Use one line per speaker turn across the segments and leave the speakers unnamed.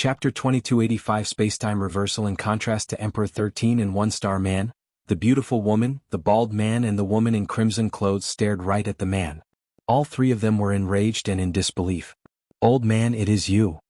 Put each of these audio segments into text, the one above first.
Chapter 2285 Spacetime Reversal. In contrast to Emperor 13 and One-Star Man, the beautiful woman, the bald man and the woman in crimson clothes stared right at the man. All three of them were enraged and in disbelief. "Old man, it is you!"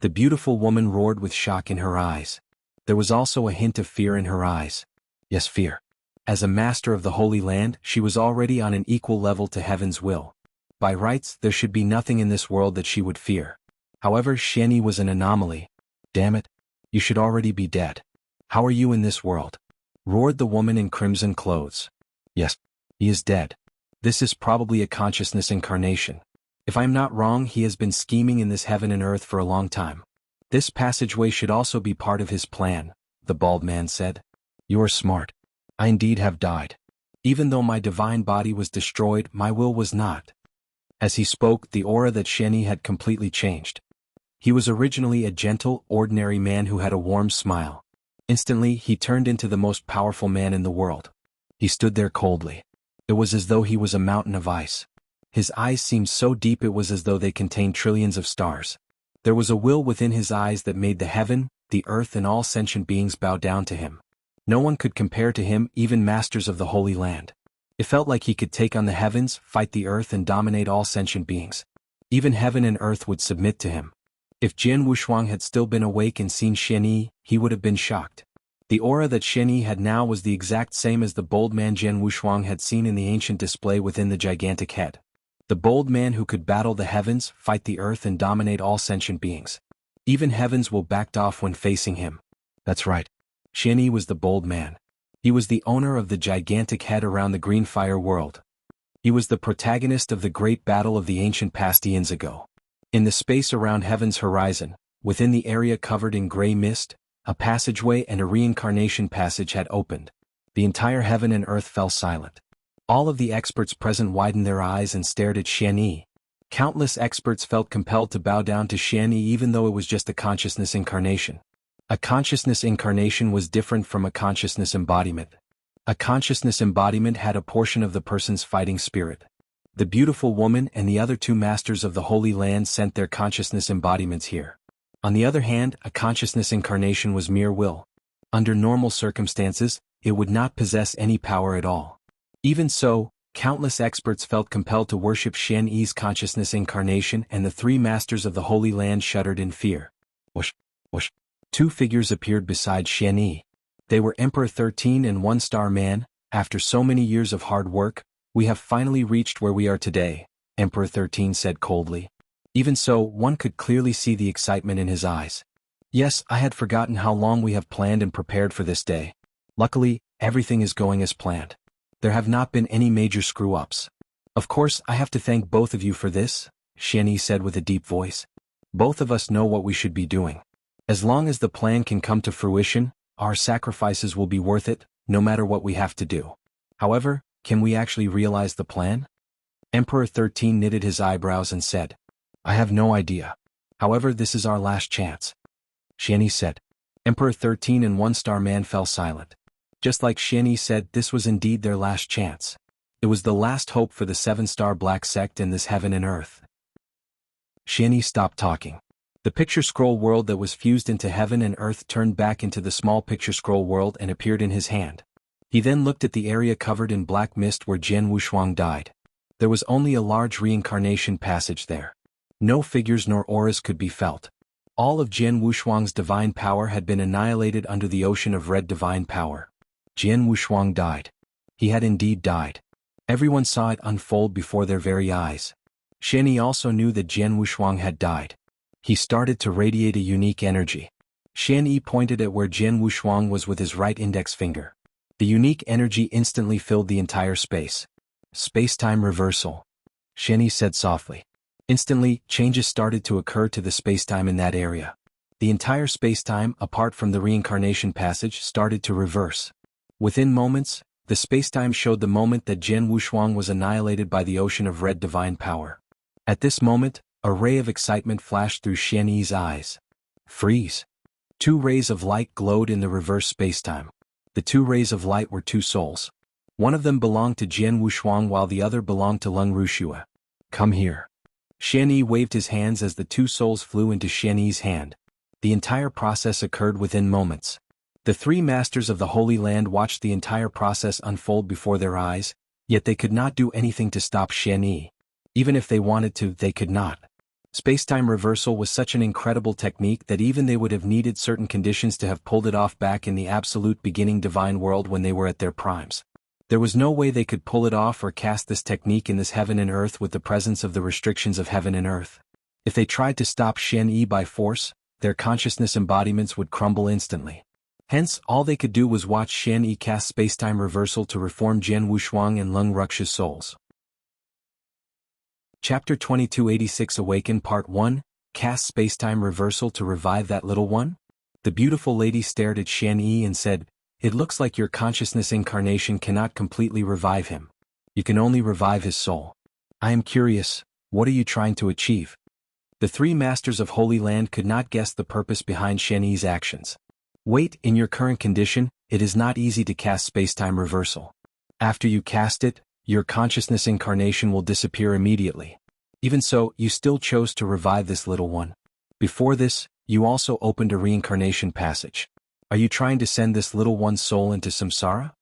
The beautiful woman roared with shock in her eyes. There was also a hint of fear in her eyes. Yes, fear. As a master of the Holy Land, she was already on an equal level to heaven's will. By rights, there should be nothing in this world that she would fear. However, Xianyi was an anomaly. "Damn it! You should already be dead. How are you in this world?" roared the woman in crimson clothes. "Yes, he is dead. This is probably a consciousness incarnation. If I'm not wrong, he has been scheming in this heaven and earth for a long time. This passageway should also be part of his plan," the bald man said. "You are smart. I indeed have died. Even though my divine body was destroyed, my will was not." As he spoke, the aura that Xianyi had completely changed. He was originally a gentle, ordinary man who had a warm smile. Instantly, he turned into the most powerful man in the world. He stood there coldly. It was as though he was a mountain of ice. His eyes seemed so deep it was as though they contained trillions of stars. There was a will within his eyes that made the heaven, the earth and all sentient beings bow down to him. No one could compare to him, even masters of the Holy Land. It felt like he could take on the heavens, fight the earth and dominate all sentient beings. Even heaven and earth would submit to him. If Jian Wushuang had still been awake and seen Xianyi, he would have been shocked. The aura that Xianyi had now was the exact same as the bold man Jian Wushuang had seen in the ancient display within the gigantic head. The bold man who could battle the heavens, fight the earth and dominate all sentient beings. Even heavens will backed off when facing him. That's right. Xianyi was the bold man. He was the owner of the gigantic head around the green fire world. He was the protagonist of the great battle of the ancient past eons ago. In the space around heaven's horizon, within the area covered in gray mist, a passageway and a reincarnation passage had opened. The entire heaven and earth fell silent. All of the experts present widened their eyes and stared at Xianyi. Countless experts felt compelled to bow down to Xianyi even though it was just a consciousness incarnation. A consciousness incarnation was different from a consciousness embodiment. A consciousness embodiment had a portion of the person's fighting spirit. The beautiful woman and the other two masters of the Holy Land sent their consciousness embodiments here. On the other hand, a consciousness incarnation was mere will. Under normal circumstances, it would not possess any power at all. Even so, countless experts felt compelled to worship Xianyi's consciousness incarnation and the three masters of the Holy Land shuddered in fear. Whoosh, whoosh. Two figures appeared beside Xianyi. They were Emperor 13 and One-Star Man. "After so many years of hard work, we have finally reached where we are today," Emperor 13 said coldly. Even so, one could clearly see the excitement in his eyes. "Yes, I had forgotten how long we have planned and prepared for this day. Luckily, everything is going as planned. There have not been any major screw-ups. Of course, I have to thank both of you for this," Xianyi said with a deep voice. "Both of us know what we should be doing. As long as the plan can come to fruition, our sacrifices will be worth it, no matter what we have to do. However, can we actually realize the plan?" Emperor 13 knitted his eyebrows and said, "I have no idea. However, this is our last chance," Xianyi said. Emperor 13 and One-Star Man fell silent. Just like Xianyi said, this was indeed their last chance. It was the last hope for the 7-star Black Sect in this heaven and earth. Xianyi stopped talking. The picture scroll world that was fused into heaven and earth turned back into the small picture scroll world and appeared in his hand. He then looked at the area covered in black mist where Jian Wushuang died. There was only a large reincarnation passage there. No figures nor auras could be felt. All of Jian Wushuang's divine power had been annihilated under the ocean of red divine power. Jian Wushuang died. He had indeed died. Everyone saw it unfold before their very eyes. Xianyi also knew that Jian Wushuang had died. He started to radiate a unique energy. Xianyi pointed at where Jian Wushuang was with his right index finger. The unique energy instantly filled the entire space. "Space-time reversal," Xianyi said softly. Instantly, changes started to occur to the space-time in that area. The entire space-time, apart from the reincarnation passage, started to reverse. Within moments, the space-time showed the moment that Jian Wushuang was annihilated by the ocean of red divine power. At this moment, a ray of excitement flashed through Xianyi's eyes. "Freeze!" Two rays of light glowed in the reverse space-time. The two rays of light were two souls. One of them belonged to Jian Wushuang while the other belonged to Lung Rushua. "Come here." Xianyi waved his hands as the two souls flew into Xianyi's hand. The entire process occurred within moments. The three masters of the Holy Land watched the entire process unfold before their eyes, yet they could not do anything to stop Xian Yi. Even if they wanted to, they could not. Spacetime reversal was such an incredible technique that even they would have needed certain conditions to have pulled it off back in the absolute beginning divine world when they were at their primes. There was no way they could pull it off or cast this technique in this heaven and earth with the presence of the restrictions of heaven and earth. If they tried to stop Xian Yi by force, their consciousness embodiments would crumble instantly. Hence, all they could do was watch Xian Yi cast spacetime reversal to reform Jian Wushuang and Leng Ruxia's souls. Chapter 2286 Awaken Part 1, Cast Spacetime Reversal to Revive That Little One? The beautiful lady stared at Xian Yi and said, "It looks like your consciousness incarnation cannot completely revive him. You can only revive his soul. I am curious, what are you trying to achieve?" The three masters of Holy Land could not guess the purpose behind Xian Yi's actions. Wait, in your current condition, it is not easy to cast spacetime reversal. After you cast it, your consciousness incarnation will disappear immediately. Even so, you still chose to revive this little one. Before this, you also opened a reincarnation passage. Are you trying to send this little one's soul into samsara?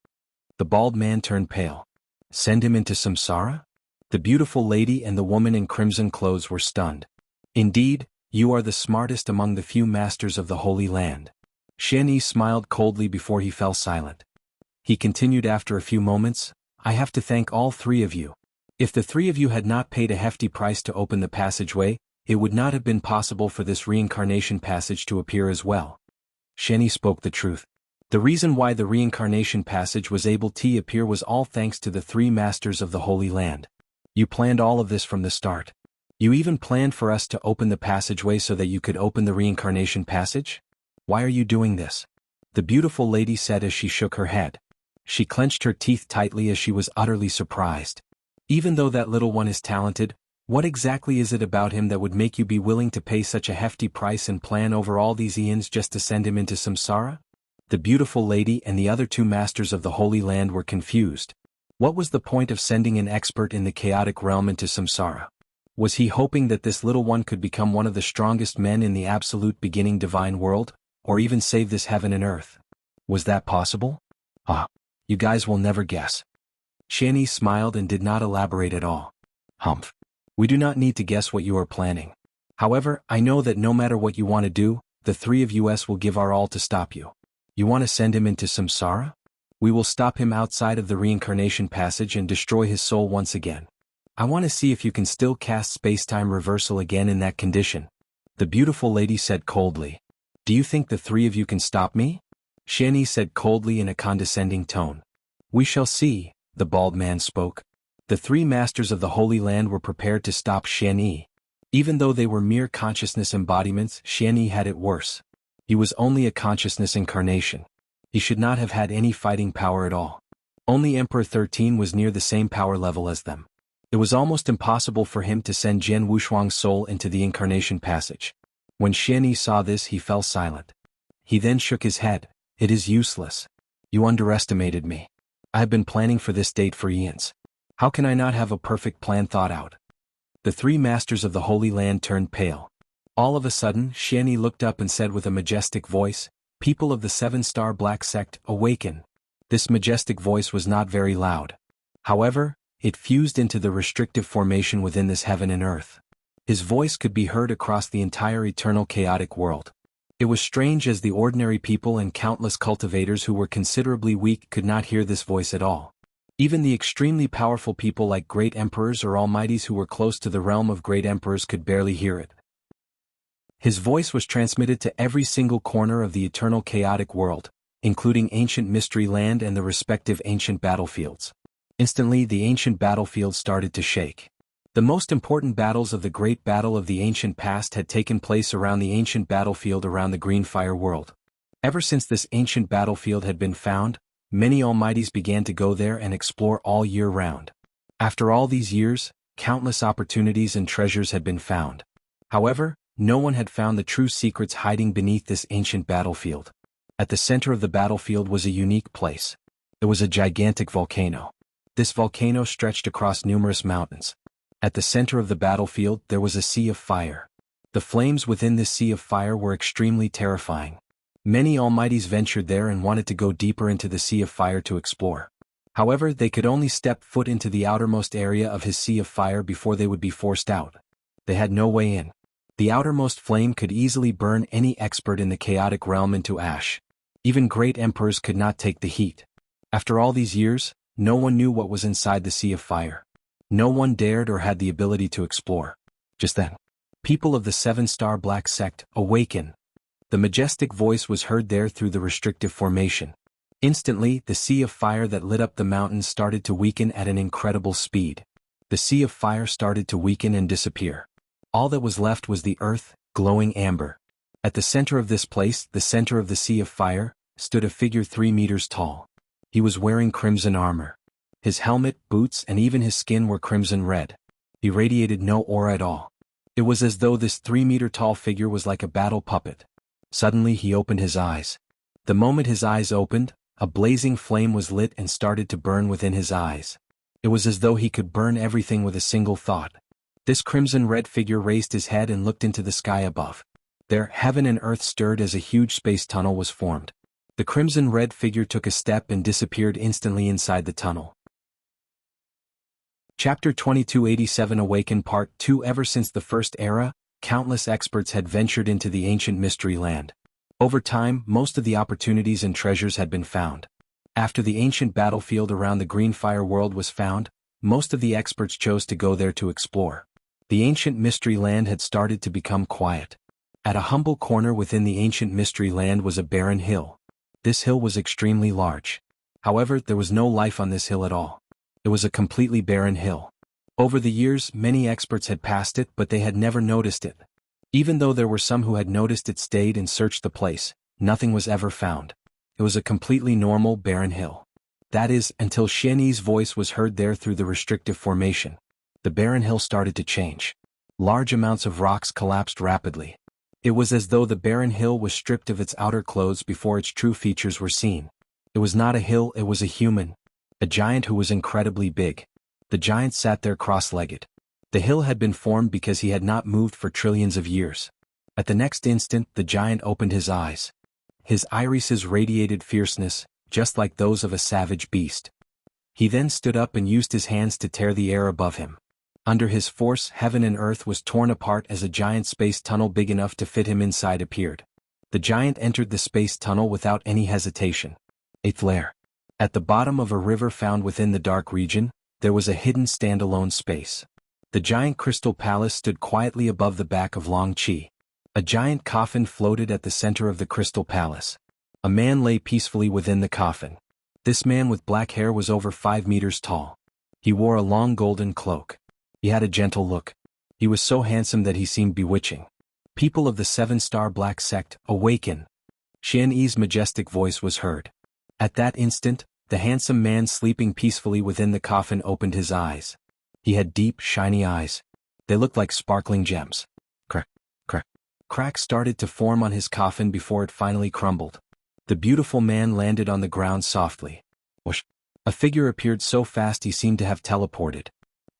The bald man turned pale. Send him into samsara? The beautiful lady and the woman in crimson clothes were stunned. Indeed, you are the smartest among the few masters of the Holy Land. Xian Yi smiled coldly before he fell silent. He continued after a few moments, "I have to thank all three of you. If the three of you had not paid a hefty price to open the passageway, it would not have been possible for this reincarnation passage to appear as well." Xian Yi spoke the truth. The reason why the reincarnation passage was able to appear was all thanks to the three masters of the Holy Land. You planned all of this from the start. You even planned for us to open the passageway so that you could open the reincarnation passage? Why are you doing this? The beautiful lady said as she shook her head. She clenched her teeth tightly as she was utterly surprised. Even though that little one is talented, what exactly is it about him that would make you be willing to pay such a hefty price and plan over all these eons just to send him into samsara? The beautiful lady and the other two masters of the Holy Land were confused. What was the point of sending an expert in the chaotic realm into samsara? Was he hoping that this little one could become one of the strongest men in the absolute beginning divine world, or even save this heaven and earth? Was that possible? You guys will never guess. Xian Yi smiled and did not elaborate at all. Humph. We do not need to guess what you are planning. However, I know that no matter what you want to do, the three of us will give our all to stop you. You want to send him into samsara? We will stop him outside of the reincarnation passage and destroy his soul once again. I want to see if you can still cast spacetime reversal again in that condition. The beautiful lady said coldly. Do you think the three of you can stop me? Xian Yi said coldly in a condescending tone. We shall see, the bald man spoke. The three masters of the Holy Land were prepared to stop Xian Yi. Even though they were mere consciousness embodiments, Xian Yi had it worse. He was only a consciousness incarnation. He should not have had any fighting power at all. Only Emperor 13 was near the same power level as them. It was almost impossible for him to send Jian Wushuang's soul into the incarnation passage. When Xian Yi saw this, he fell silent. He then shook his head. It is useless. You underestimated me. I have been planning for this date for eons. How can I not have a perfect plan thought out? The three masters of the Holy Land turned pale. All of a sudden, Xian Yi looked up and said with a majestic voice, "People of the seven-star Black Sect, awaken." This majestic voice was not very loud. However, it fused into the restrictive formation within this heaven and earth. His voice could be heard across the entire eternal chaotic world. It was strange as the ordinary people and countless cultivators who were considerably weak could not hear this voice at all. Even the extremely powerful people like great emperors or almighties who were close to the realm of great emperors could barely hear it. His voice was transmitted to every single corner of the eternal chaotic world, including ancient mystery land and the respective ancient battlefields. Instantly, the ancient battlefield started to shake. The most important battles of the great battle of the ancient past had taken place around the ancient battlefield around the Green Fire world. Ever since this ancient battlefield had been found, many almighties began to go there and explore all year round. After all these years, countless opportunities and treasures had been found. However, no one had found the true secrets hiding beneath this ancient battlefield. At the center of the battlefield was a unique place. It was a gigantic volcano. This volcano stretched across numerous mountains. At the center of the battlefield there was a sea of fire. The flames within this sea of fire were extremely terrifying. Many almighties ventured there and wanted to go deeper into the sea of fire to explore. However, they could only step foot into the outermost area of his sea of fire before they would be forced out. They had no way in. The outermost flame could easily burn any expert in the chaotic realm into ash. Even great emperors could not take the heat. After all these years, no one knew what was inside the sea of fire. No one dared or had the ability to explore. Just then, people of the 7-star Black Sect, awaken! The majestic voice was heard there through the restrictive formation. Instantly, the sea of fire that lit up the mountains started to weaken at an incredible speed. The sea of fire started to weaken and disappear. All that was left was the earth, glowing amber. At the center of this place, the center of the sea of fire, stood a figure 3 meters tall. He was wearing crimson armor. His helmet, boots, and even his skin were crimson red. He radiated no aura at all. It was as though this 3-meter-tall figure was like a battle puppet. Suddenly he opened his eyes. The moment his eyes opened, a blazing flame was lit and started to burn within his eyes. It was as though he could burn everything with a single thought. This crimson-red figure raised his head and looked into the sky above. There, heaven and earth stirred as a huge space tunnel was formed. The crimson-red figure took a step and disappeared instantly inside the tunnel. Chapter 2287 Awaken Part 2 Ever since the First Era, countless experts had ventured into the ancient mystery land. Over time, most of the opportunities and treasures had been found. After the ancient battlefield around the Greenfire world was found, most of the experts chose to go there to explore. The ancient mystery land had started to become quiet. At a humble corner within the ancient mystery land was a barren hill. This hill was extremely large. However, there was no life on this hill at all. It was a completely barren hill. Over the years, many experts had passed it, but they had never noticed it. Even though there were some who had noticed it, stayed and searched the place, nothing was ever found. It was a completely normal, barren hill. That is, until Xianyi's voice was heard there through the restrictive formation. The barren hill started to change. Large amounts of rocks collapsed rapidly. It was as though the barren hill was stripped of its outer clothes before its true features were seen. It was not a hill, it was a human. A giant who was incredibly big. The giant sat there cross-legged. The hill had been formed because he had not moved for trillions of years. At the next instant, the giant opened his eyes. His irises radiated fierceness, just like those of a savage beast. He then stood up and used his hands to tear the air above him. Under his force, heaven and earth was torn apart as a giant space tunnel big enough to fit him inside appeared. The giant entered the space tunnel without any hesitation. 8th layer. At the bottom of a river found within the dark region, there was a hidden standalone space. The giant crystal palace stood quietly above the back of Long Qi. A giant coffin floated at the center of the crystal palace. A man lay peacefully within the coffin. This man with black hair was over 5 meters tall. He wore a long golden cloak. He had a gentle look. He was so handsome that he seemed bewitching. People of the 7-star Black Sect, awaken! Xianyi's majestic voice was heard. At that instant, the handsome man sleeping peacefully within the coffin opened his eyes. He had deep, shiny eyes. They looked like sparkling gems. Crack, crack. Cracks started to form on his coffin before it finally crumbled. The beautiful man landed on the ground softly. Whoosh! A figure appeared so fast he seemed to have teleported.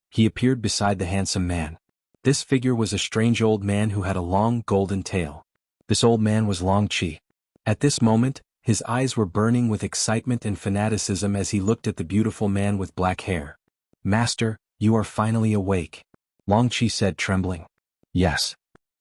He appeared beside the handsome man. This figure was a strange old man who had a long, golden tail. This old man was Long Qi. At this moment, his eyes were burning with excitement and fanaticism as he looked at the beautiful man with black hair. Master, you are finally awake. Long Qi said, trembling. Yes.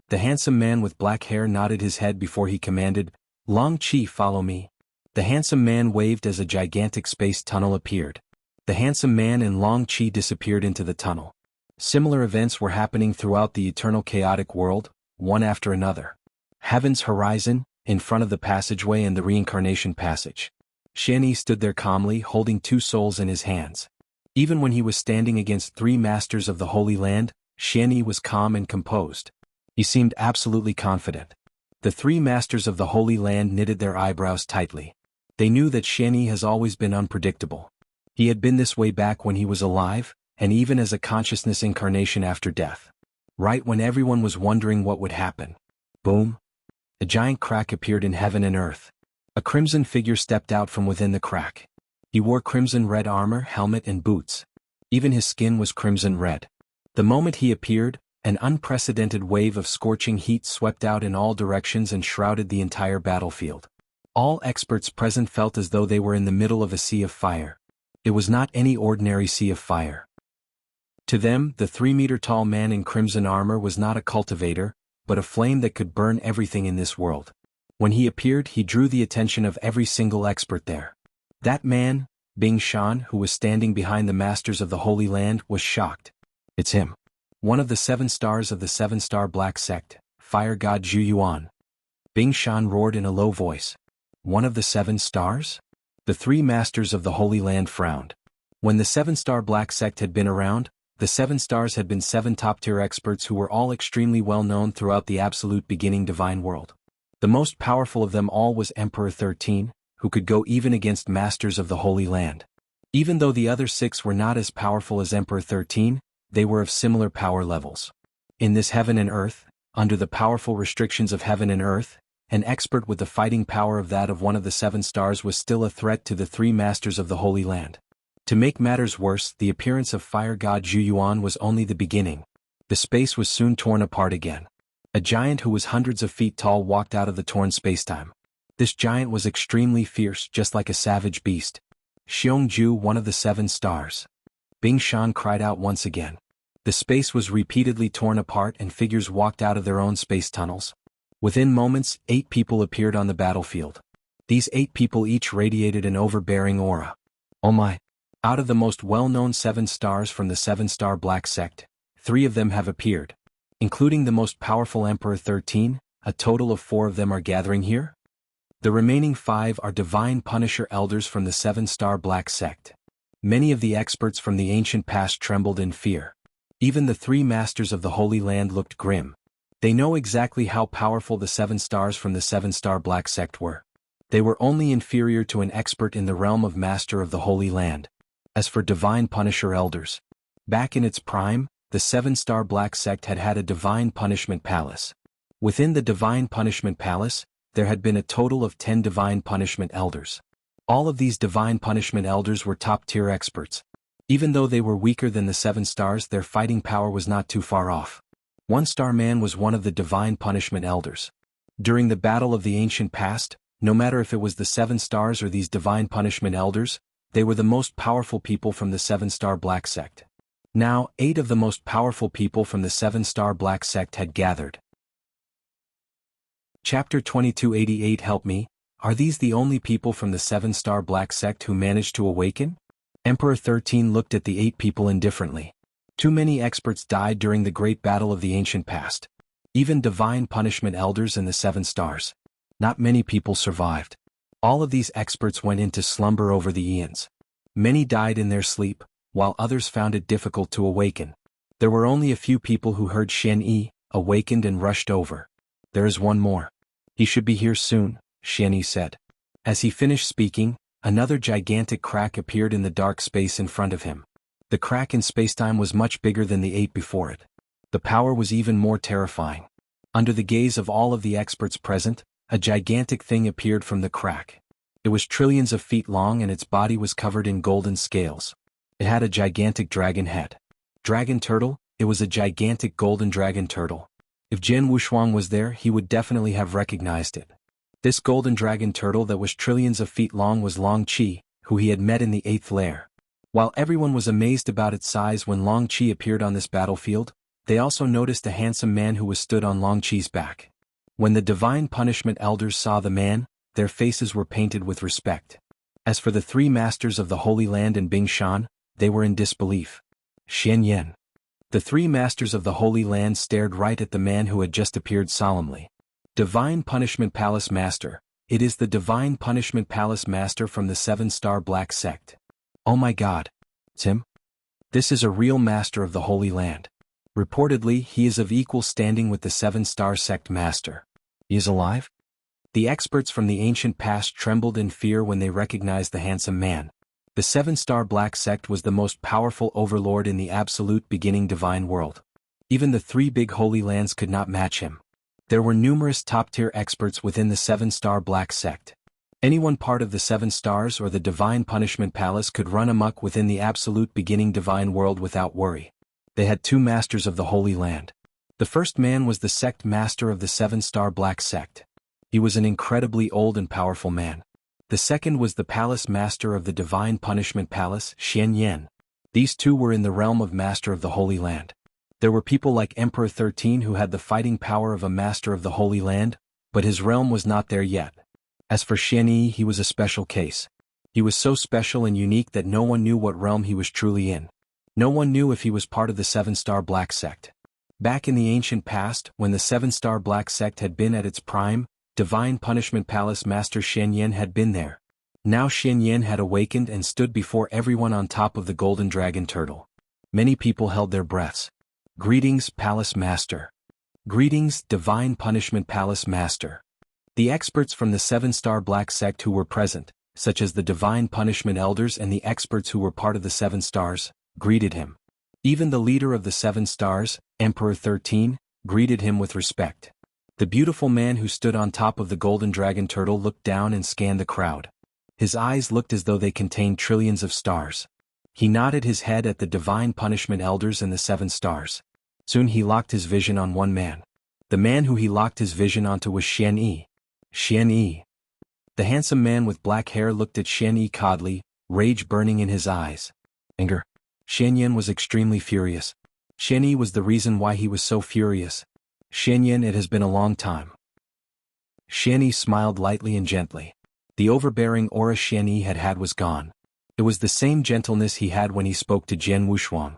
The handsome man with black hair nodded his head before he commanded, Long Qi, follow me. The handsome man waved as a gigantic space tunnel appeared. The handsome man and Long Qi disappeared into the tunnel. Similar events were happening throughout the eternal chaotic world, one after another. Heaven's horizon, in front of the passageway and the reincarnation passage. Xianyi stood there calmly, holding 2 souls in his hands. Even when he was standing against 3 masters of the Holy Land, Xianyi was calm and composed. He seemed absolutely confident. The 3 masters of the Holy Land knitted their eyebrows tightly. They knew that Xianyi has always been unpredictable. He had been this way back when he was alive, and even as a consciousness incarnation after death. Right when everyone was wondering what would happen. Boom! A giant crack appeared in heaven and earth. A crimson figure stepped out from within the crack. He wore crimson red armor, helmet and boots. Even his skin was crimson red. The moment he appeared, An unprecedented wave of scorching heat swept out in all directions and shrouded the entire battlefield. All experts present felt as though they were in the middle of a sea of fire. It was not any ordinary sea of fire. To them, the 3-meter-tall man in crimson armor was not a cultivator, but a flame that could burn everything in this world. When he appeared, he drew the attention of every single expert there. That man, Bing Shan, who was standing behind the masters of the Holy Land, was shocked. It's him. One of the 7 stars of the 7-star Black Sect, Fire God Zhu Yuan. Bing Shan roared in a low voice. One of the 7 stars? The 3 masters of the Holy Land frowned. When the 7-star Black Sect had been around, the 7 stars had been 7 top-tier experts who were all extremely well known throughout the absolute beginning divine world. The most powerful of them all was Emperor 13, who could go even against masters of the Holy Land. Even though the other 6 were not as powerful as Emperor 13, they were of similar power levels. In this heaven and earth, under the powerful restrictions of heaven and earth, an expert with the fighting power of that of one of the 7 stars was still a threat to the 3 masters of the Holy Land. To make matters worse, the appearance of Fire God Zhu Yuan was only the beginning. The space was soon torn apart again. A giant who was hundreds of feet tall walked out of the torn spacetime. This giant was extremely fierce, just like a savage beast. Xiongju, one of the 7 stars. Bing Shan cried out once again. The space was repeatedly torn apart and figures walked out of their own space tunnels. Within moments, 8 people appeared on the battlefield. These 8 people each radiated an overbearing aura. Oh my! Out of the most well-known 7 stars from the 7-star Black Sect, 3 of them have appeared. Including the most powerful Emperor 13, a total of 4 of them are gathering here? The remaining 5 are Divine Punisher Elders from the 7-star Black Sect. Many of the experts from the ancient past trembled in fear. Even the 3 masters of the Holy Land looked grim. They know exactly how powerful the 7 stars from the 7-star Black Sect were. They were only inferior to an expert in the realm of Master of the Holy Land. As for Divine Punisher Elders, back in its prime, the 7-star Black Sect had had a Divine Punishment Palace. Within the Divine Punishment Palace, there had been a total of 10 Divine Punishment Elders. All of these Divine Punishment Elders were top-tier experts. Even though they were weaker than the 7 stars, their fighting power was not too far off. 1-star man was one of the Divine Punishment Elders. During the battle of the ancient past, no matter if it was the 7 stars or these Divine Punishment Elders, they were the most powerful people from the 7-star Black Sect. Now, 8 of the most powerful people from the 7-star Black Sect had gathered. Chapter 2288 Help me, are these the only people from the 7-star Black Sect who managed to awaken? Emperor 13 looked at the 8 people indifferently. Too many experts died during the great battle of the ancient past. Even Divine Punishment Elders and the 7 stars. Not many people survived. All of these experts went into slumber over the eons. Many died in their sleep, while others found it difficult to awaken. There were only a few people who heard Xian Yi, awakened and rushed over. There is one more. He should be here soon, Xian Yi said. As he finished speaking, another gigantic crack appeared in the dark space in front of him. The crack in spacetime was much bigger than the 8 before it. The power was even more terrifying. Under the gaze of all of the experts present, a gigantic thing appeared from the crack. It was trillions of feet long and its body was covered in golden scales. It had a gigantic dragon head. Dragon turtle, it was a gigantic golden dragon turtle. If Jian Wushuang was there, he would definitely have recognized it. This golden dragon turtle that was trillions of feet long was Long Qi, who he had met in the 8th lair. While everyone was amazed about its size when Long Qi appeared on this battlefield, they also noticed a handsome man who was stood on Long Qi's back. When the Divine Punishment Elders saw the man, their faces were painted with respect. As for the 3 masters of the Holy Land and Bing Shan, they were in disbelief. Xian Yan. The 3 masters of the Holy Land stared right at the man who had just appeared solemnly. Divine Punishment Palace Master, it is the Divine Punishment Palace Master from the 7-star Black Sect. Oh my God. It's him? This is a real master of the Holy Land. Reportedly, he is of equal standing with the 7-star Sect Master. He is alive? The experts from the ancient past trembled in fear when they recognized the handsome man. The 7-star Black Sect was the most powerful overlord in the absolute beginning divine world. Even the 3 big Holy Lands could not match him. There were numerous top-tier experts within the 7-star Black Sect. Anyone part of the 7 stars or the Divine Punishment Palace could run amok within the absolute beginning divine world without worry. They had 2 masters of the Holy Land. The first man was the sect master of the seven-star black sect. He was an incredibly old and powerful man. The second was the palace master of the divine punishment palace, Xian Yan. These two were in the realm of master of the Holy Land. There were people like Emperor 13 who had the fighting power of a master of the Holy Land, but his realm was not there yet. As for Xian Yi, he was a special case. He was so special and unique that no one knew what realm he was truly in. No one knew if he was part of the seven-star black sect. Back in the ancient past, when the seven-star black sect had been at its prime, Divine Punishment Palace Master Xian Yan had been there. Now Xian Yan had awakened and stood before everyone on top of the golden dragon turtle. Many people held their breaths. Greetings, Palace Master. Greetings, Divine Punishment Palace Master. The experts from the seven-star black sect who were present, such as the Divine Punishment Elders and the experts who were part of the Seven Stars, greeted him. Even the leader of the Seven Stars, Emperor 13, greeted him with respect. The beautiful man who stood on top of the golden dragon turtle looked down and scanned the crowd. His eyes looked as though they contained trillions of stars. He nodded his head at the Divine Punishment Elders and the Seven Stars. Soon he locked his vision on one man. The man who he locked his vision onto was Xian Yi. Xian Yi. The handsome man with black hair looked at Xian Yi coldly, rage burning in his eyes. Anger. Xian Yan was extremely furious. Xian Yi was the reason why he was so furious. Xian Yan, it has been a long time. Xian Yi smiled lightly and gently. The overbearing aura Xian Yi had had was gone. It was the same gentleness he had when he spoke to Jianghu Shuang.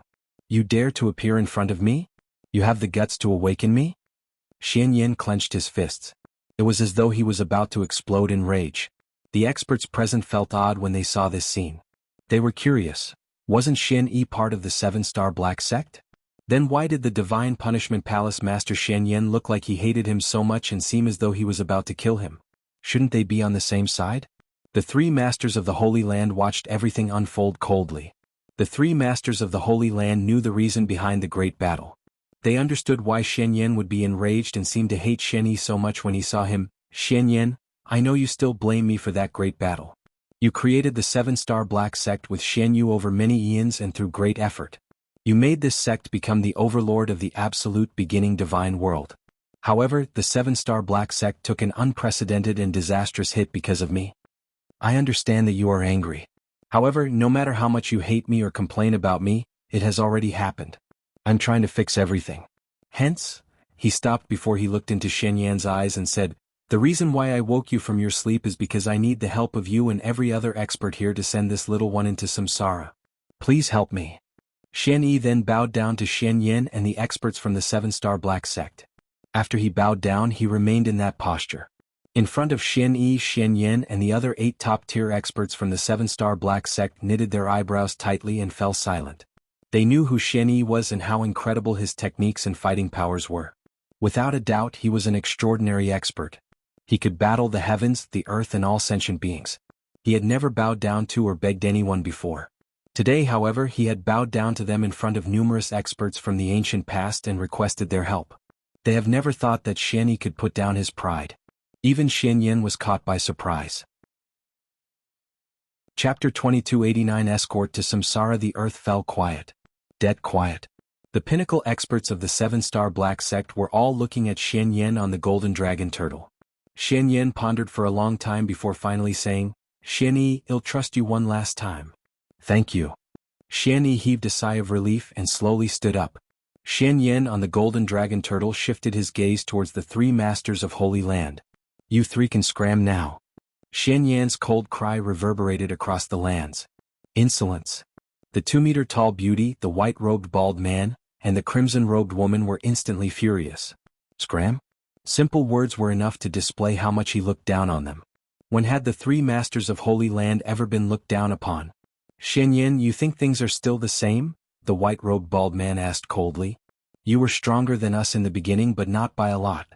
You dare to appear in front of me? You have the guts to awaken me? Xian Yan clenched his fists. It was as though he was about to explode in rage. The experts present felt odd when they saw this scene. They were curious. Wasn't Xian Yi part of the seven-star black sect? Then why did the Divine Punishment Palace Master Xian Yan look like he hated him so much and seem as though he was about to kill him? Shouldn't they be on the same side? The three masters of the Holy Land watched everything unfold coldly. The three masters of the Holy Land knew the reason behind the great battle. They understood why Xian Yan would be enraged and seemed to hate Xian Yi so much when he saw him. Xian Yan, I know you still blame me for that great battle. You created the seven-star black sect with Xian Yu over many eons and through great effort. You made this sect become the overlord of the absolute beginning divine world. However, the seven-star black sect took an unprecedented and disastrous hit because of me. I understand that you are angry. However, no matter how much you hate me or complain about me, it has already happened. I'm trying to fix everything. Hence, he stopped before he looked into Xian Yan's eyes and said, the reason why I woke you from your sleep is because I need the help of you and every other expert here to send this little one into samsara. Please help me. Xian Yi then bowed down to Xian Yan and the experts from the seven-star black sect. After he bowed down, he remained in that posture. In front of Xian Yi, Xian Yan and the other 8 top-tier experts from the seven-star black sect knitted their eyebrows tightly and fell silent. They knew who Xian Yi was and how incredible his techniques and fighting powers were. Without a doubt, he was an extraordinary expert. He could battle the heavens, the earth and all sentient beings. He had never bowed down to or begged anyone before. Today, however, he had bowed down to them in front of numerous experts from the ancient past and requested their help. They have never thought that Xian Yi could put down his pride. Even Xian Yan was caught by surprise. Chapter 2289 Escort to Samsara. The earth fell quiet. Dead quiet. The pinnacle experts of the seven-star black sect were all looking at Xian Yan on the golden dragon turtle. Xian Yan pondered for a long time before finally saying, Xian Yi, I'll trust you one last time. Thank you. Xian Yi heaved a sigh of relief and slowly stood up. Xian Yan on the golden dragon turtle shifted his gaze towards the 3 masters of Holy Land. You 3 can scram now. Xian Yan's cold cry reverberated across the lands. Insolence. The 2-meter-tall beauty, the white-robed bald man, and the crimson-robed woman were instantly furious. Scram? Simple words were enough to display how much he looked down on them. When had the 3 masters of Holy Land ever been looked down upon? Xian Yan, you think things are still the same? The white-robed bald man asked coldly. You were stronger than us in the beginning but not by a lot.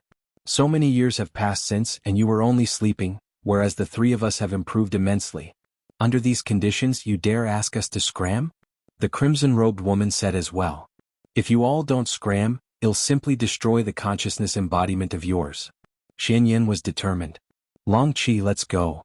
So many years have passed since and you were only sleeping, whereas the 3 of us have improved immensely. Under these conditions you dare ask us to scram? The crimson-robed woman said as well. If you all don't scram, it'll simply destroy the consciousness embodiment of yours. Xian Yan was determined. Long Qi, let's go.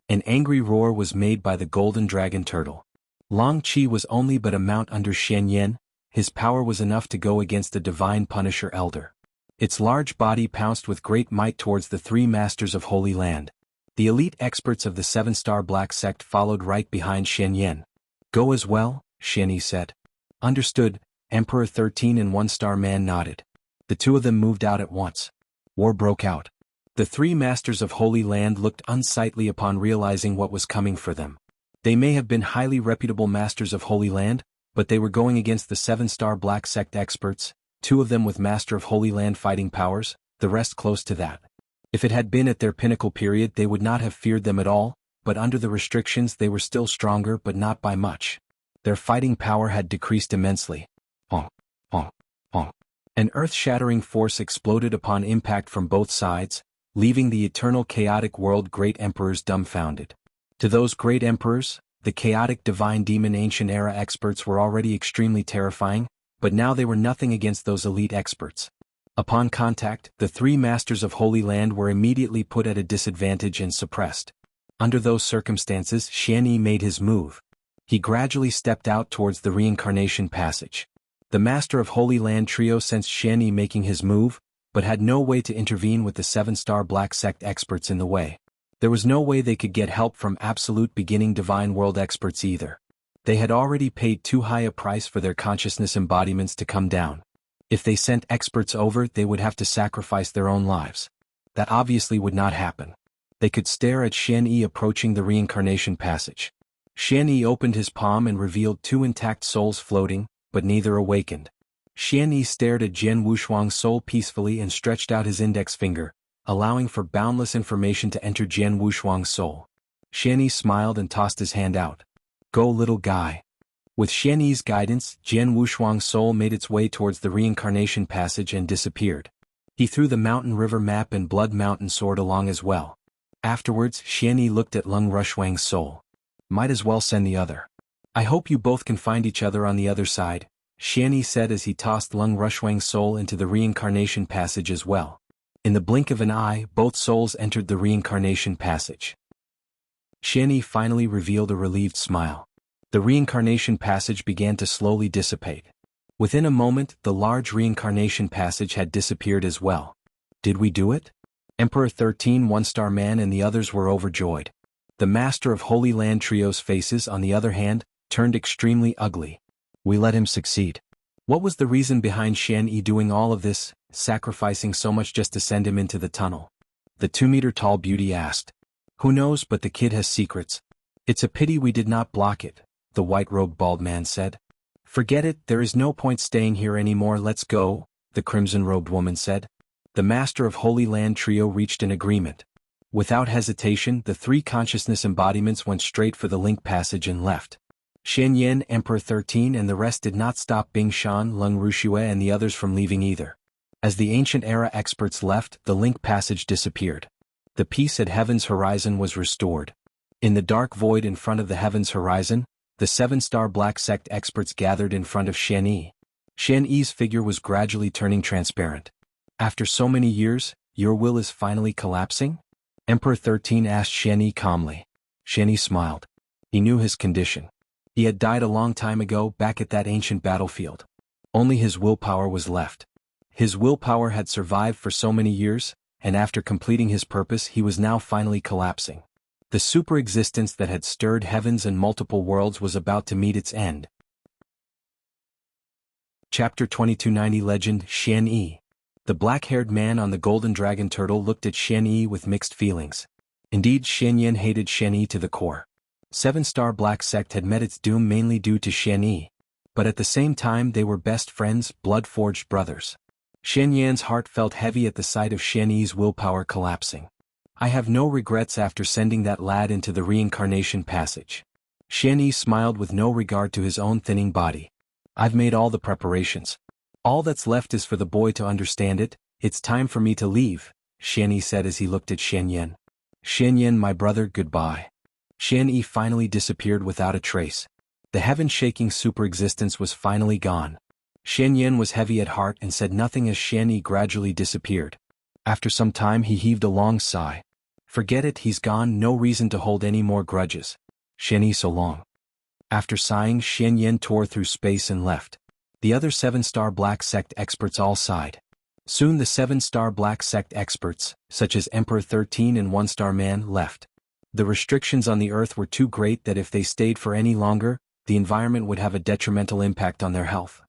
An angry roar was made by the golden dragon turtle. Long Qi was only but a mount under Xian Yan, his power was enough to go against the divine Punisher Elder. Its large body pounced with great might towards the three masters of Holy Land. The elite experts of the seven-star Black Sect followed right behind Shen Yan. Go as well, Shen Yi said. Understood, Emperor 13 and one-star man nodded. The two of them moved out at once. War broke out. The three masters of Holy Land looked unsightly upon realizing what was coming for them. They may have been highly reputable masters of Holy Land, but they were going against the seven-star Black Sect experts, two of them with Master of Holy Land fighting powers, the rest close to that. If it had been at their pinnacle period they would not have feared them at all, but under the restrictions they were still stronger but not by much. Their fighting power had decreased immensely. Honk, honk, honk. An earth-shattering force exploded upon impact from both sides, leaving the eternal chaotic world great emperors dumbfounded. To those great emperors, the chaotic divine demon ancient era experts were already extremely terrifying, but now they were nothing against those elite experts. Upon contact, the three masters of Holy Land were immediately put at a disadvantage and suppressed. Under those circumstances, Shen Yi made his move. He gradually stepped out towards the reincarnation passage. The Master of Holy Land trio sensed Shen Yi making his move, but had no way to intervene with the seven-star Black Sect experts in the way. There was no way they could get help from absolute beginning divine world experts either. They had already paid too high a price for their consciousness embodiments to come down. If they sent experts over, they would have to sacrifice their own lives. That obviously would not happen. They could stare at Shen Yi approaching the reincarnation passage. Shen Yi opened his palm and revealed two intact souls floating, but neither awakened. Shen Yi stared at Jian Wushuang's soul peacefully and stretched out his index finger, allowing for boundless information to enter Jian Wushuang's soul. Shen Yi smiled and tossed his hand out. Go little guy. With Shen Yi's guidance, Jian Wushuang's soul made its way towards the reincarnation passage and disappeared. He threw the mountain river map and blood mountain sword along as well. Afterwards, Shen Yi looked at Lung Rushuang's soul. Might as well send the other. I hope you both can find each other on the other side, Shen Yi said as he tossed Lung Rushuang's soul into the reincarnation passage as well. In the blink of an eye, both souls entered the reincarnation passage. Shen Yi finally revealed a relieved smile. The reincarnation passage began to slowly dissipate. Within a moment, the large reincarnation passage had disappeared as well. Did we do it? Emperor 13 one-star man and the others were overjoyed. The Master of Holy Land trio's faces, on the other hand, turned extremely ugly. We let him succeed. What was the reason behind Shen Yi doing all of this, sacrificing so much just to send him into the tunnel? The 2-meter-tall beauty asked. Who knows, but the kid has secrets. It's a pity we did not block it, the white-robed bald man said. Forget it, there is no point staying here anymore, let's go, the crimson-robed woman said. The Master of Holy Land trio reached an agreement. Without hesitation, the three consciousness embodiments went straight for the link passage and left. Shen Yan, Emperor 13 and the rest did not stop Bing Shan, Lung Ruxue and the others from leaving either. As the ancient era experts left, the link passage disappeared. The peace at Heaven's horizon was restored. In the dark void in front of the Heaven's horizon, the seven-star Black Sect experts gathered in front of Shen Yi. Shen Yi's figure was gradually turning transparent. After so many years, your will is finally collapsing? Emperor 13 asked Shen Yi calmly. Shen Yi smiled. He knew his condition. He had died a long time ago back at that ancient battlefield. Only his willpower was left. His willpower had survived for so many years, and after completing his purpose he was now finally collapsing. The super-existence that had stirred heavens and multiple worlds was about to meet its end. Chapter 2290 Legend Shen Yi. The black-haired man on the golden dragon turtle looked at Shen Yi with mixed feelings. Indeed, Shen Yan hated Shen Yi to the core. Seven-star Black Sect had met its doom mainly due to Shen Yi. But at the same time they were best friends, blood-forged brothers. Shen Yan's heart felt heavy at the sight of Shen Yi's willpower collapsing. I have no regrets after sending that lad into the reincarnation passage. Shen Yi smiled with no regard to his own thinning body. I've made all the preparations. All that's left is for the boy to understand it. It's time for me to leave, Shen Yi said as he looked at Shen Yan. Shen Yan, my brother, goodbye. Shen Yi finally disappeared without a trace. The heaven-shaking super-existence was finally gone. Shen Yan was heavy at heart and said nothing as Shen Yi gradually disappeared. After some time he heaved a long sigh. Forget it, he's gone, no reason to hold any more grudges. Shen Yi, so long. After sighing, Shen Yan tore through space and left. The other 7-star Black Sect experts all sighed. Soon the 7-star Black Sect experts, such as Emperor 13 and 1-star Man, left. The restrictions on the Earth were too great that if they stayed for any longer, the environment would have a detrimental impact on their health.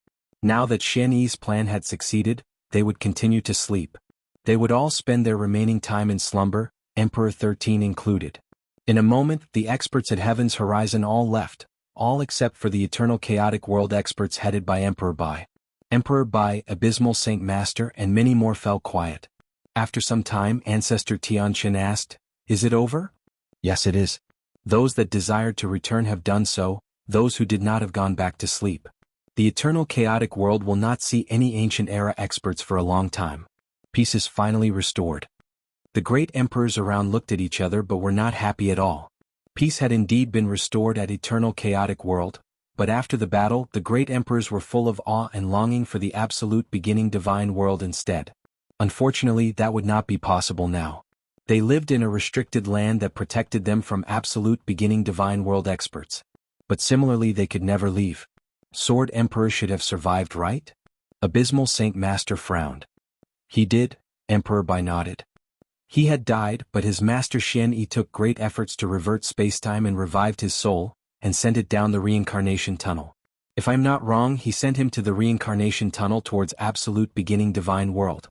Now that Shen Yi's plan had succeeded, they would continue to sleep. They would all spend their remaining time in slumber, Emperor 13 included. In a moment, the experts at Heaven's Horizon all left, all except for the Eternal Chaotic World experts headed by Emperor Bai. Emperor Bai, Abysmal Saint Master, and many more fell quiet. After some time, Ancestor Tianqian asked, "Is it over?" "Yes, it is. Those that desired to return have done so, those who did not have gone back to sleep. The Eternal Chaotic World will not see any Ancient Era experts for a long time. Peace is finally restored." The great emperors around looked at each other but were not happy at all. Peace had indeed been restored at Eternal Chaotic World, but after the battle the great emperors were full of awe and longing for the absolute beginning divine world instead. Unfortunately, that would not be possible now. They lived in a restricted land that protected them from absolute beginning divine world experts. But similarly they could never leave. Sword Emperor should have survived, right? Abysmal Saint Master frowned. He did, Emperor Bai nodded. He had died, but his master Shen Yi took great efforts to revert spacetime and revived his soul, and sent it down the reincarnation tunnel. If I'm not wrong, he sent him to the reincarnation tunnel towards absolute beginning divine world.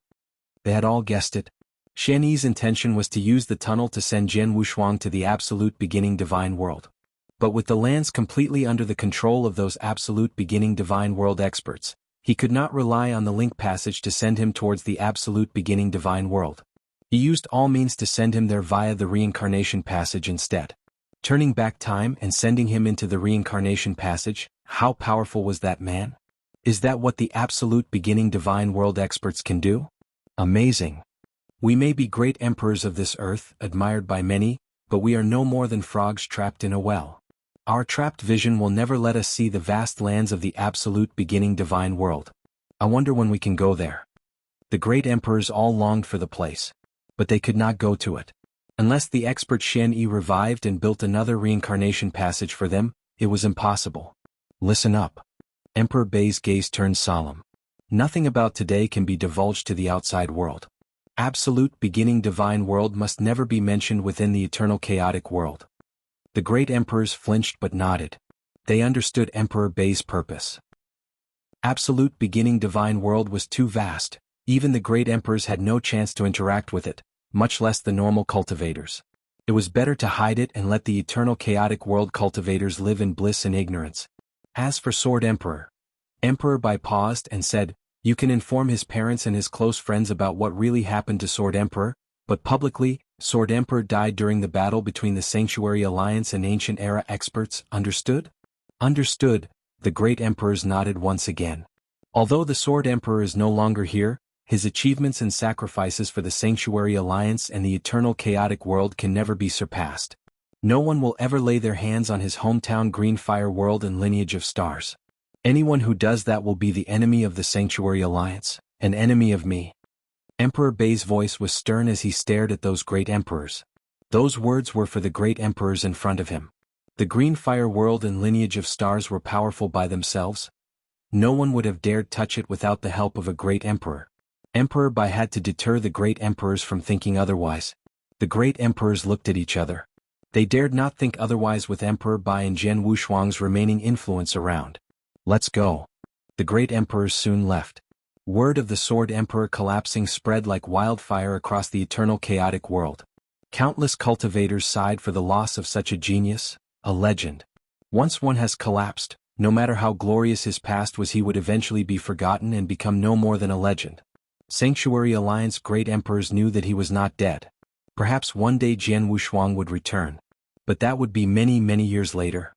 They had all guessed it. Shen Yi's intention was to use the tunnel to send Jianghu Shuang to the absolute beginning divine world. But with the lands completely under the control of those absolute beginning divine world experts, he could not rely on the link passage to send him towards the absolute beginning divine world. He used all means to send him there via the reincarnation passage instead. Turning back time and sending him into the reincarnation passage, how powerful was that man? Is that what the absolute beginning divine world experts can do? Amazing. We may be great emperors of this earth, admired by many, but we are no more than frogs trapped in a well. Our trapped vision will never let us see the vast lands of the absolute beginning divine world. I wonder when we can go there. The great emperors all longed for the place. But they could not go to it. Unless the expert Shen Yi revived and built another reincarnation passage for them, it was impossible. Listen up. Emperor Bai's gaze turned solemn. Nothing about today can be divulged to the outside world. Absolute beginning divine world must never be mentioned within the eternal chaotic world. The great emperors flinched but nodded. They understood Emperor Bai's purpose. Absolute beginning divine world was too vast, even the great emperors had no chance to interact with it, much less the normal cultivators. It was better to hide it and let the eternal chaotic world cultivators live in bliss and ignorance. As for Sword Emperor, Emperor Bai paused and said, "You can inform his parents and his close friends about what really happened to Sword Emperor, but publicly, Sword Emperor died during the battle between the Sanctuary Alliance and Ancient Era experts, understood?" Understood, the great emperors nodded once again. Although the Sword Emperor is no longer here, his achievements and sacrifices for the Sanctuary Alliance and the eternal chaotic world can never be surpassed. No one will ever lay their hands on his hometown Green Fire world and lineage of stars. Anyone who does that will be the enemy of the Sanctuary Alliance, an enemy of me. Emperor Bai's voice was stern as he stared at those great emperors. Those words were for the great emperors in front of him. The Green Fire world and lineage of stars were powerful by themselves. No one would have dared touch it without the help of a great emperor. Emperor Bai had to deter the great emperors from thinking otherwise. The great emperors looked at each other. They dared not think otherwise with Emperor Bai and Jianghu Shuang's remaining influence around. Let's go. The great emperors soon left. Word of the Sword Emperor collapsing spread like wildfire across the eternal chaotic world. Countless cultivators sighed for the loss of such a genius, a legend. Once one has collapsed, no matter how glorious his past was, he would eventually be forgotten and become no more than a legend. Sanctuary Alliance great emperors knew that he was not dead. Perhaps one day Jianghu Shuang would return. But that would be many, many years later.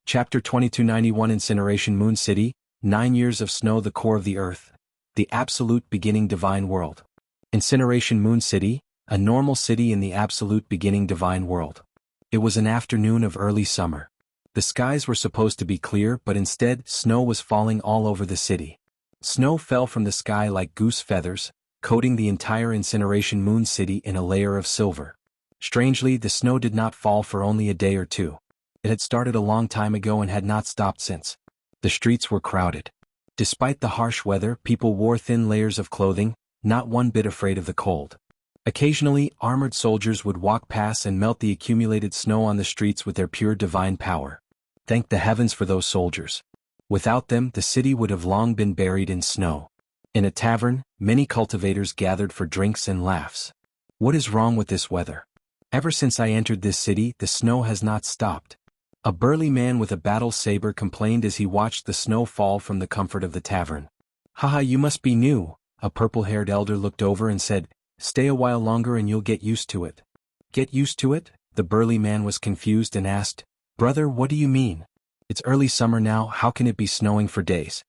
Chapter 2291 Incineration Moon City, 9 years of snow, the core of the earth. The absolute beginning divine world. Incineration Moon City, a normal city in the absolute beginning divine world. It was an afternoon of early summer. The skies were supposed to be clear, but instead, snow was falling all over the city. Snow fell from the sky like goose feathers, coating the entire Incineration Moon City in a layer of silver. Strangely, the snow did not fall for only a day or two. It had started a long time ago and had not stopped since. The streets were crowded. Despite the harsh weather, people wore thin layers of clothing, not one bit afraid of the cold. Occasionally, armored soldiers would walk past and melt the accumulated snow on the streets with their pure divine power. Thank the heavens for those soldiers. Without them, the city would have long been buried in snow. In a tavern, many cultivators gathered for drinks and laughs. What is wrong with this weather? Ever since I entered this city, the snow has not stopped. A burly man with a battle saber complained as he watched the snow fall from the comfort of the tavern. Haha, you must be new. A purple-haired elder looked over and said, stay a while longer and you'll get used to it. Get used to it? The burly man was confused and asked, brother, what do you mean? It's early summer now, how can it be snowing for days?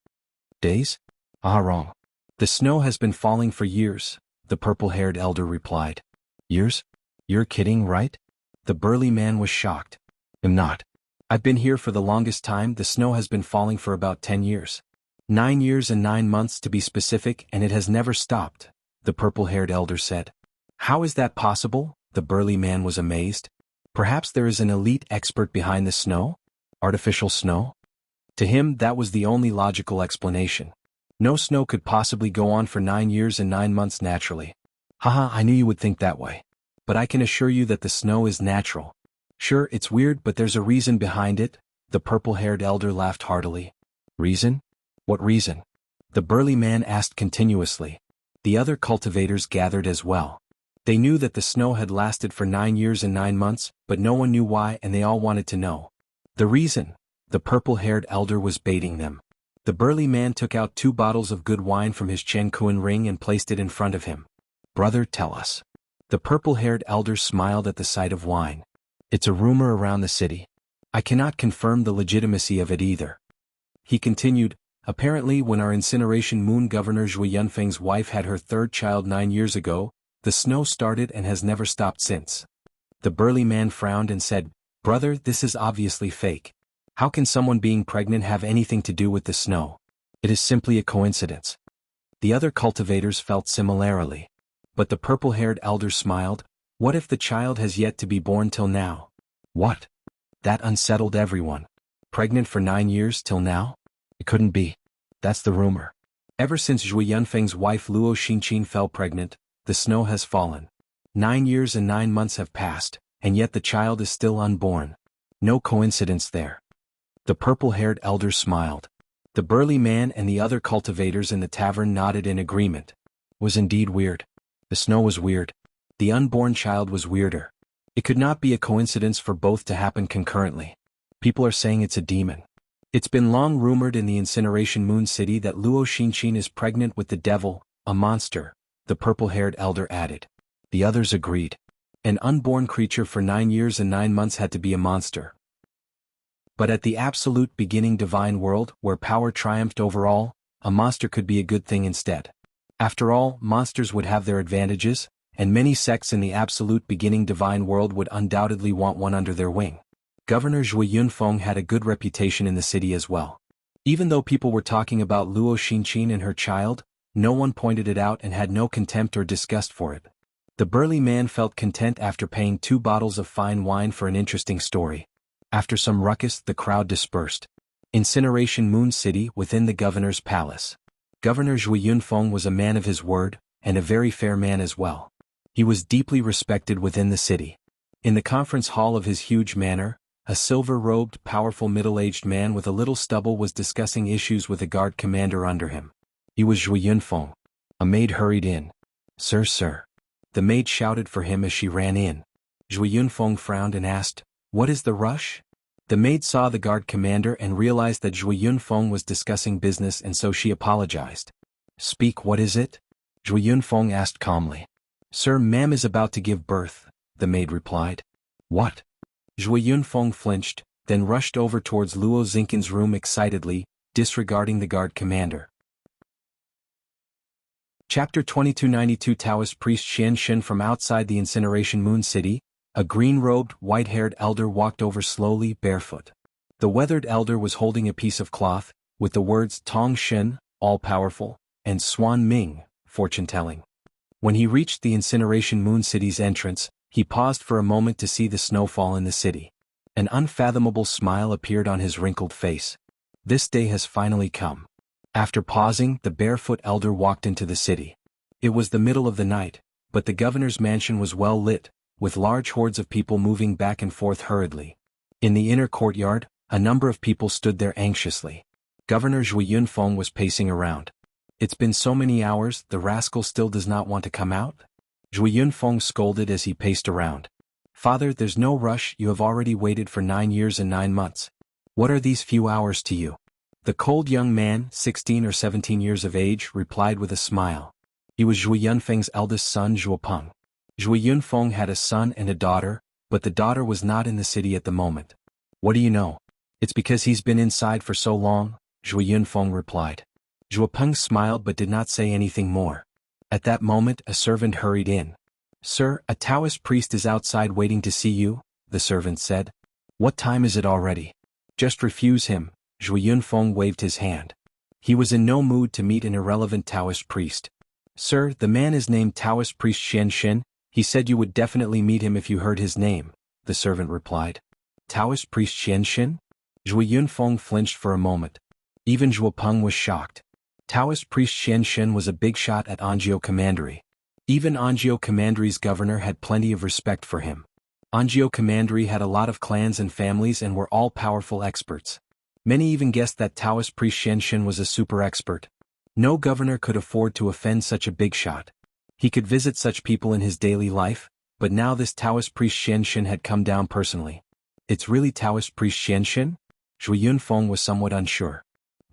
Days? Ah, wrong. The snow has been falling for years, the purple-haired elder replied. Years? You're kidding, right? The burly man was shocked. I'm not. I've been here for the longest time. The snow has been falling for about 10 years. 9 years and 9 months to be specific, and it has never stopped, the purple-haired elder said. How is that possible? The burly man was amazed. Perhaps there is an elite expert behind the snow? Artificial snow? To him, that was the only logical explanation. No snow could possibly go on for 9 years and 9 months naturally. Haha, I knew you would think that way. But I can assure you that the snow is natural. Sure, it's weird, but there's a reason behind it, the purple-haired elder laughed heartily. Reason? What reason? The burly man asked continuously. The other cultivators gathered as well. They knew that the snow had lasted for 9 years and 9 months, but no one knew why, and they all wanted to know. The reason? The purple-haired elder was baiting them. The burly man took out 2 bottles of good wine from his Chen-Kuan ring and placed it in front of him. Brother, tell us. The purple-haired elder smiled at the sight of wine. It's a rumor around the city. I cannot confirm the legitimacy of it either. He continued, apparently when our incineration moon governor Zhui Yunfeng's wife had her 3rd child 9 years ago, the snow started and has never stopped since. The burly man frowned and said, brother, this is obviously fake. How can someone being pregnant have anything to do with the snow? It is simply a coincidence. The other cultivators felt similarly. But the purple-haired elder smiled. What if the child has yet to be born till now? What? That unsettled everyone. Pregnant for 9 years till now? It couldn't be. That's the rumor. Ever since Zhui Yunfeng's wife Luo Xinqin fell pregnant, the snow has fallen. 9 years and 9 months have passed, and yet the child is still unborn. No coincidence there. The purple-haired elder smiled. The burly man and the other cultivators in the tavern nodded in agreement. It was indeed weird. The snow was weird. The unborn child was weirder. It could not be a coincidence for both to happen concurrently. People are saying it's a demon. It's been long rumored in the Incineration Moon City that Luo Xinqin is pregnant with the devil, a monster, the purple-haired elder added. The others agreed. An unborn creature for 9 years and 9 months had to be a monster. But at the absolute beginning divine world, where power triumphed over all, a monster could be a good thing instead. After all, monsters would have their advantages, and many sects in the absolute beginning divine world would undoubtedly want one under their wing. Governor Zhui Yunfeng had a good reputation in the city as well. Even though people were talking about Luo Xinqin and her child, no one pointed it out and had no contempt or disgust for it. The burly man felt content after paying 2 bottles of fine wine for an interesting story. After some ruckus, the crowd dispersed. Incineration Moon City within the governor's palace. Governor Zhui Yunfeng was a man of his word, and a very fair man as well. He was deeply respected within the city. In the conference hall of his huge manor, a silver-robed, powerful middle-aged man with a little stubble was discussing issues with a guard commander under him. He was Zhui Yunfeng. A maid hurried in. Sir, sir. The maid shouted for him as she ran in. Zhui Yunfeng frowned and asked, what is the rush? The maid saw the guard commander and realized that Zhui Yunfeng was discussing business, and so she apologized. Speak, what is it? Zhui Yunfeng asked calmly. Sir, ma'am is about to give birth, the maid replied. What? Zhui Yunfeng flinched, then rushed over towards Luo Xinqin's room excitedly, disregarding the guard commander. Chapter 2292 Taoist priest Xian Shen. From outside the Incineration Moon City, a green-robed, white-haired elder walked over slowly, barefoot. The weathered elder was holding a piece of cloth, with the words Tong Shen, all-powerful, and Swan Ming, fortune-telling. When he reached the Incineration Moon City's entrance, he paused for a moment to see the snowfall in the city. An unfathomable smile appeared on his wrinkled face. This day has finally come. After pausing, the barefoot elder walked into the city. It was the middle of the night, but the governor's mansion was well lit, with large hordes of people moving back and forth hurriedly. In the inner courtyard, a number of people stood there anxiously. Governor Zhui Yunfeng was pacing around. It's been so many hours, the rascal still does not want to come out? Zhui Yunfeng scolded as he paced around. Father, there's no rush, you have already waited for 9 years and 9 months. What are these few hours to you? The cold young man, 16 or 17 years of age, replied with a smile. He was Zhui Yunfeng's eldest son Zhuopeng. Zhui Yunfeng had a son and a daughter, but the daughter was not in the city at the moment. What do you know? It's because he's been inside for so long, Zhui Yunfeng replied. Zhuopeng smiled but did not say anything more. At that moment a servant hurried in. Sir, a Taoist priest is outside waiting to see you, the servant said. What time is it already? Just refuse him, Zhui Yunfeng waved his hand. He was in no mood to meet an irrelevant Taoist priest. Sir, the man is named Taoist priest Xian. He said you would definitely meet him if you heard his name, the servant replied. Taoist priest Xian? Zhui Yunfeng flinched for a moment. Even Zhuopeng was shocked. Taoist priest Xian was a big shot at Anjiao Commandery. Even Anjiao Commandery's governor had plenty of respect for him. Anjiao Commandery had a lot of clans and families and were all powerful experts. Many even guessed that Taoist priest Xian was a super expert. No governor could afford to offend such a big shot. He could visit such people in his daily life, but now this Taoist priest Xian had come down personally. It's really Taoist priest Xian? Zhui Yunfeng was somewhat unsure.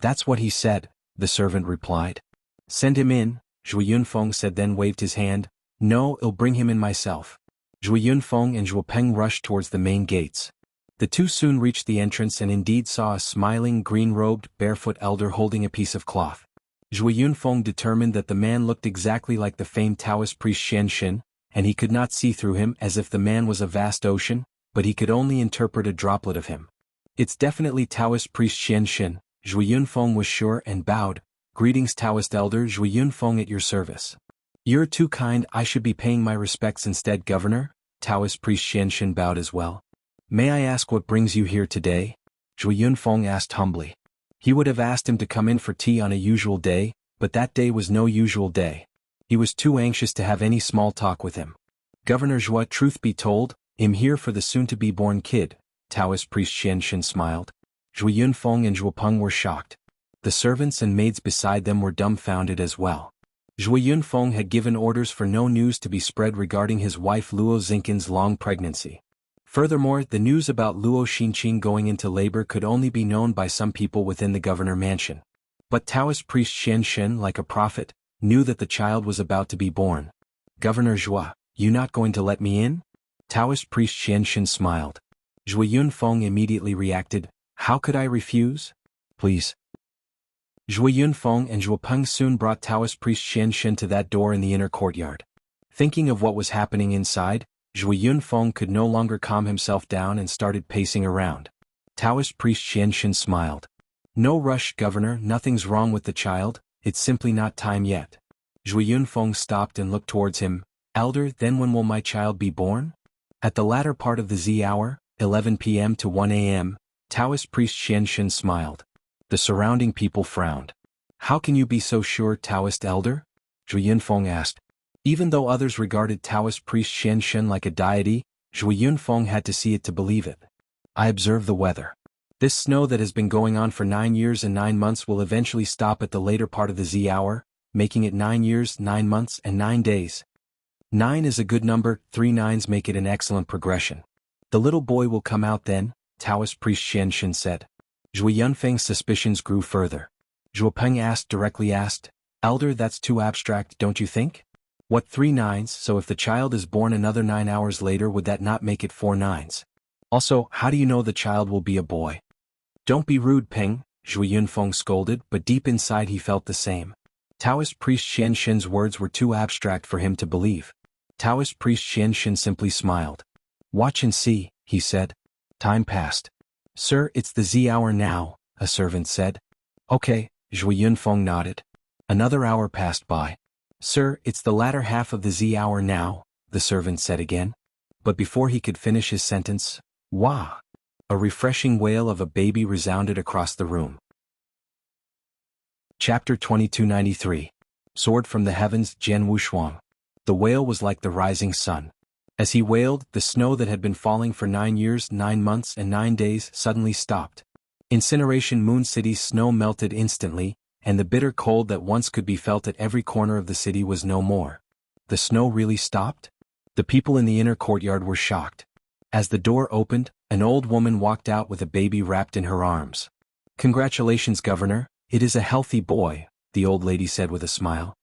That's what he said, the servant replied. Send him in, Zhui Yunfeng said, then waved his hand. No, I'll bring him in myself. Zhui Yunfeng and Zhuopeng rushed towards the main gates. The two soon reached the entrance and indeed saw a smiling, green-robed, barefoot elder holding a piece of cloth. Zhui Yunfeng determined that the man looked exactly like the famed Taoist priest Xian, and he could not see through him as if the man was a vast ocean, but he could only interpret a droplet of him. It's definitely Taoist priest Xian, Zhui Yunfeng was sure and bowed. Greetings Taoist elder Zhui Yunfeng, at your service. You're too kind, I should be paying my respects instead, governor. Taoist priest Xian bowed as well. May I ask what brings you here today? Zhui Yunfeng asked humbly. He would have asked him to come in for tea on a usual day, but that day was no usual day. He was too anxious to have any small talk with him. Governor Zhua, truth be told, I'm here for the soon-to-be-born kid, Taoist priest Xian smiled. Zhui Yunfeng and Zhuopeng were shocked. The servants and maids beside them were dumbfounded as well. Zhui Yunfeng had given orders for no news to be spread regarding his wife Luo Xinqin's long pregnancy. Furthermore, the news about Luo Xinqin going into labor could only be known by some people within the governor mansion. But Taoist priest Xian, like a prophet, knew that the child was about to be born. Governor Zhua, you not going to let me in? Taoist priest Xian smiled. Zhui Yunfeng immediately reacted, how could I refuse? Please. Zhui Yunfeng and Zhuopeng soon brought Taoist priest Xian to that door in the inner courtyard. Thinking of what was happening inside, Zhui Yunfeng could no longer calm himself down and started pacing around. Taoist priest Xian smiled. No rush, governor, nothing's wrong with the child, it's simply not time yet. Zhui Yunfeng stopped and looked towards him. Elder, then when will my child be born? At the latter part of the Z hour, 11 p.m. to 1 a.m., Taoist priest Xian smiled. The surrounding people frowned. How can you be so sure, Taoist elder? Zhui Yunfeng asked. Even though others regarded Taoist priest Xian like a deity, Zhui Yunfeng had to see it to believe it. I observe the weather. This snow that has been going on for 9 years and 9 months will eventually stop at the later part of the Z hour, making it 9 years, 9 months, and 9 days. 9 is a good number, 3 nines make it an excellent progression. The little boy will come out then, Taoist priest Xian said. Zhui Yunfeng's suspicions grew further. Zhuopeng directly asked, Elder, that's too abstract, don't you think? What 3 nines, so if the child is born another 9 hours later would that not make it 4 nines? Also, how do you know the child will be a boy? Don't be rude, Peng, Zhui Yunfeng scolded, but deep inside he felt the same. Taoist priest Xian's words were too abstract for him to believe. Taoist priest Xian simply smiled. Watch and see, he said. Time passed. Sir, it's the Z hour now, a servant said. Okay, Zhui Yunfeng nodded. Another hour passed by. Sir, it's the latter half of the Z hour now, the servant said again. But before he could finish his sentence, wah! A refreshing wail of a baby resounded across the room. Chapter 2293. Sword from the Heavens, Jianghu Shuang. The wail was like the rising sun. As he wailed, the snow that had been falling for 9 years, 9 months and 9 days suddenly stopped. Incineration Moon City's snow melted instantly, and the bitter cold that once could be felt at every corner of the city was no more. The snow really stopped? The people in the inner courtyard were shocked. As the door opened, an old woman walked out with a baby wrapped in her arms. "Congratulations, Governor, it is a healthy boy," the old lady said with a smile.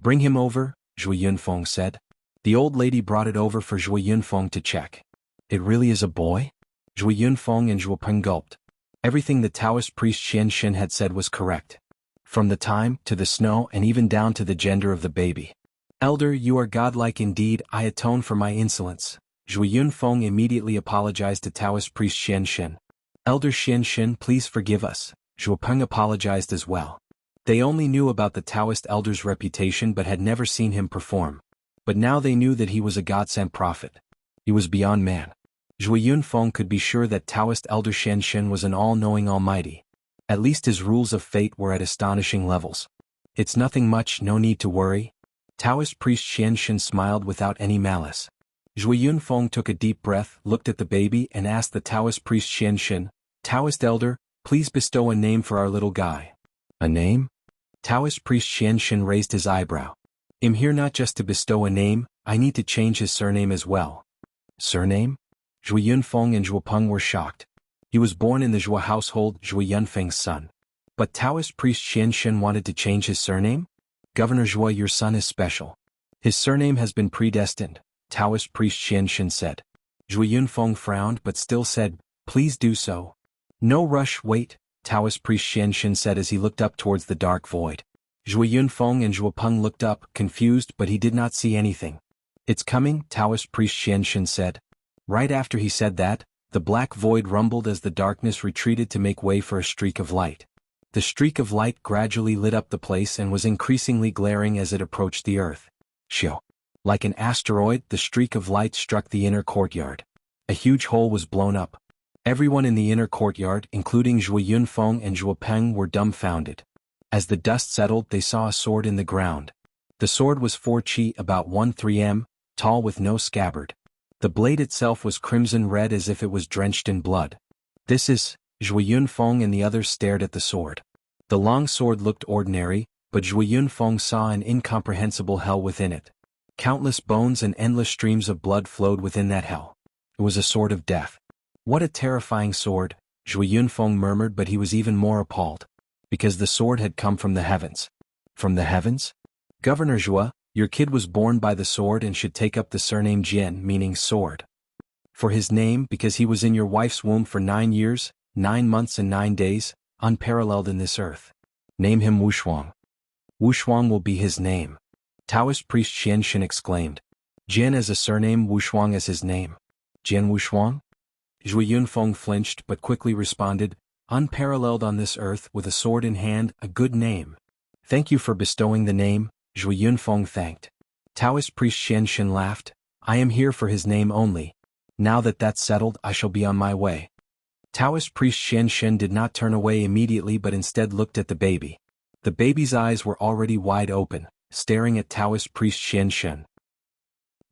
"Bring him over," Zhuo Yunfeng said. The old lady brought it over for Zhuo Yunfeng to check. "It really is a boy?" Zhuo Yunfeng and Zhuo Peng gulped. Everything the Taoist priest Xian Shen had said was correct. From the time, to the snow and even down to the gender of the baby. "Elder, you are godlike indeed, I atone for my insolence." Zhuo Yunfeng immediately apologized to Taoist priest Xian Shen. "Elder Xian Shen, please forgive us." Zhuo Peng apologized as well. They only knew about the Taoist elder's reputation but had never seen him perform. But now they knew that he was a God-sent prophet. He was beyond man. Zhuo Yunfeng could be sure that Taoist elder Xian Shen was an all-knowing almighty. At least his rules of fate were at astonishing levels. "It's nothing much, no need to worry." Taoist priest Xian Shen smiled without any malice. Zhuo Yunfeng took a deep breath, looked at the baby and asked the Taoist priest Xian Shen, "Taoist elder, please bestow a name for our little guy." "A name?" Taoist priest Xian Shen raised his eyebrow. "I'm here not just to bestow a name, I need to change his surname as well." "Surname?" Zhuo Yunfeng and Zhuo Peng were shocked. He was born in the Zhuo household, Zhuo Yunfeng's son. But Taoist priest Xian Shen wanted to change his surname? "Governor Zhuo, your son is special. His surname has been predestined," Taoist priest Xian Shen said. Zhuo Yunfeng frowned but still said, "Please do so." "No rush, wait," Taoist priest Xian Shen said as he looked up towards the dark void. Zhuo Yunfeng and Zhuo Peng looked up, confused, but he did not see anything. "It's coming," Taoist priest Xian Shen said. Right after he said that, the black void rumbled as the darkness retreated to make way for a streak of light. The streak of light gradually lit up the place and was increasingly glaring as it approached the earth. Shio. Like an asteroid, the streak of light struck the inner courtyard. A huge hole was blown up. Everyone in the inner courtyard, including Zhuo Yunfeng and Zhuo Peng, were dumbfounded. As the dust settled, they saw a sword in the ground. The sword was 4 chi, about 1/3 m, tall with no scabbard. The blade itself was crimson red as if it was drenched in blood. "This is..." Zhuo Yunfeng and the others stared at the sword. The long sword looked ordinary, but Zhuo Yunfeng saw an incomprehensible hell within it. Countless bones and endless streams of blood flowed within that hell. It was a sword of death. "What a terrifying sword," Zhuo Yunfeng murmured, but he was even more appalled. Because the sword had come from the heavens. From the heavens? "Governor Zhuo, your kid was born by the sword and should take up the surname Jian, meaning sword. For his name, because he was in your wife's womb for 9 years, 9 months and 9 days, unparalleled in this earth. Name him Wushuang. Wushuang will be his name." Taoist priest Xian Shen exclaimed. "Jian as a surname, Wushuang as his name. Jian Wushuang?" Zhuo Yunfeng flinched but quickly responded, "Unparalleled on this earth, with a sword in hand, a good name." "Thank you for bestowing the name," Zhuo Yunfeng thanked. Taoist priest Xian Shen laughed. "I am here for his name only. Now that that's settled, I shall be on my way." Taoist priest Xian Shen did not turn away immediately but instead looked at the baby. The baby's eyes were already wide open, staring at Taoist priest Xian Shen.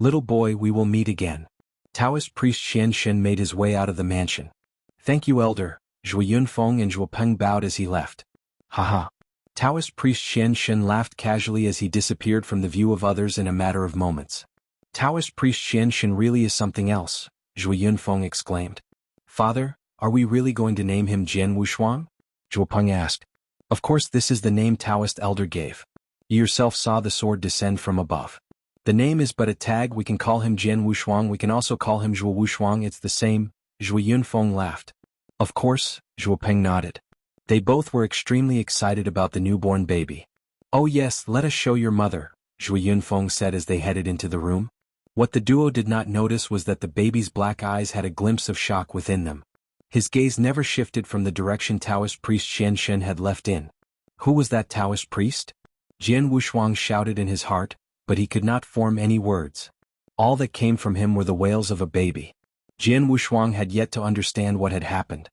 "Little boy, we will meet again." Taoist priest Xian Shen made his way out of the mansion. "Thank you, elder." Zhuo Yunfeng and Zhuo Peng bowed as he left. "Haha." Taoist priest Xian Shen laughed casually as he disappeared from the view of others in a matter of moments. "Taoist priest Xian Shen really is something else," Zhuo Yunfeng exclaimed. "Father, are we really going to name him Jian Wushuang?" Zhuo Peng asked. "Of course, this is the name Taoist elder gave. You yourself saw the sword descend from above. The name is but a tag, we can call him Jian Wushuang, we can also call him Zhuo Wushuang, it's the same." Zhuo Yunfeng laughed. "Of course," Zhuo Peng nodded. They both were extremely excited about the newborn baby. "Oh yes, let us show your mother," Zhuo Yunfeng said as they headed into the room. What the duo did not notice was that the baby's black eyes had a glimpse of shock within them. His gaze never shifted from the direction Taoist priest Xian Shen had left in. Who was that Taoist priest? Jian Wushuang shouted in his heart, but he could not form any words. All that came from him were the wails of a baby. Jian Wushuang had yet to understand what had happened.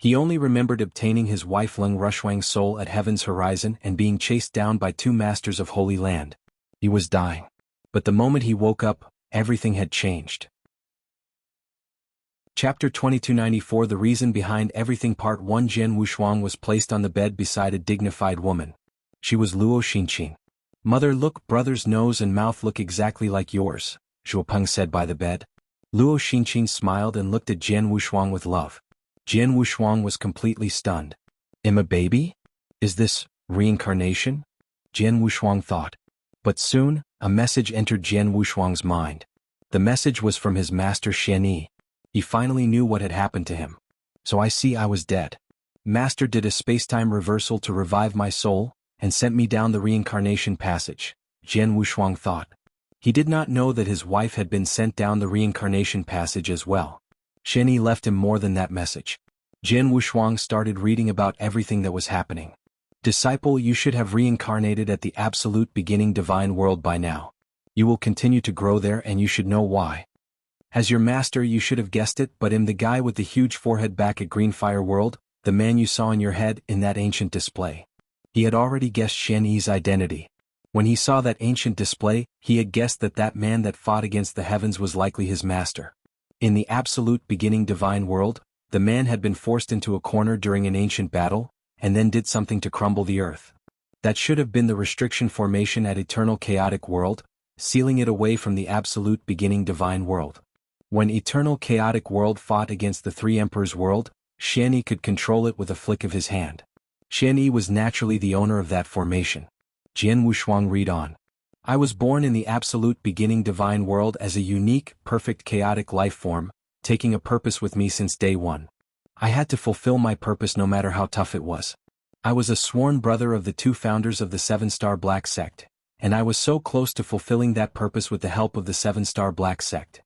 He only remembered obtaining his wife Leng Rushuang's soul at heaven's horizon and being chased down by two masters of Holy Land. He was dying. But the moment he woke up, everything had changed. Chapter 2294 The Reason Behind Everything Part 1 Jian Wushuang was placed on the bed beside a dignified woman. She was Luo Xinqin. Mother, look, brother's nose and mouth look exactly like yours, Zhuo Peng said by the bed. Luo Xinqin smiled and looked at Jian Wushuang with love. Jian Wushuang was completely stunned. Am a baby? Is this reincarnation? Jian Wushuang thought. But soon, a message entered Jian Wushuang's mind. The message was from his master Xian Yi. He finally knew what had happened to him. So I see I was dead. Master did a spacetime reversal to revive my soul, and sent me down the reincarnation passage, Jian Wushuang thought. He did not know that his wife had been sent down the reincarnation passage as well. Xian Yi left him more than that message. Jian Wushuang started reading about everything that was happening. Disciple, you should have reincarnated at the absolute beginning divine world by now. You will continue to grow there and you should know why. As your master you should have guessed it, but the guy with the huge forehead back at Greenfire World, the man you saw in your head in that ancient display. He had already guessed Xian Yi's identity. When he saw that ancient display, he had guessed that that man that fought against the heavens was likely his master. In the absolute beginning divine world, the man had been forced into a corner during an ancient battle, and then did something to crumble the earth. That should have been the restriction formation at eternal chaotic world, sealing it away from the absolute beginning divine world. When eternal chaotic world fought against the three emperors world, Xian Yi could control it with a flick of his hand. Xian Yi was naturally the owner of that formation. Jian Wushuang read on. I was born in the absolute beginning divine world as a unique, perfect chaotic life form, taking a purpose with me since day one. I had to fulfill my purpose no matter how tough it was. I was a sworn brother of the two founders of the Seven-Star Black Sect, and I was so close to fulfilling that purpose with the help of the Seven-Star Black Sect.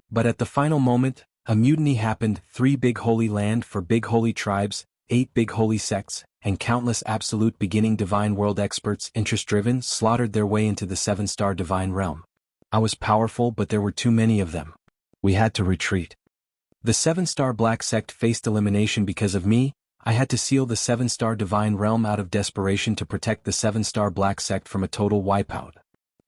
But at the final moment, a mutiny happened, 3 big holy land for big holy tribes, 8 big holy sects, and countless absolute beginning divine world experts interest-driven slaughtered their way into the 7-star divine realm. I was powerful but there were too many of them. We had to retreat. The 7-star Black Sect faced elimination because of me. I had to seal the 7-star divine realm out of desperation to protect the 7-star Black Sect from a total wipeout.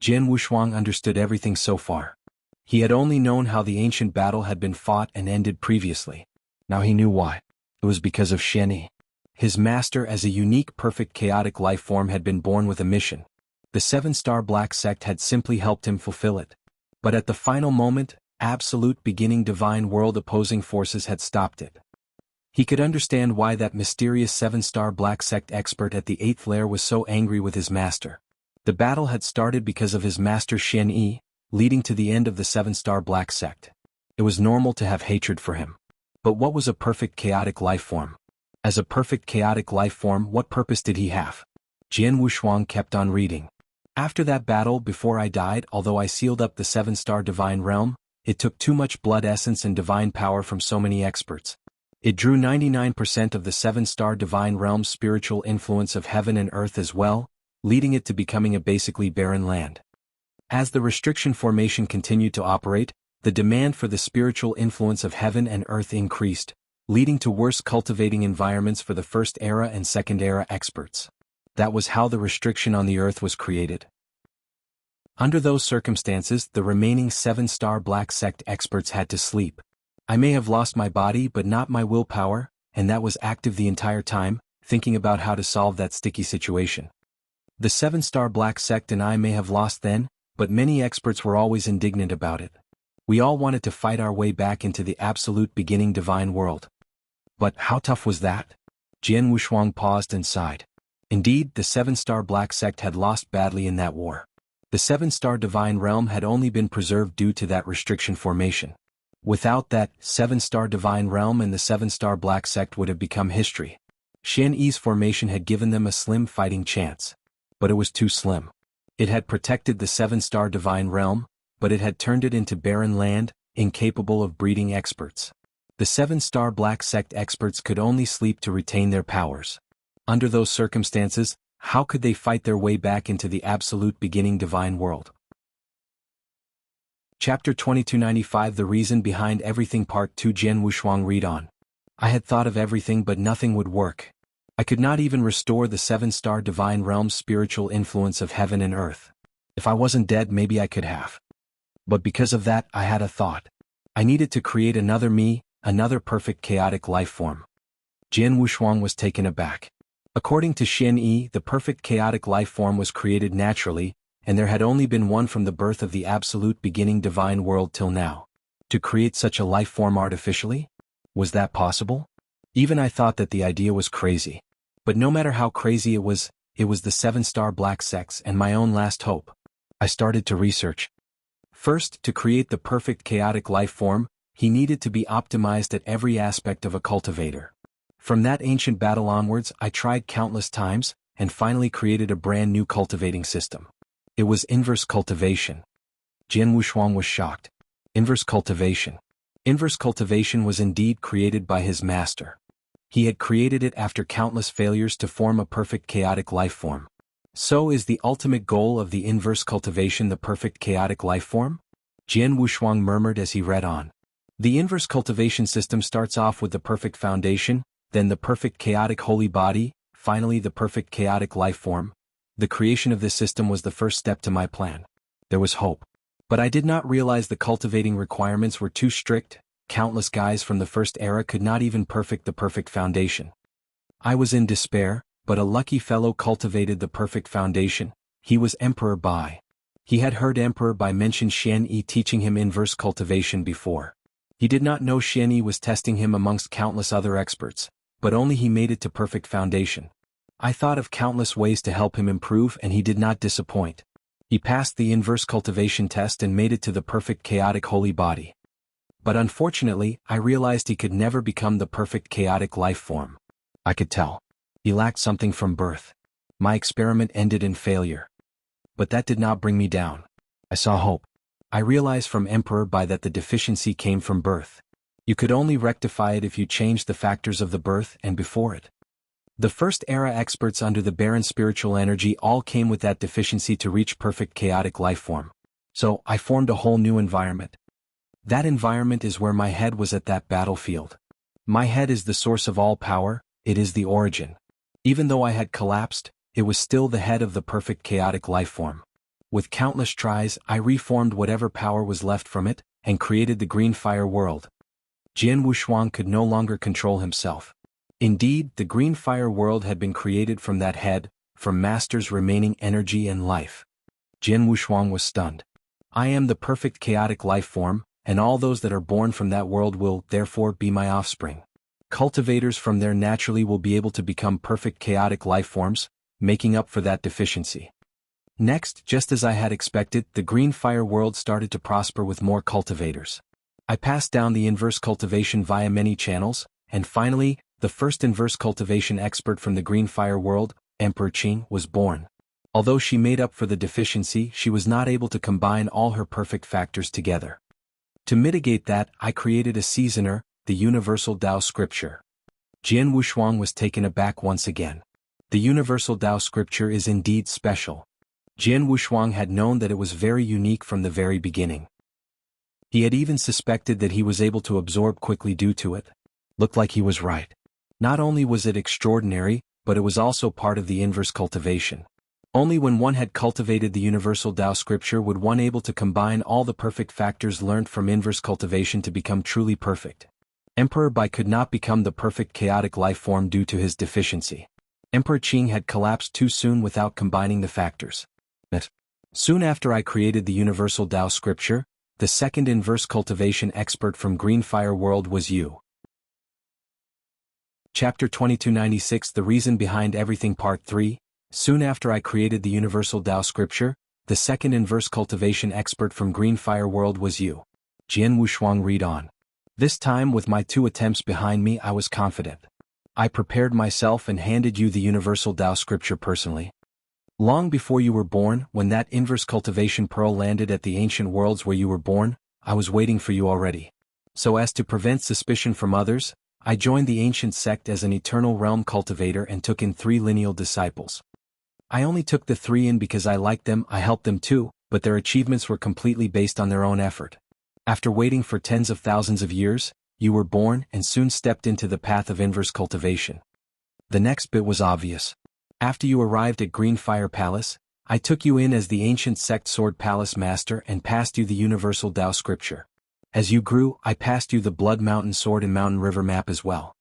Jian Wushuang understood everything so far. He had only known how the ancient battle had been fought and ended previously. Now he knew why. It was because of Xian Yi. His master as a unique perfect chaotic life form had been born with a mission. The 7-star Black Sect had simply helped him fulfill it. But at the final moment, absolute beginning divine world opposing forces had stopped it. He could understand why that mysterious 7-star Black Sect expert at the 8th layer was so angry with his master. The battle had started because of his master Xian Yi, leading to the end of the 7-star Black Sect. It was normal to have hatred for him. But what was a perfect chaotic life form? As a perfect chaotic life form, what purpose did he have? Jian Wushuang kept on reading. After that battle, before I died, although I sealed up the 7-star divine realm, it took too much blood essence and divine power from so many experts. It drew 99% of the 7-star divine realm's spiritual influence of heaven and earth as well, leading it to becoming a basically barren land. As the restriction formation continued to operate, the demand for the spiritual influence of heaven and earth increased, leading to worse cultivating environments for the first era and second era experts. That was how the restriction on the earth was created. Under those circumstances, the remaining 7-star Black Sect experts had to sleep. I may have lost my body but not my willpower, and that was active the entire time, thinking about how to solve that sticky situation. The 7-star Black Sect and I may have lost then, but many experts were always indignant about it. We all wanted to fight our way back into the absolute beginning divine world. But how tough was that? Jian Wushuang paused and sighed. Indeed, the 7-star Black Sect had lost badly in that war. The 7-star divine realm had only been preserved due to that restriction formation. Without that, 7-star divine realm and the 7-star Black Sect would have become history. Xian Yi's formation had given them a slim fighting chance. But it was too slim. It had protected the 7-star divine realm, but it had turned it into barren land, incapable of breeding experts. The 7-star Black Sect experts could only sleep to retain their powers. Under those circumstances, how could they fight their way back into the absolute beginning divine world? Chapter 2295 The Reason Behind Everything Part 2 Jian Wushuang read on. I had thought of everything but nothing would work. I could not even restore the 7-star divine realm's spiritual influence of heaven and earth. If I wasn't dead, maybe I could have. But because of that, I had a thought. I needed to create another me, another perfect chaotic life form. Jian Wushuang was taken aback. According to Xian Yi, the perfect chaotic life form was created naturally, and there had only been one from the birth of the absolute beginning divine world till now. To create such a life form artificially? Was that possible? Even I thought that the idea was crazy. But no matter how crazy it was the 7-star black sex and my own last hope. I started to research. First, to create the perfect chaotic life form, he needed to be optimized at every aspect of a cultivator. From that ancient battle onwards, I tried countless times, and finally created a brand new cultivating system. It was inverse cultivation. Jian Wushuang was shocked. Inverse cultivation. Inverse cultivation was indeed created by his master. He had created it after countless failures to form a perfect chaotic life form. So is the ultimate goal of the inverse cultivation the perfect chaotic life form? Jian Wushuang murmured as he read on. The inverse cultivation system starts off with the perfect foundation, then the perfect chaotic holy body, finally the perfect chaotic life form. The creation of this system was the first step to my plan. There was hope. But I did not realize the cultivating requirements were too strict. Countless guys from the first era could not even perfect the perfect foundation. I was in despair, but a lucky fellow cultivated the perfect foundation. He was Emperor Bai. He had heard Emperor Bai mention Xian Yi teaching him inverse cultivation before. He did not know Xian Yi was testing him amongst countless other experts, but only he made it to perfect foundation. I thought of countless ways to help him improve, and he did not disappoint. He passed the inverse cultivation test and made it to the perfect chaotic holy body. But unfortunately, I realized he could never become the perfect chaotic life form. I could tell. He lacked something from birth. My experiment ended in failure. But that did not bring me down. I saw hope. I realized from Emperor Bai that the deficiency came from birth. You could only rectify it if you changed the factors of the birth and before it. The first era experts under the barren spiritual energy all came with that deficiency to reach perfect chaotic life form. So I formed a whole new environment. That environment is where my head was at that battlefield. My head is the source of all power, it is the origin. Even though I had collapsed, it was still the head of the perfect chaotic life form. With countless tries, I reformed whatever power was left from it, and created the green fire world. Jian Wushuang could no longer control himself. Indeed, the green fire world had been created from that head, from Master's remaining energy and life. Jian Wushuang was stunned. I am the perfect chaotic life form, and all those that are born from that world will, therefore, be my offspring. Cultivators from there naturally will be able to become perfect chaotic life forms, making up for that deficiency. Next, just as I had expected, the green fire world started to prosper with more cultivators. I passed down the inverse cultivation via many channels, and finally, the first inverse cultivation expert from the green fire world, Emperor Qing, was born. Although she made up for the deficiency, she was not able to combine all her perfect factors together. To mitigate that, I created a seasoner, the Universal Tao Scripture. Jian Wushuang was taken aback once again. The Universal Tao Scripture is indeed special. Jian Wushuang had known that it was very unique from the very beginning. He had even suspected that he was able to absorb quickly due to it. Looked like he was right. Not only was it extraordinary, but it was also part of the inverse cultivation. Only when one had cultivated the Universal Tao Scripture would one able to combine all the perfect factors learnt from inverse cultivation to become truly perfect. Emperor Bai could not become the perfect chaotic life form due to his deficiency. Emperor Qing had collapsed too soon without combining the factors. Soon after I created the Universal Tao Scripture, the second inverse cultivation expert from Green Fire World was you. Chapter 2296 The Reason Behind Everything Part 3. Soon after I created the Universal Tao Scripture, the second inverse cultivation expert from Green Fire World was you. Jian Wushuang read on. This time with my 2 attempts behind me I was confident. I prepared myself and handed you the Universal Tao Scripture personally. Long before you were born, when that inverse cultivation pearl landed at the ancient worlds where you were born, I was waiting for you already. So as to prevent suspicion from others, I joined the ancient sect as an eternal realm cultivator and took in 3 lineal disciples. I only took the 3 in because I liked them, I helped them too, but their achievements were completely based on their own effort. After waiting for tens of thousands of years, You were born and soon stepped into the path of inverse cultivation. The next bit was obvious. After you arrived at Greenfire Palace, I took you in as the ancient sect Sword Palace Master and passed you the universal Tao scripture. As you grew, I passed you the Blood Mountain Sword and Mountain River map as well.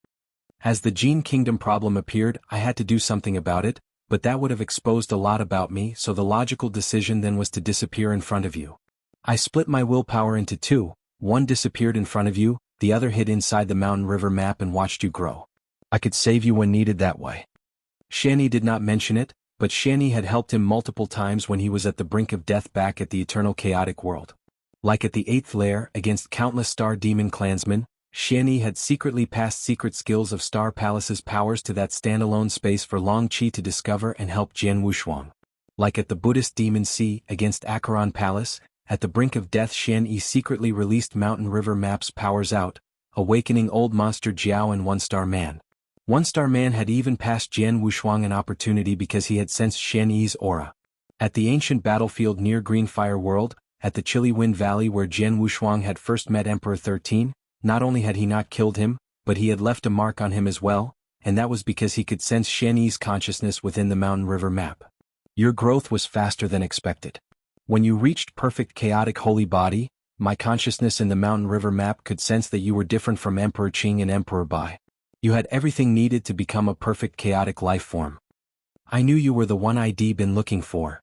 As the Gene Kingdom problem appeared, I had to do something about it, but that would have exposed a lot about me, so the logical decision then was to disappear in front of you. I split my willpower into two, one disappeared in front of you, the other hid inside the Mountain River map and watched you grow. I could save you when needed that way. Shani did not mention it, but Shani had helped him multiple times when he was at the brink of death back at the Eternal Chaotic World. Like at the 8th lair, against countless Star Demon clansmen, Shani had secretly passed secret skills of Star Palace's powers to that standalone space for Long Qi to discover and help Jian Wushuang. Like at the Buddhist Demon Sea, against Acheron Palace, at the brink of death Shani secretly released Mountain River Map's powers out, awakening Old Monster Jiao and One-Star Man. One-Star Man had even passed Jian Wushuang an opportunity because he had sensed Shani's aura. At the ancient battlefield near Greenfire World, at the Chilly Wind Valley where Jian Wushuang had first met Emperor 13, not only had he not killed him, but he had left a mark on him as well, and that was because he could sense Shani's consciousness within the Mountain River map. Your growth was faster than expected. When you reached perfect chaotic holy body, my consciousness in the Mountain River map could sense that you were different from Emperor Qing and Emperor Bai. You had everything needed to become a perfect chaotic life form. I knew you were the one I'd been looking for.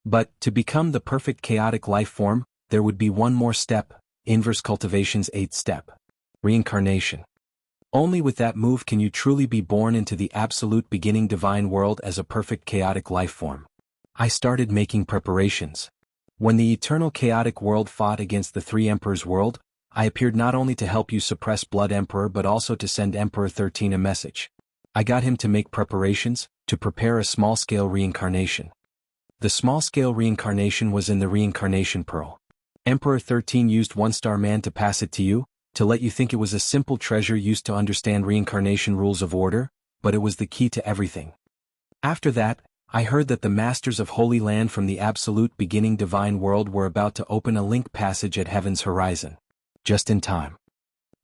But, to become the perfect chaotic life form, there would be one more step, inverse cultivation's 8th step. Reincarnation. Only with that move can you truly be born into the absolute beginning divine world as a perfect chaotic life form. I started making preparations. When the eternal chaotic world fought against the Three Emperors world, I appeared not only to help you suppress Blood Emperor but also to send Emperor 13 a message. I got him to make preparations, to prepare a small-scale reincarnation. The small-scale reincarnation was in the Reincarnation Pearl. Emperor 13 used One-Star Man to pass it to you, to let you think it was a simple treasure used to understand reincarnation rules of order, but it was the key to everything. After that, I heard that the Masters of Holy Land from the absolute beginning divine world were about to open a link passage at Heaven's horizon. Just in time.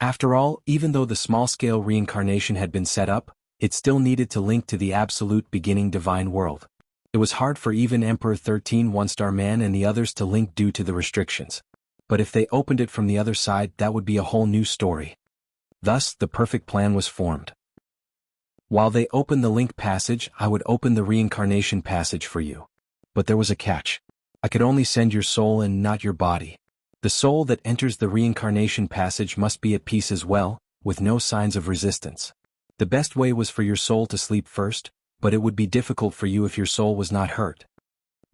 After all, even though the small-scale reincarnation had been set up, it still needed to link to the absolute beginning divine world. It was hard for even Emperor 13 One-Star Man and the others to link due to the restrictions. But if they opened it from the other side, that would be a whole new story. Thus, the perfect plan was formed. While they opened the link passage, I would open the reincarnation passage for you. But there was a catch. I could only send your soul and not your body. The soul that enters the reincarnation passage must be at peace as well, with no signs of resistance. The best way was for your soul to sleep first, but it would be difficult for you if your soul was not hurt.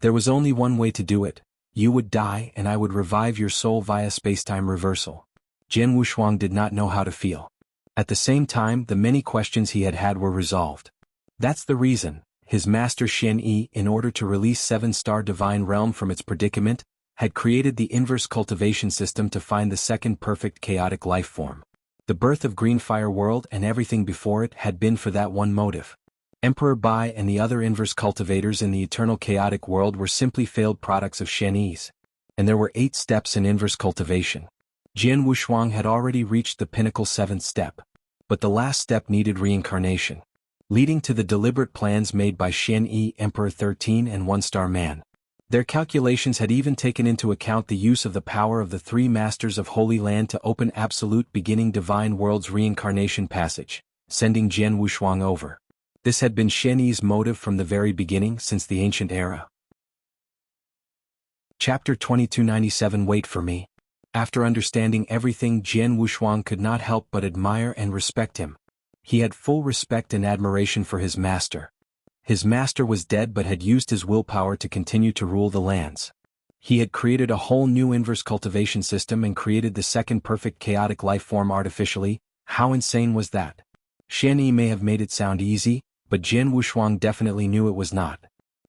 There was only one way to do it. You would die and I would revive your soul via spacetime reversal. Jian Wushuang did not know how to feel. At the same time, the many questions he had were resolved. That's the reason, his master Shen Yi, in order to release 7-star divine realm from its predicament, had created the inverse cultivation system to find the second perfect chaotic life form. The birth of Greenfire World and everything before it had been for that one motive. Emperor Bai and the other inverse cultivators in the eternal chaotic world were simply failed products of Shen Yi's. And there were 8 steps in inverse cultivation. Jian Wushuang had already reached the pinnacle 7th step. But the last step needed reincarnation. Leading to the deliberate plans made by Shen Yi, Emperor 13 and One-Star Man. Their calculations had even taken into account the use of the power of the 3 Masters of Holy Land to open absolute beginning divine world's reincarnation passage, sending Jian Wushuang over. This had been Shen Yi's motive from the very beginning since the ancient era. Chapter 2297 Wait for me. After understanding everything, Jian Wushuang could not help but admire and respect him. He had full respect and admiration for his master. His master was dead but had used his willpower to continue to rule the lands. He had created a whole new inverse cultivation system and created the second perfect chaotic life form artificially. How insane was that? Shen Yi may have made it sound easy, but Jian Wushuang definitely knew it was not.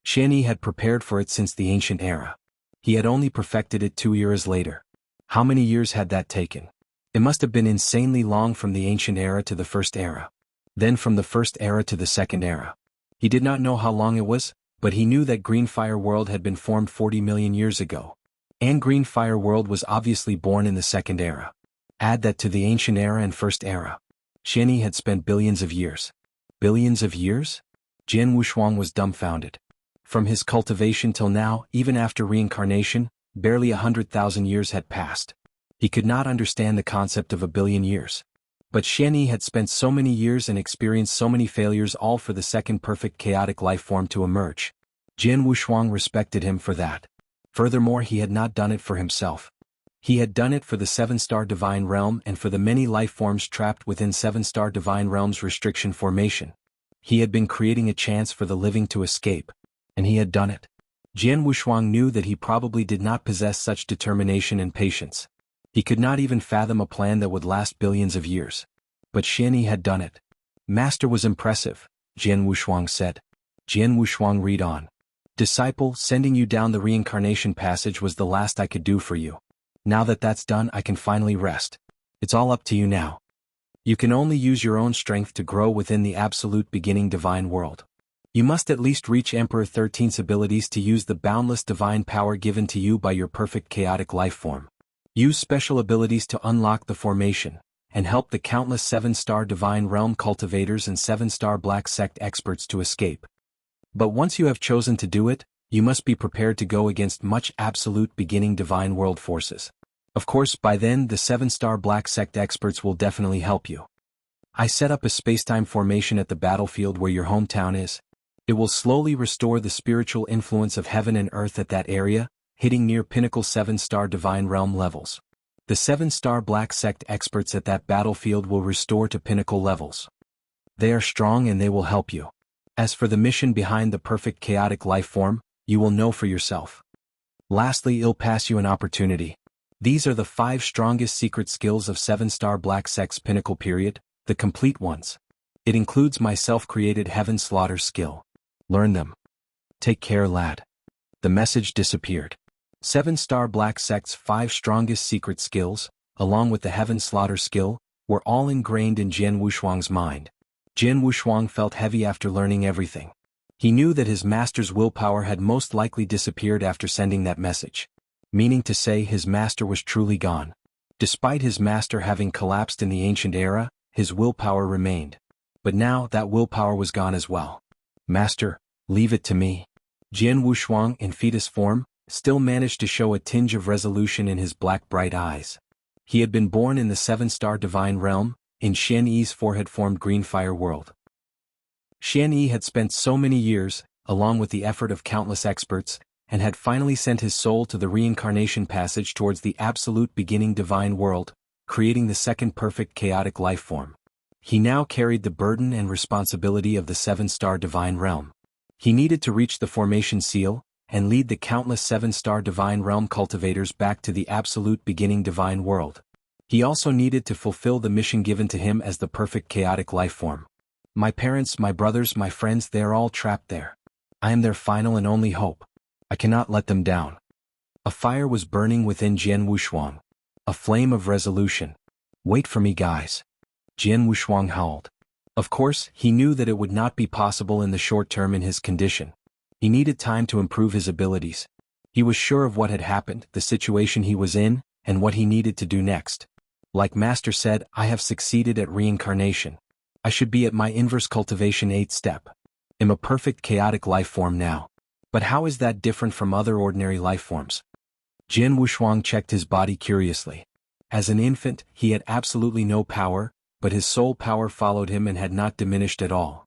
Shen Yi had prepared for it since the ancient era. He had only perfected it 2 years later. How many years had that taken? It must have been insanely long from the ancient era to the first era. Then from the first era to the second era. He did not know how long it was, but he knew that Greenfire World had been formed 40 million years ago. And Greenfire World was obviously born in the second era. Add that to the ancient era and first era. Xianyi had spent billions of years. Billions of years? Jian Wushuang was dumbfounded. From his cultivation till now, even after reincarnation, barely 100,000 years had passed. He could not understand the concept of a billion years. But Xianyi had spent so many years and experienced so many failures, all for the second perfect chaotic life form to emerge. Jian Wushuang respected him for that. Furthermore, he had not done it for himself. He had done it for the 7-star divine realm and for the many life forms trapped within 7-star divine realm's restriction formation. He had been creating a chance for the living to escape. And he had done it. Jian Wushuang knew that he probably did not possess such determination and patience. He could not even fathom a plan that would last billions of years. But Xianyi had done it. Master was impressive, Jian Wushuang said. Jian Wushuang read on. Disciple, sending you down the reincarnation passage was the last I could do for you. Now that that's done, I can finally rest. It's all up to you now. You can only use your own strength to grow within the absolute beginning divine world. You must at least reach Emperor 13's abilities to use the boundless divine power given to you by your perfect chaotic life form. Use special abilities to unlock the formation, and help the countless 7-star divine realm cultivators and 7-star black sect experts to escape. But once you have chosen to do it, you must be prepared to go against much absolute beginning divine world forces. Of course, by then the 7-star black sect experts will definitely help you. I set up a spacetime formation at the battlefield where your hometown is. It will slowly restore the spiritual influence of heaven and earth at that area, hitting near pinnacle 7-star divine realm levels. The 7-star black sect experts at that battlefield will restore to pinnacle levels. They are strong and they will help you. As for the mission behind the perfect chaotic life form, you will know for yourself. Lastly, I'll pass you an opportunity. These are the 5 strongest secret skills of 7-star black sect's pinnacle period, the complete ones. It includes my self-created heaven slaughter skill. Learn them. Take care, lad. The message disappeared. 7-star black sect's 5 strongest secret skills, along with the heaven slaughter skill, were all ingrained in Jian Wushuang's mind. Jian Wushuang felt heavy after learning everything. He knew that his master's willpower had most likely disappeared after sending that message. Meaning to say, his master was truly gone. Despite his master having collapsed in the ancient era, his willpower remained. But now that willpower was gone as well. Master, leave it to me. Jian Wushuang, in fetus form, still managed to show a tinge of resolution in his black bright eyes. He had been born in the 7-star divine realm, in Xianyi's forehead-formed green fire world. Xianyi had spent so many years, along with the effort of countless experts, and had finally sent his soul to the reincarnation passage towards the absolute beginning divine world, creating the second perfect chaotic life form. He now carried the burden and responsibility of the 7-star divine realm. He needed to reach the formation seal, and lead the countless 7-star divine realm cultivators back to the absolute beginning divine world. He also needed to fulfill the mission given to him as the perfect chaotic life form. My parents, my brothers, my friends, they are all trapped there. I am their final and only hope. I cannot let them down. A fire was burning within Jian Wushuang. A flame of resolution. Wait for me, guys. Jian Wushuang howled. Of course, he knew that it would not be possible in the short term in his condition. He needed time to improve his abilities. He was sure of what had happened, the situation he was in, and what he needed to do next. Like Master said, I have succeeded at reincarnation. I should be at my inverse cultivation 8th step. I'm a perfect chaotic life form now. But how is that different from other ordinary life forms? Jian Wushuang checked his body curiously. As an infant, he had absolutely no power, but his soul power followed him and had not diminished at all.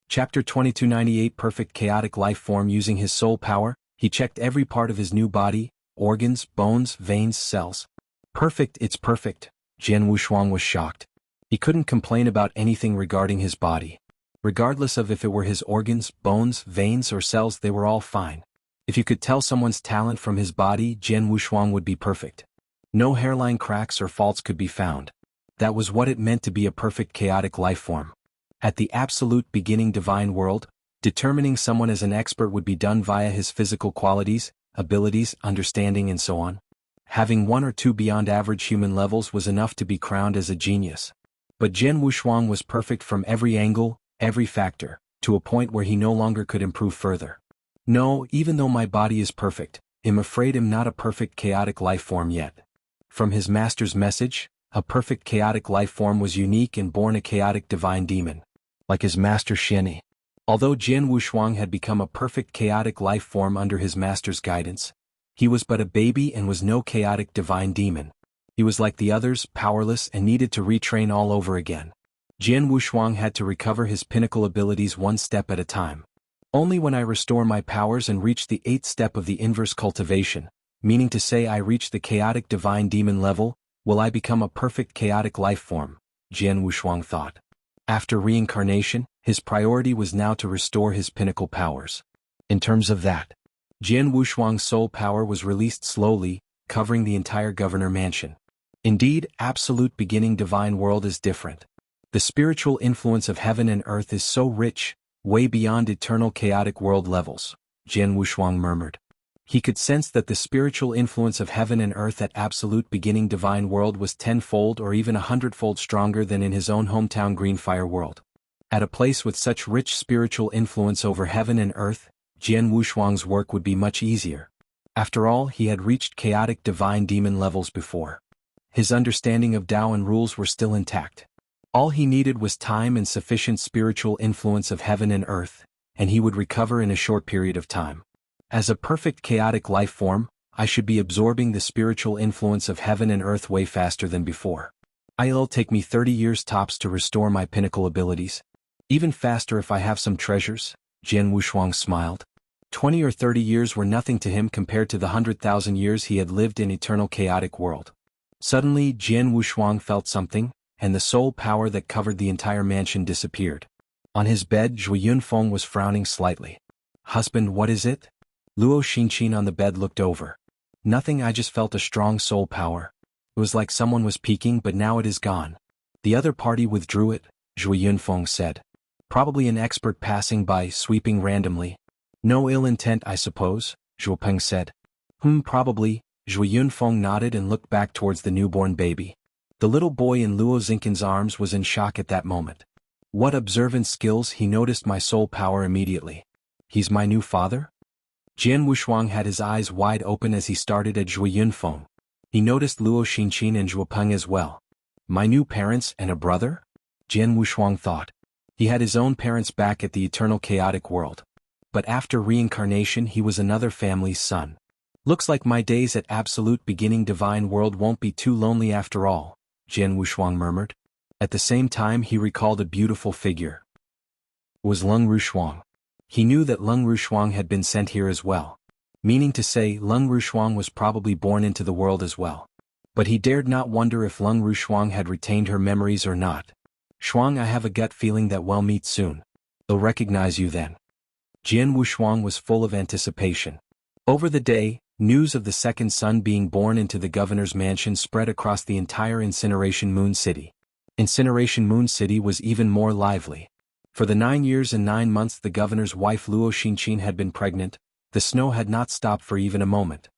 Chapter 2298 Perfect Chaotic Life Form. Using his soul power, he checked every part of his new body, organs, bones, veins, cells. Perfect, it's perfect. Jian Wushuang was shocked. He couldn't complain about anything regarding his body. Regardless of if it were his organs, bones, veins, or cells, they were all fine. If you could tell someone's talent from his body, Jian Wushuang would be perfect. No hairline cracks or faults could be found. That was what it meant to be a perfect chaotic life form. At the absolute beginning divine world, determining someone as an expert would be done via his physical qualities, abilities, understanding, and so on. Having 1 or 2 beyond average human levels was enough to be crowned as a genius. But Jian Wushuang was perfect from every angle, every factor, to a point where he no longer could improve further. No, even though my body is perfect, I'm afraid I'm not a perfect chaotic life form yet. From his master's message, a perfect chaotic life form was unique and born a chaotic divine demon. Like his master Xianyi. Although Jian Wushuang had become a perfect chaotic life form under his master's guidance, he was but a baby and was no chaotic divine demon. He was like the others, powerless and needed to retrain all over again. Jian Wushuang had to recover his pinnacle abilities one step at a time. Only when I restore my powers and reach the 8th step of the inverse cultivation, meaning to say I reach the chaotic divine demon level, will I become a perfect chaotic life form, Jian Wushuang thought. After reincarnation, his priority was now to restore his pinnacle powers. In terms of that, Jian Wushuang's soul power was released slowly, covering the entire governor mansion. Indeed, absolute beginning divine world is different. The spiritual influence of heaven and earth is so rich, way beyond eternal chaotic world levels, Jian Wushuang murmured. He could sense that the spiritual influence of heaven and earth at absolute beginning divine world was 10-fold or even 100-fold stronger than in his own hometown Greenfire world. At a place with such rich spiritual influence over heaven and earth, Jian Wushuang's work would be much easier. After all, he had reached chaotic divine demon levels before. His understanding of Tao and rules were still intact. All he needed was time and sufficient spiritual influence of heaven and earth, and he would recover in a short period of time. As a perfect chaotic life form, I should be absorbing the spiritual influence of heaven and earth way faster than before. It'll take me 30 years tops to restore my pinnacle abilities. Even faster if I have some treasures, Jian Wushuang smiled. 20 or 30 years were nothing to him compared to the 100,000 years he had lived in eternal chaotic world. Suddenly, Jian Wushuang felt something, and the soul power that covered the entire mansion disappeared. On his bed, Zhu Yunfeng was frowning slightly. "Husband, what is it?" Luo Xinqin on the bed looked over. "Nothing, I just felt a strong soul power. It was like someone was peeking, but now it is gone." "The other party withdrew it," Zhu Yunfeng said. "Probably an expert passing by, sweeping randomly." "No ill intent, I suppose," Zhu Peng said. Probably," Zhu Yunfeng nodded and looked back towards the newborn baby. The little boy in Luo Xinqin's arms was in shock at that moment. What observant skills, he noticed my soul power immediately. "He's my new father?" Jian Wushuang had his eyes wide open as he started at Zhu Yunfeng. He noticed Luo Xinqin and Zhu Peng as well. "My new parents and a brother?" Jian Wushuang thought. He had his own parents back at the eternal chaotic world. But after reincarnation he was another family's son. "Looks like my days at absolute beginning divine world won't be too lonely after all," Jian Wushuang murmured. At the same time he recalled a beautiful figure. It was Leng Rushuang. He knew that Leng Rushuang had been sent here as well. Meaning to say, Leng Rushuang was probably born into the world as well. But he dared not wonder if Leng Rushuang had retained her memories or not. "Shuang, I have a gut feeling that we'll meet soon. They'll recognize you then." Jian Wushuang was full of anticipation. Over the day, news of the second son being born into the governor's mansion spread across the entire Incineration Moon City. Incineration Moon City was even more lively. For the 9 years and 9 months the governor's wife Luo Xinqin had been pregnant, the snow had not stopped for even a moment.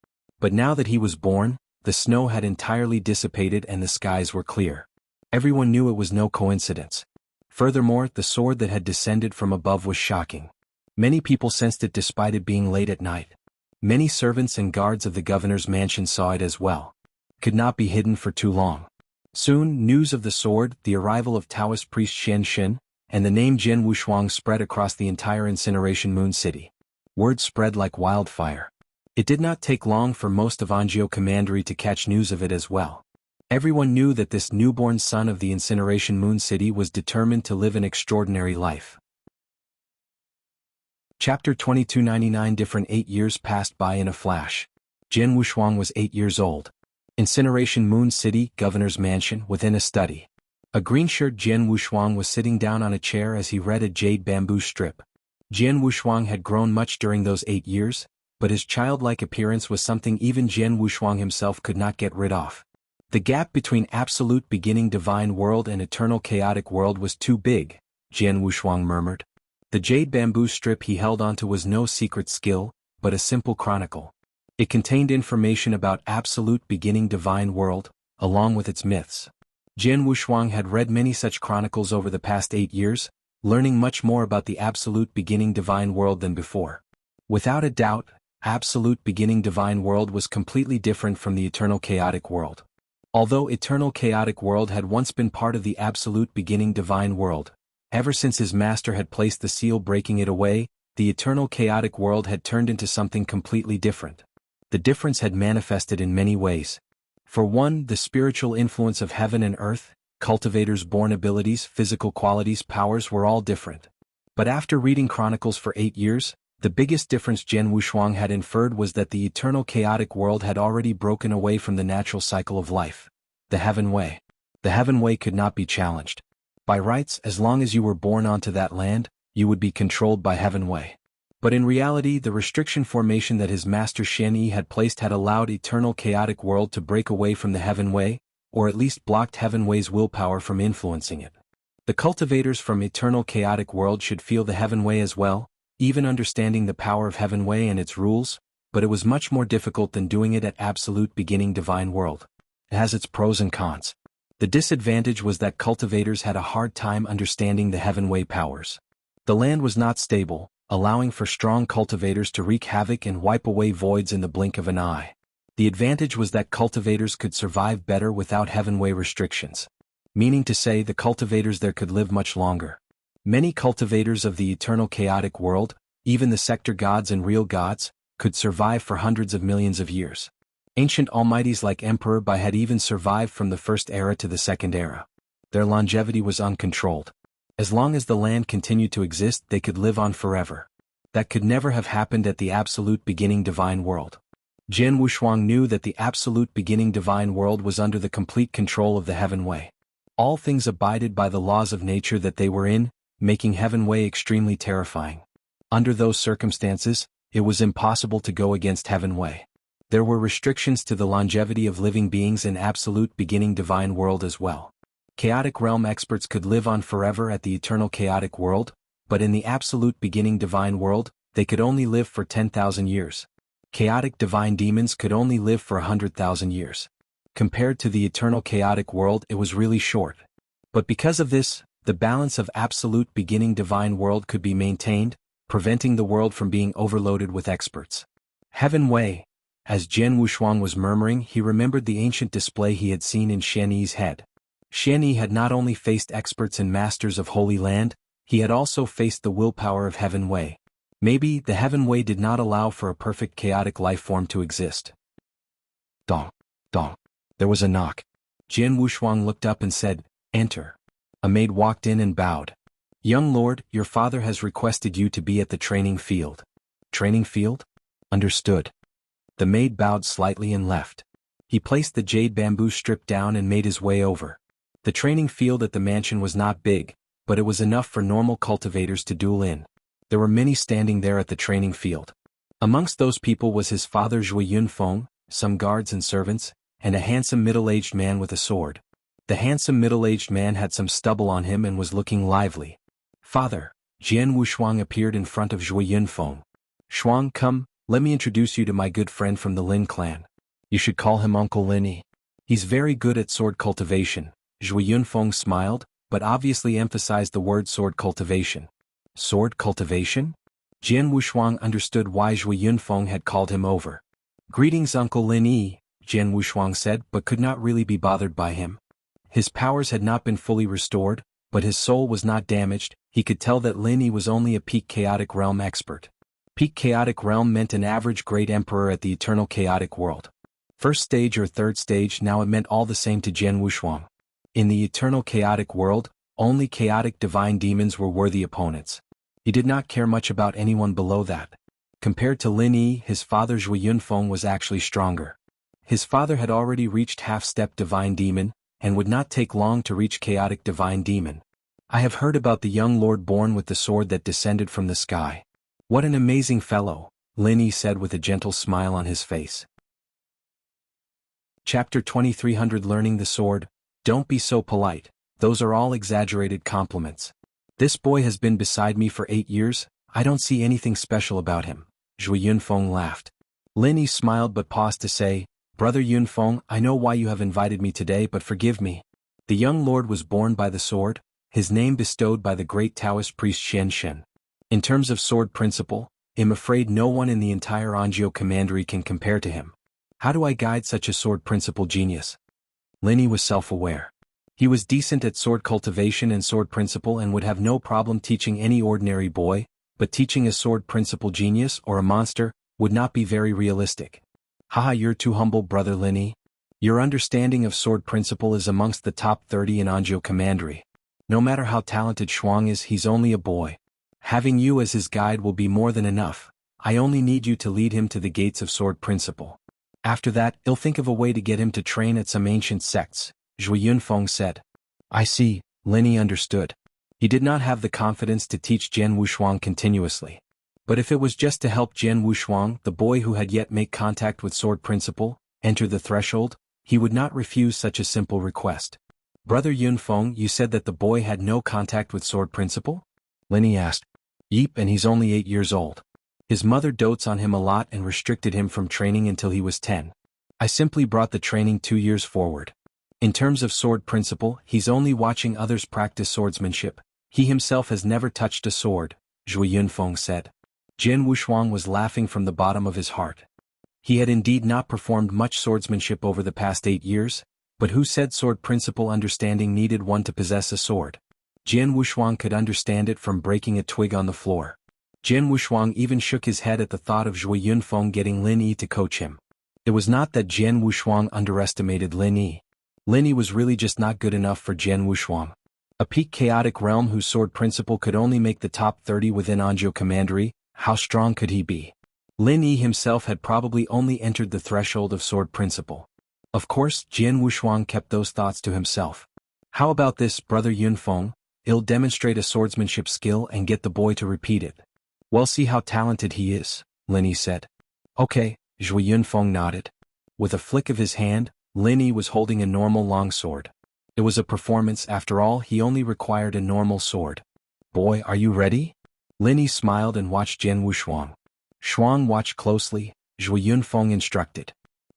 But now that he was born, the snow had entirely dissipated and the skies were clear. Everyone knew it was no coincidence. Furthermore, the sword that had descended from above was shocking. Many people sensed it despite it being late at night. Many servants and guards of the governor's mansion saw it as well. Could not be hidden for too long. Soon, news of the sword, the arrival of Taoist priest Xian Xin, and the name Jian Wushuang spread across the entire Incineration Moon City. Word spread like wildfire. It did not take long for most of Anzhou Commandery to catch news of it as well. Everyone knew that this newborn son of the Incineration Moon City was determined to live an extraordinary life. Chapter 2299. Different 8 years passed by in a flash. Jian Wushuang was 8 years old. Incineration Moon City, Governor's Mansion, within a study. A green-shirt Jian Wushuang was sitting down on a chair as he read a jade bamboo strip. Jian Wushuang had grown much during those 8 years, but his childlike appearance was something even Jian Wushuang himself could not get rid of. The gap between absolute beginning divine world and eternal chaotic world was too big, Jian Wushuang murmured. The jade bamboo strip he held onto was no secret skill, but a simple chronicle. It contained information about absolute beginning divine world, along with its myths. Jian Wushuang had read many such chronicles over the past 8 years, learning much more about the absolute beginning divine world than before. Without a doubt, absolute beginning divine world was completely different from the eternal chaotic world. Although eternal chaotic world had once been part of the absolute beginning divine world, ever since his master had placed the seal breaking it away, the eternal chaotic world had turned into something completely different. The difference had manifested in many ways. For one, the spiritual influence of heaven and earth, cultivators' born abilities, physical qualities, powers were all different. But after reading Chronicles for 8 years, the biggest difference Jian Wushuang had inferred was that the eternal chaotic world had already broken away from the natural cycle of life. The heaven way. The heaven way could not be challenged. By rights, as long as you were born onto that land, you would be controlled by heaven way. But in reality, the restriction formation that his master Shen Yi had placed had allowed eternal chaotic world to break away from the heaven way, or at least blocked heaven way's willpower from influencing it. The cultivators from eternal chaotic world should feel the heaven way as well, even understanding the power of heaven way and its rules, but it was much more difficult than doing it at absolute beginning divine world. It has its pros and cons. The disadvantage was that cultivators had a hard time understanding the heaven way powers. The land was not stable, allowing for strong cultivators to wreak havoc and wipe away voids in the blink of an eye. The advantage was that cultivators could survive better without heaven way restrictions. Meaning to say the cultivators there could live much longer. Many cultivators of the eternal chaotic world, even the sector gods and real gods, could survive for hundreds of millions of years. Ancient almighties like Emperor Bai had even survived from the first era to the second era. Their longevity was uncontrolled. As long as the land continued to exist, they could live on forever. That could never have happened at the absolute beginning divine world. Jian Wushuang knew that the absolute beginning divine world was under the complete control of the heaven way. All things abided by the laws of nature that they were in, making heaven way extremely terrifying. Under those circumstances, it was impossible to go against heaven way. There were restrictions to the longevity of living beings in absolute beginning divine world as well. Chaotic realm experts could live on forever at the eternal chaotic world, but in the absolute beginning divine world, they could only live for 10,000 years. Chaotic divine demons could only live for 100,000 years. Compared to the eternal chaotic world, it was really short. But because of this, the balance of absolute beginning divine world could be maintained, preventing the world from being overloaded with experts. Heaven way. As Jian Wushuang was murmuring, he remembered the ancient display he had seen in Shen Yi's head. Shen Yi had not only faced experts and masters of Holy Land, he had also faced the willpower of heaven way. Maybe the heaven way did not allow for a perfect chaotic life form to exist. Dong, dong. There was a knock. Jian Wushuang looked up and said, "Enter." A maid walked in and bowed. "Young lord, your father has requested you to be at the training field." "Training field?" "Understood." The maid bowed slightly and left. He placed the jade bamboo strip down and made his way over. The training field at the mansion was not big, but it was enough for normal cultivators to duel in. There were many standing there at the training field. Amongst those people was his father Zhui Yunfeng, some guards and servants, and a handsome middle-aged man with a sword. The handsome middle-aged man had some stubble on him and was looking lively. "Father." Jian Wushuang appeared in front of Zhui Yunfeng. "Shuang, come, let me introduce you to my good friend from the Lin clan. You should call him Uncle Lin. He's very good at sword cultivation." Zhui Yunfeng smiled, but obviously emphasized the word sword cultivation. Sword cultivation? Jian Wushuang understood why Zhui Yunfeng had called him over. "Greetings Uncle Lin Yi," Jian Wushuang said, but could not really be bothered by him. His powers had not been fully restored, but his soul was not damaged. He could tell that Lin Yi was only a peak chaotic realm expert. Peak chaotic realm meant an average great emperor at the eternal chaotic world. First stage or third stage, now it meant all the same to Jian Wushuang. In the eternal chaotic world, only chaotic divine demons were worthy opponents. He did not care much about anyone below that. Compared to Lin Yi, his father Zhui Yunfeng was actually stronger. His father had already reached half-step divine demon, and would not take long to reach chaotic divine demon. "I have heard about the young lord born with the sword that descended from the sky. What an amazing fellow," Lin Yi said with a gentle smile on his face. Chapter 2300 Learning the Sword. Don't be so polite, those are all exaggerated compliments. This boy has been beside me for 8 years, I don't see anything special about him. Zhui Yunfeng laughed. Lin Yi smiled but paused to say, "Brother Yunfeng, I know why you have invited me today, but forgive me. The young lord was born by the sword, his name bestowed by the great Taoist priest Shen Shen. In terms of sword principle, I'm afraid no one in the entire Anzhou commandery can compare to him. How do I guide such a sword principle genius?" Lin Yi was self-aware. He was decent at sword cultivation and sword principle and would have no problem teaching any ordinary boy, but teaching a sword principle genius or a monster would not be very realistic. Haha, you're too humble, brother Lin Yi. Your understanding of sword principle is amongst the top 30 in Anzhou Commandery. No matter how talented Shuang is, he's only a boy. Having you as his guide will be more than enough. I only need you to lead him to the gates of sword principle. After that, I'll think of a way to get him to train at some ancient sects, Zhui Yunfeng said. I see, Lin Yi understood. He did not have the confidence to teach Jian Wushuang continuously. But if it was just to help Jian Wushuang, the boy who had yet made contact with sword principle, enter the threshold, he would not refuse such a simple request. Brother Yunfeng, you said that the boy had no contact with sword principle? Lin Yi asked. Yeep, and he's only 8 years old. His mother dotes on him a lot and restricted him from training until he was 10. I simply brought the training 2 years forward. In terms of sword principle, he's only watching others practice swordsmanship. He himself has never touched a sword, Zhui Yunfeng said. Jian Wushuang was laughing from the bottom of his heart. He had indeed not performed much swordsmanship over the past 8 years, but who said sword principle understanding needed one to possess a sword? Jian Wushuang could understand it from breaking a twig on the floor. Jian Wushuang even shook his head at the thought of Zhui Yunfeng getting Lin Yi to coach him. It was not that Jian Wushuang underestimated Lin Yi. Lin Yi was really just not good enough for Jian Wushuang. A peak chaotic realm whose sword principle could only make the top 30 within Anzhou Commandery, how strong could he be? Lin Yi himself had probably only entered the threshold of sword principle. Of course, Jian Wushuang kept those thoughts to himself. How about this, brother Yunfeng? I'll demonstrate a swordsmanship skill and get the boy to repeat it. We'll see how talented he is, Lin Yi said. Okay, Zhui Yunfeng nodded. With a flick of his hand, Lin Yi was holding a normal long sword. It was a performance, after all, he only required a normal sword. Boy, are you ready? Lin Yi smiled and watched Jian Wushuang. Shuang watched closely, Zhui Yunfeng instructed.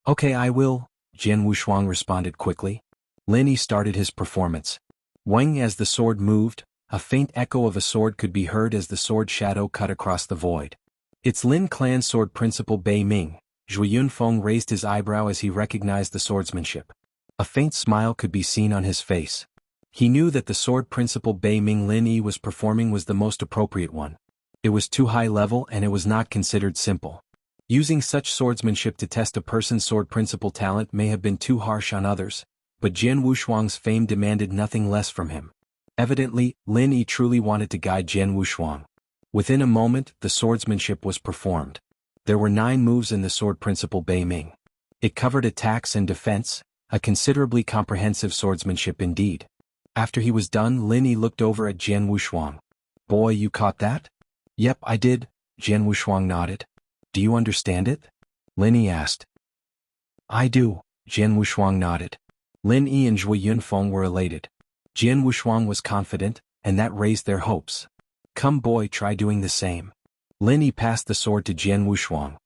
Okay, I will, Jian Wushuang responded quickly. Lin Yi started his performance. Wang as the sword moved, a faint echo of a sword could be heard as the sword shadow cut across the void. It's Lin Clan sword principal Bei Ming. Zhui Yunfeng raised his eyebrow as he recognized the swordsmanship. A faint smile could be seen on his face. He knew that the sword principal Bei Ming Lin Yi was performing was the most appropriate one. It was too high level and it was not considered simple. Using such swordsmanship to test a person's sword principle talent may have been too harsh on others, but Jian Wushuang's fame demanded nothing less from him. Evidently, Lin Yi truly wanted to guide Jian Wushuang. Within a moment, the swordsmanship was performed. There were 9 moves in the sword principle Bei Ming. It covered attacks and defense, a considerably comprehensive swordsmanship indeed. After he was done, Lin Yi looked over at Jian Wushuang. Boy, you caught that? Yep, I did, Jian Wushuang nodded. Do you understand it? Lin Yi asked. I do, Jian Wushuang nodded. Lin Yi and Zhui Yunfeng were elated. Jian Wushuang was confident, and that raised their hopes. Come boy, try doing the same. Lin Yi passed the sword to Jian Wushuang.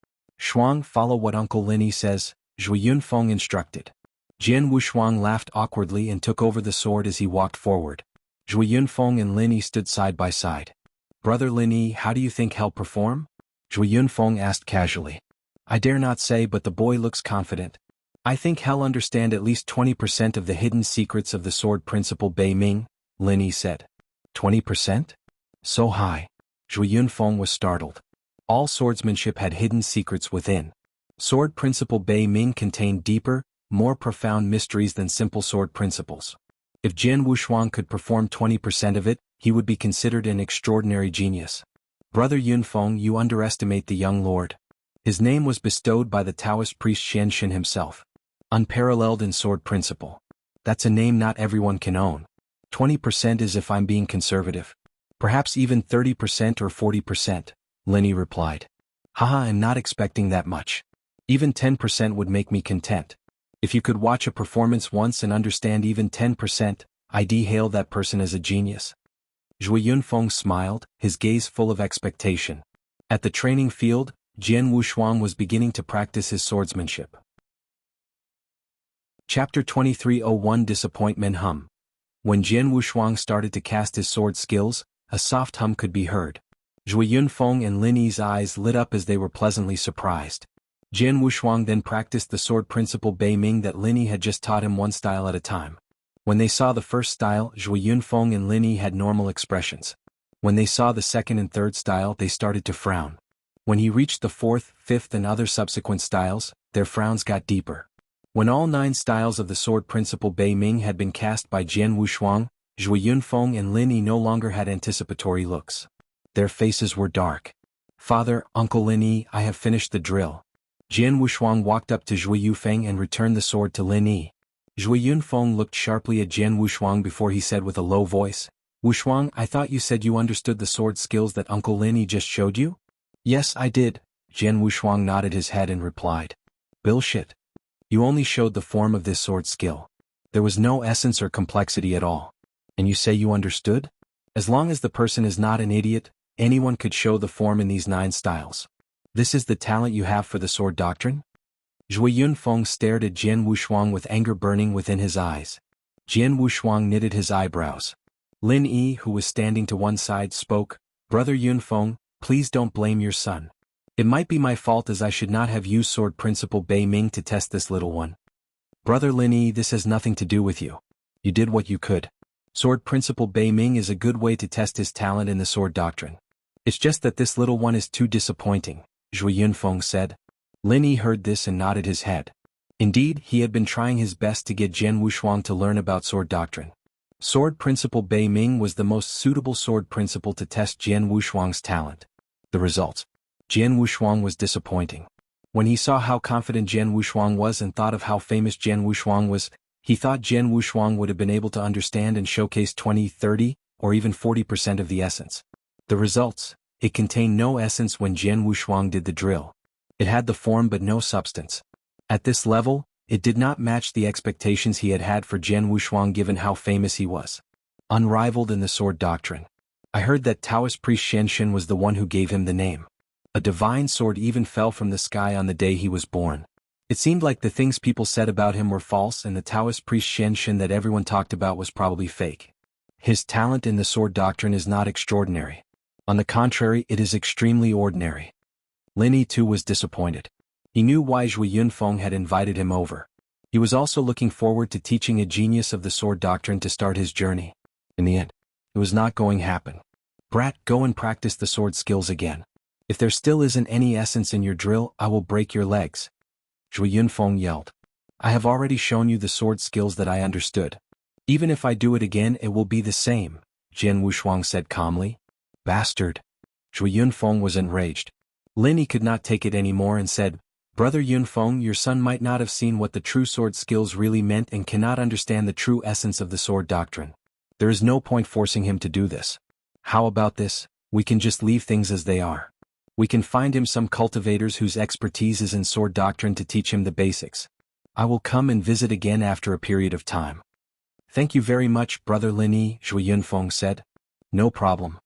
Shuang, follow what Uncle Lin Yi says, Zhui Yunfeng instructed. Jian Wushuang laughed awkwardly and took over the sword as he walked forward. Zhui Yunfeng and Lin Yi stood side by side. Brother Lin Yi, how do you think he'll perform? Zhui Yunfeng asked casually. I dare not say, but the boy looks confident. I think he'll understand at least 20% of the hidden secrets of the sword principle Bei Ming, Lin Yi said. 20%? So high. Zhui Yunfeng was startled. All swordsmanship had hidden secrets within. Sword principle Bei Ming contained deeper, more profound mysteries than simple sword principles. If Jian Wushuang could perform 20% of it, he would be considered an extraordinary genius. Brother Yunfeng, you underestimate the young lord. His name was bestowed by the Taoist priest Xianshan himself. Unparalleled in sword principle. That's a name not everyone can own. 20% is if I'm being conservative. Perhaps even 30% or 40%, Lin Yi replied. Haha, I'm not expecting that much. Even 10% would make me content. If you could watch a performance once and understand even 10%, I'd hail that person as a genius. Zhui Yunfeng smiled, his gaze full of expectation. At the training field, Jian Wushuang was beginning to practice his swordsmanship. Chapter 2301 Disappointment Hum. When Jian Wushuang started to cast his sword skills, a soft hum could be heard. Zhui Yunfeng and Lin Yi's eyes lit up as they were pleasantly surprised. Jian Wushuang then practiced the sword principle Bei Ming that Lin Yi had just taught him one style at a time. When they saw the first style, Zhui Yunfeng and Lin Yi had normal expressions. When they saw the second and third style, they started to frown. When he reached the fourth, fifth and other subsequent styles, their frowns got deeper. When all 9 styles of the sword principle Bei Ming had been cast by Jian Wushuang, Zhui Yunfeng and Lin Yi no longer had anticipatory looks. Their faces were dark. "Father, Uncle Lin Yi, I have finished the drill." Jian Wushuang walked up to Zhui Yufeng and returned the sword to Lin Yi. Zhui Yunfeng looked sharply at Jian Wushuang before he said with a low voice, "Wushuang, I thought you said you understood the sword skills that Uncle Lin Yi just showed you?" "Yes, I did." Jian Wushuang nodded his head and replied. "Bullshit. You only showed the form of this sword skill. There was no essence or complexity at all. And you say you understood? As long as the person is not an idiot, anyone could show the form in these 9 styles. This is the talent you have for the sword doctrine?" Zhui Yunfeng stared at Jian Wushuang with anger burning within his eyes. Jian Wushuang knitted his eyebrows. Lin Yi, who was standing to one side, spoke, "Brother Yunfeng, please don't blame your son. It might be my fault as I should not have used sword principle Bei Ming to test this little one. Brother Lin Yi, this has nothing to do with you. You did what you could. Sword principle Bei Ming is a good way to test his talent in the sword doctrine. It's just that this little one is too disappointing," Zhui Yunfeng said. Lin Yi heard this and nodded his head. Indeed, he had been trying his best to get Jian Wushuang to learn about sword doctrine. Sword principle Bei Ming was the most suitable sword principle to test Jian Wushuang's talent. The result: Jian Wushuang was disappointing. When he saw how confident Jian Wushuang was and thought of how famous Jian Wushuang was, he thought Jian Wushuang would have been able to understand and showcase 20, 30, or even 40% of the essence. The results: it contained no essence when Jian Wushuang did the drill. It had the form but no substance. At this level, it did not match the expectations he had had for Jian Wushuang given how famous he was. Unrivaled in the sword doctrine. I heard that Taoist priest Shenshin was the one who gave him the name. A divine sword even fell from the sky on the day he was born. It seemed like the things people said about him were false and the Taoist priest Shenshin that everyone talked about was probably fake. His talent in the sword doctrine is not extraordinary. On the contrary, it is extremely ordinary. Lin Yi too was disappointed. He knew why Zhui Yunfeng had invited him over. He was also looking forward to teaching a genius of the sword doctrine to start his journey. In the end, it was not going to happen. "Brat, go and practice the sword skills again. If there still isn't any essence in your drill, I will break your legs," Zhui Yunfeng yelled. "I have already shown you the sword skills that I understood. Even if I do it again, it will be the same," Jian Wushuang said calmly. "Bastard." Zhui Yunfeng was enraged. Lin Yi could not take it anymore and said, "Brother Yunfeng, your son might not have seen what the true sword skills really meant and cannot understand the true essence of the sword doctrine. There is no point forcing him to do this. How about this? We can just leave things as they are. We can find him some cultivators whose expertise is in sword doctrine to teach him the basics. I will come and visit again after a period of time." "Thank you very much, Brother Lin Yi," Zhui Yunfeng said. "No problem.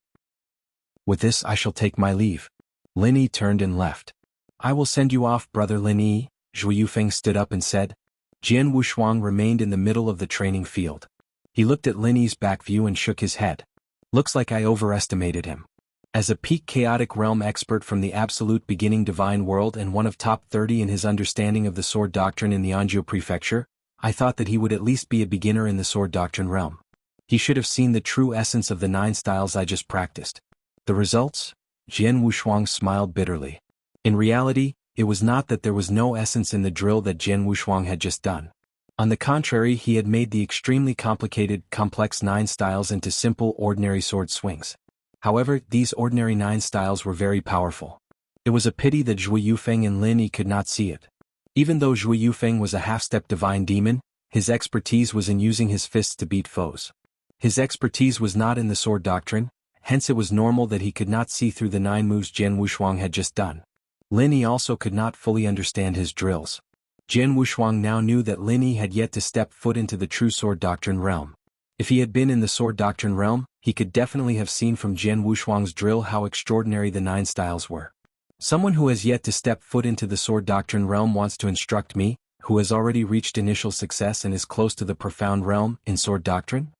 With this I shall take my leave." Lin Yi turned and left. "I will send you off, Brother Lin Yi," Zhui Yufeng stood up and said. Jian Wushuang remained in the middle of the training field. He looked at Lin Yi's back view and shook his head. "Looks like I overestimated him. As a peak chaotic realm expert from the absolute beginning divine world and one of top 30 in his understanding of the sword doctrine in the Anzhou prefecture, I thought that he would at least be a beginner in the sword doctrine realm. He should have seen the true essence of the 9 styles I just practiced. The results?" Jian Wushuang smiled bitterly. In reality, it was not that there was no essence in the drill that Jian Wushuang had just done. On the contrary, he had made the extremely complicated, complex 9 styles into simple, ordinary sword swings. However, these ordinary 9 styles were very powerful. It was a pity that Zhui Yufeng and Lin Yi could not see it. Even though Zhui Yufeng was a half-step divine demon, his expertise was in using his fists to beat foes. His expertise was not in the sword doctrine, hence it was normal that he could not see through the 9 moves Jian Wushuang had just done. Lin Yi also could not fully understand his drills. Jian Wushuang now knew that Lin Yi had yet to step foot into the true sword doctrine realm. If he had been in the sword doctrine realm, he could definitely have seen from Jian Wushuang's drill how extraordinary the 9 styles were. Someone who has yet to step foot into the sword doctrine realm wants to instruct me, who has already reached initial success and is close to the profound realm, in sword doctrine?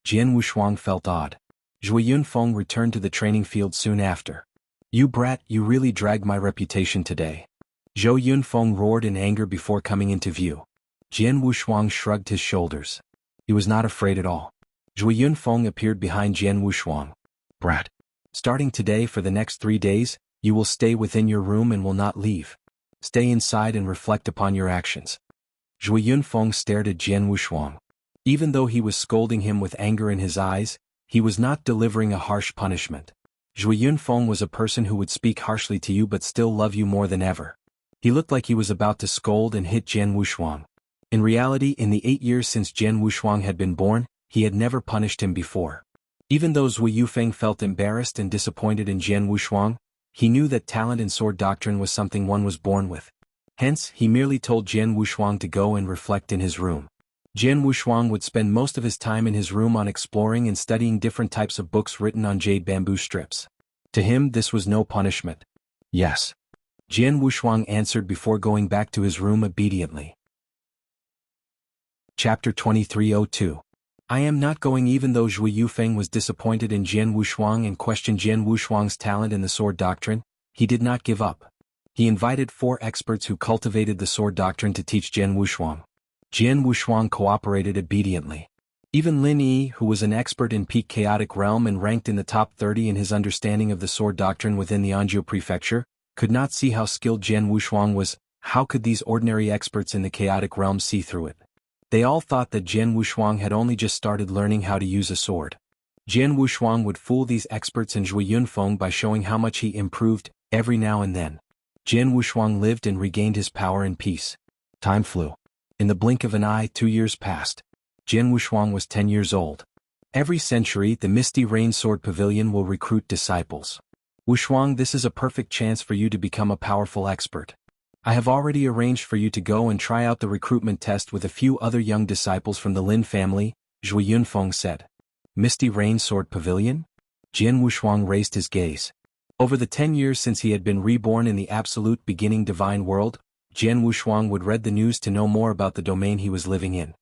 Jian Wushuang felt odd. Zhui Yunfeng returned to the training field soon after. "You brat, you really dragged my reputation today. Zhou Yunfeng roared in anger before coming into view. Jian Wushuang shrugged his shoulders. He was not afraid at all. Zhou Yunfeng appeared behind Jian Wushuang. Brat. Starting today for the next 3 days, you will stay within your room and will not leave. Stay inside and reflect upon your actions. Zhou Yunfeng stared at Jian Wushuang. Even though he was scolding him with anger in his eyes, he was not delivering a harsh punishment. Zhou Yunfeng was a person who would speak harshly to you but still love you more than ever. He looked like he was about to scold and hit Jian Wushuang. In reality, in the 8 years since Jian Wushuang had been born, he had never punished him before. Even though Zui Yufeng felt embarrassed and disappointed in Jian Wushuang, he knew that talent in sword doctrine was something one was born with. Hence, he merely told Jian Wushuang to go and reflect in his room. Jian Wushuang would spend most of his time in his room on exploring and studying different types of books written on jade bamboo strips. To him, this was no punishment. Yes. Jian Wushuang answered before going back to his room obediently. Chapter 2302. I am not going. Even though Zhui Yufeng was disappointed in Jian Wushuang and questioned Jian Wushuang's talent in the sword doctrine, he did not give up. He invited 4 experts who cultivated the sword doctrine to teach Jian Wushuang. Jian Wushuang cooperated obediently. Even Lin Yi, who was an expert in peak chaotic realm and ranked in the top 30 in his understanding of the sword doctrine within the Anzhou prefecture, could not see how skilled Jian Wushuang was. How could these ordinary experts in the chaotic realm see through it? They all thought that Jian Wushuang had only just started learning how to use a sword. Jian Wushuang would fool these experts and Zhui Yunfeng by showing how much he improved, every now and then. Jian Wushuang lived and regained his power in peace. Time flew. In the blink of an eye, 2 years passed. Jian Wushuang was 10 years old. Every century, the Misty Rain Sword Pavilion will recruit disciples. Wushuang, this is a perfect chance for you to become a powerful expert. I have already arranged for you to go and try out the recruitment test with a few other young disciples from the Lin family, Zhui Yunfeng said. Misty Rain Sword Pavilion? Jian Wushuang raised his gaze. Over the 10 years since he had been reborn in the absolute beginning divine world, Jian Wushuang would read the news to know more about the domain he was living in.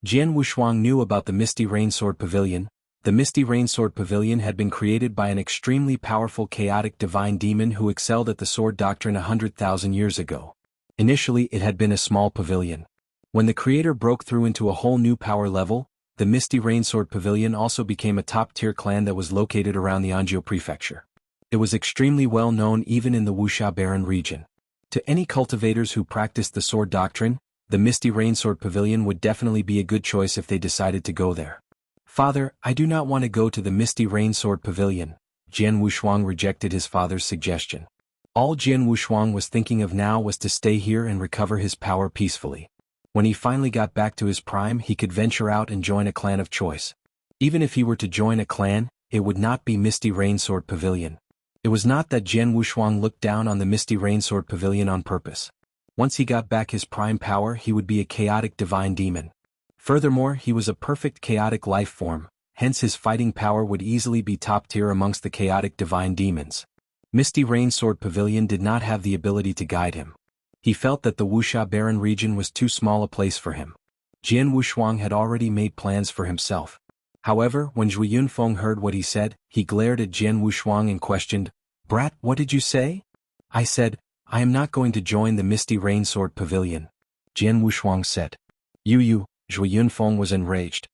Jian Wushuang knew about the Misty Rain Sword Pavilion. The Misty Rain Sword Pavilion had been created by an extremely powerful chaotic divine demon who excelled at the sword doctrine 100,000 years ago. Initially, it had been a small pavilion. When the creator broke through into a whole new power level, the Misty Rain Sword Pavilion also became a top-tier clan that was located around the Anzhou prefecture. It was extremely well known even in the Wuxia barren region. To any cultivators who practiced the sword doctrine, the Misty Rain Sword Pavilion would definitely be a good choice if they decided to go there. Father, I do not want to go to the Misty Rain Sword Pavilion. Jian Wushuang rejected his father's suggestion. All Jian Wushuang was thinking of now was to stay here and recover his power peacefully. When he finally got back to his prime, he could venture out and join a clan of choice. Even if he were to join a clan, it would not be Misty Rain Sword Pavilion. It was not that Jian Wushuang looked down on the Misty Rain Sword Pavilion on purpose. Once he got back his prime power, he would be a chaotic divine demon. Furthermore, he was a perfect chaotic life form, hence his fighting power would easily be top tier amongst the chaotic divine demons. Misty Rain Sword Pavilion did not have the ability to guide him. He felt that the Wuxia barren region was too small a place for him. Jian Wushuang had already made plans for himself. However, when Zhui Yunfeng heard what he said, he glared at Jian Wushuang and questioned, "Brat, what did you say?" I said, "I am not going to join the Misty Rain Sword Pavilion," Jian Wushuang said. You, Zhui Yunfeng was enraged.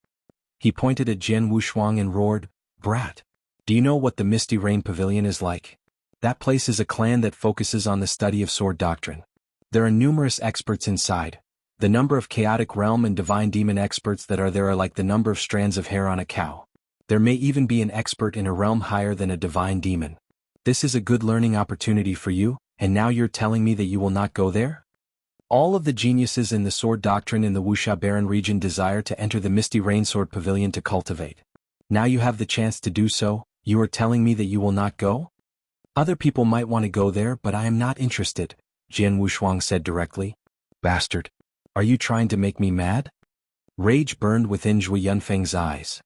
He pointed at Jian Wushuang and roared, "Brat! Do you know what the Misty Rain Pavilion is like? That place is a clan that focuses on the study of sword doctrine. There are numerous experts inside. The number of chaotic realm and divine demon experts that are there are like the number of strands of hair on a cow. There may even be an expert in a realm higher than a divine demon. This is a good learning opportunity for you, and now you're telling me that you will not go there? All of the geniuses in the sword doctrine in the Wuxia barren region desire to enter the Misty Rain Sword Pavilion to cultivate. Now you have the chance to do so, you are telling me that you will not go? Other people might want to go there, but I am not interested, Jian Wushuang said directly. Bastard. Are you trying to make me mad? Rage burned within Zhui Yunfeng's eyes.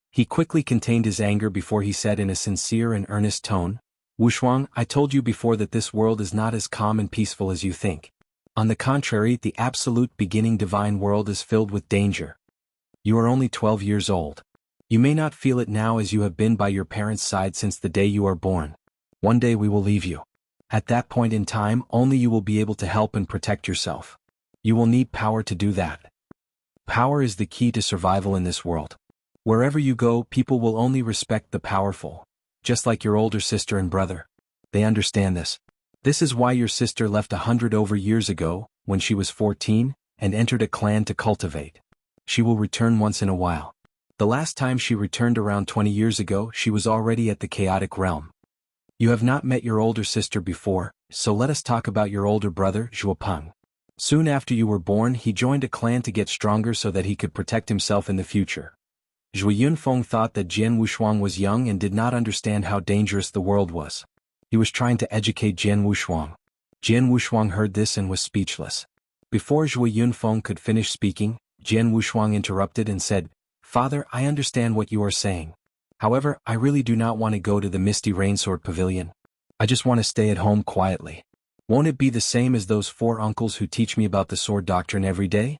He quickly contained his anger before he said in a sincere and earnest tone, "Wushuang, I told you before that this world is not as calm and peaceful as you think. On the contrary, the absolute beginning divine world is filled with danger. You are only 12 years old. You may not feel it now as you have been by your parents' side since the day you are born. One day we will leave you. At that point in time, only you will be able to help and protect yourself. You will need power to do that. Power is the key to survival in this world. Wherever you go, people will only respect the powerful, just like your older sister and brother. They understand this. This is why your sister left 100 over years ago, when she was 14, and entered a clan to cultivate. She will return once in a while. The last time she returned around 20 years ago, she was already at the chaotic realm. You have not met your older sister before, so let us talk about your older brother, Zhuopeng. Soon after you were born, he joined a clan to get stronger so that he could protect himself in the future. Zhui Yunfeng thought that Jian Wushuang was young and did not understand how dangerous the world was. He was trying to educate Jian Wushuang. Jian Wushuang heard this and was speechless. Before Zhui Yunfeng could finish speaking, Jian Wushuang interrupted and said, "Father, I understand what you are saying. However, I really do not want to go to the Misty Rainsword Pavilion. I just want to stay at home quietly. Won't it be the same as those 4 uncles who teach me about the sword doctrine every day?"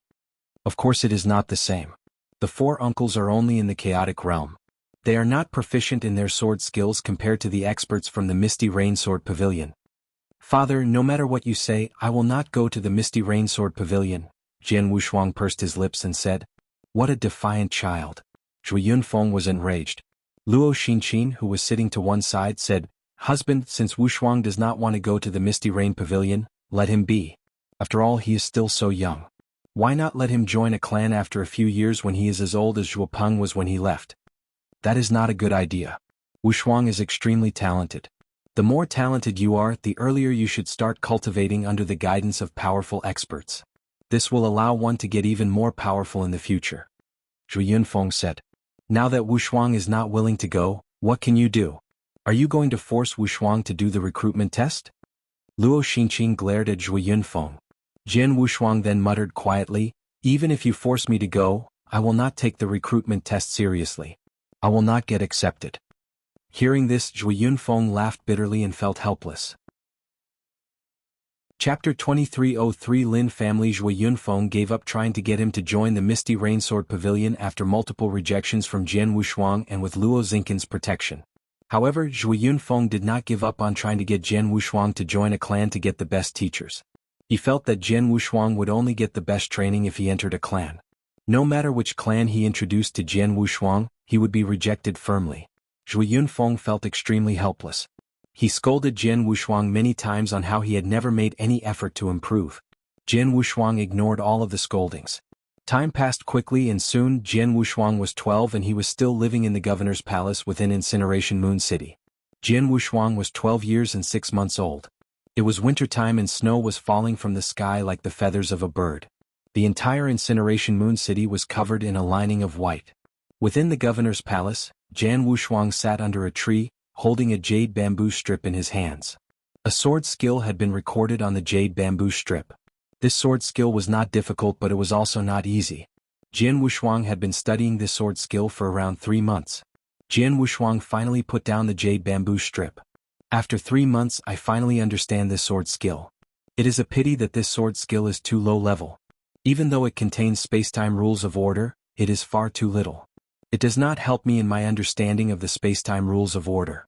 Of course it is not the same. The 4 uncles are only in the chaotic realm. They are not proficient in their sword skills compared to the experts from the Misty Rainsword Pavilion. "Father, no matter what you say, I will not go to the Misty Rainsword Pavilion," Jian Wushuang pursed his lips and said. What a defiant child. Zhui Yunfeng was enraged. Luo Xinqin, who was sitting to one side, said, "Husband, since Wushuang does not want to go to the Misty Rain Pavilion, let him be. After all, he is still so young. Why not let him join a clan after a few years when he is as old as Zhuopeng was when he left?" "That is not a good idea. Wushuang is extremely talented. The more talented you are, the earlier you should start cultivating under the guidance of powerful experts. This will allow one to get even more powerful in the future." Zhui Yunfeng said. "Now that Wushuang is not willing to go, what can you do? Are you going to force Wushuang to do the recruitment test?" Luo Xinqin glared at Zhui Yunfeng. Jian Wushuang then muttered quietly, "Even if you force me to go, I will not take the recruitment test seriously. I will not get accepted." Hearing this, Zhui Yunfeng laughed bitterly and felt helpless. Chapter 2303 Lin family. Zhui Yunfeng gave up trying to get him to join the Misty Rainsword Pavilion after multiple rejections from Jian Wushuang and with Luo Xinqin's protection. However, Zhui Yunfeng did not give up on trying to get Jian Wushuang to join a clan to get the best teachers. He felt that Jian Wushuang would only get the best training if he entered a clan. No matter which clan he introduced to Jian Wushuang, he would be rejected firmly. Zhui Yunfeng felt extremely helpless. He scolded Jian Wushuang many times on how he had never made any effort to improve. Jian Wushuang ignored all of the scoldings. Time passed quickly and soon Jian Wushuang was 12 and he was still living in the governor's palace within Incineration Moon City. Jian Wushuang was 12 years and 6 months old. It was wintertime and snow was falling from the sky like the feathers of a bird. The entire Incineration Moon City was covered in a lining of white. Within the governor's palace, Jian Wushuang sat under a tree, holding a jade bamboo strip in his hands. A sword skill had been recorded on the jade bamboo strip. This sword skill was not difficult, but it was also not easy. Jian Wushuang had been studying this sword skill for around 3 months. Jian Wushuang finally put down the jade bamboo strip. "After 3 months, I finally understand this sword skill. It is a pity that this sword skill is too low level. Even though it contains space-time rules of order, it is far too little. It does not help me in my understanding of the space-time rules of order."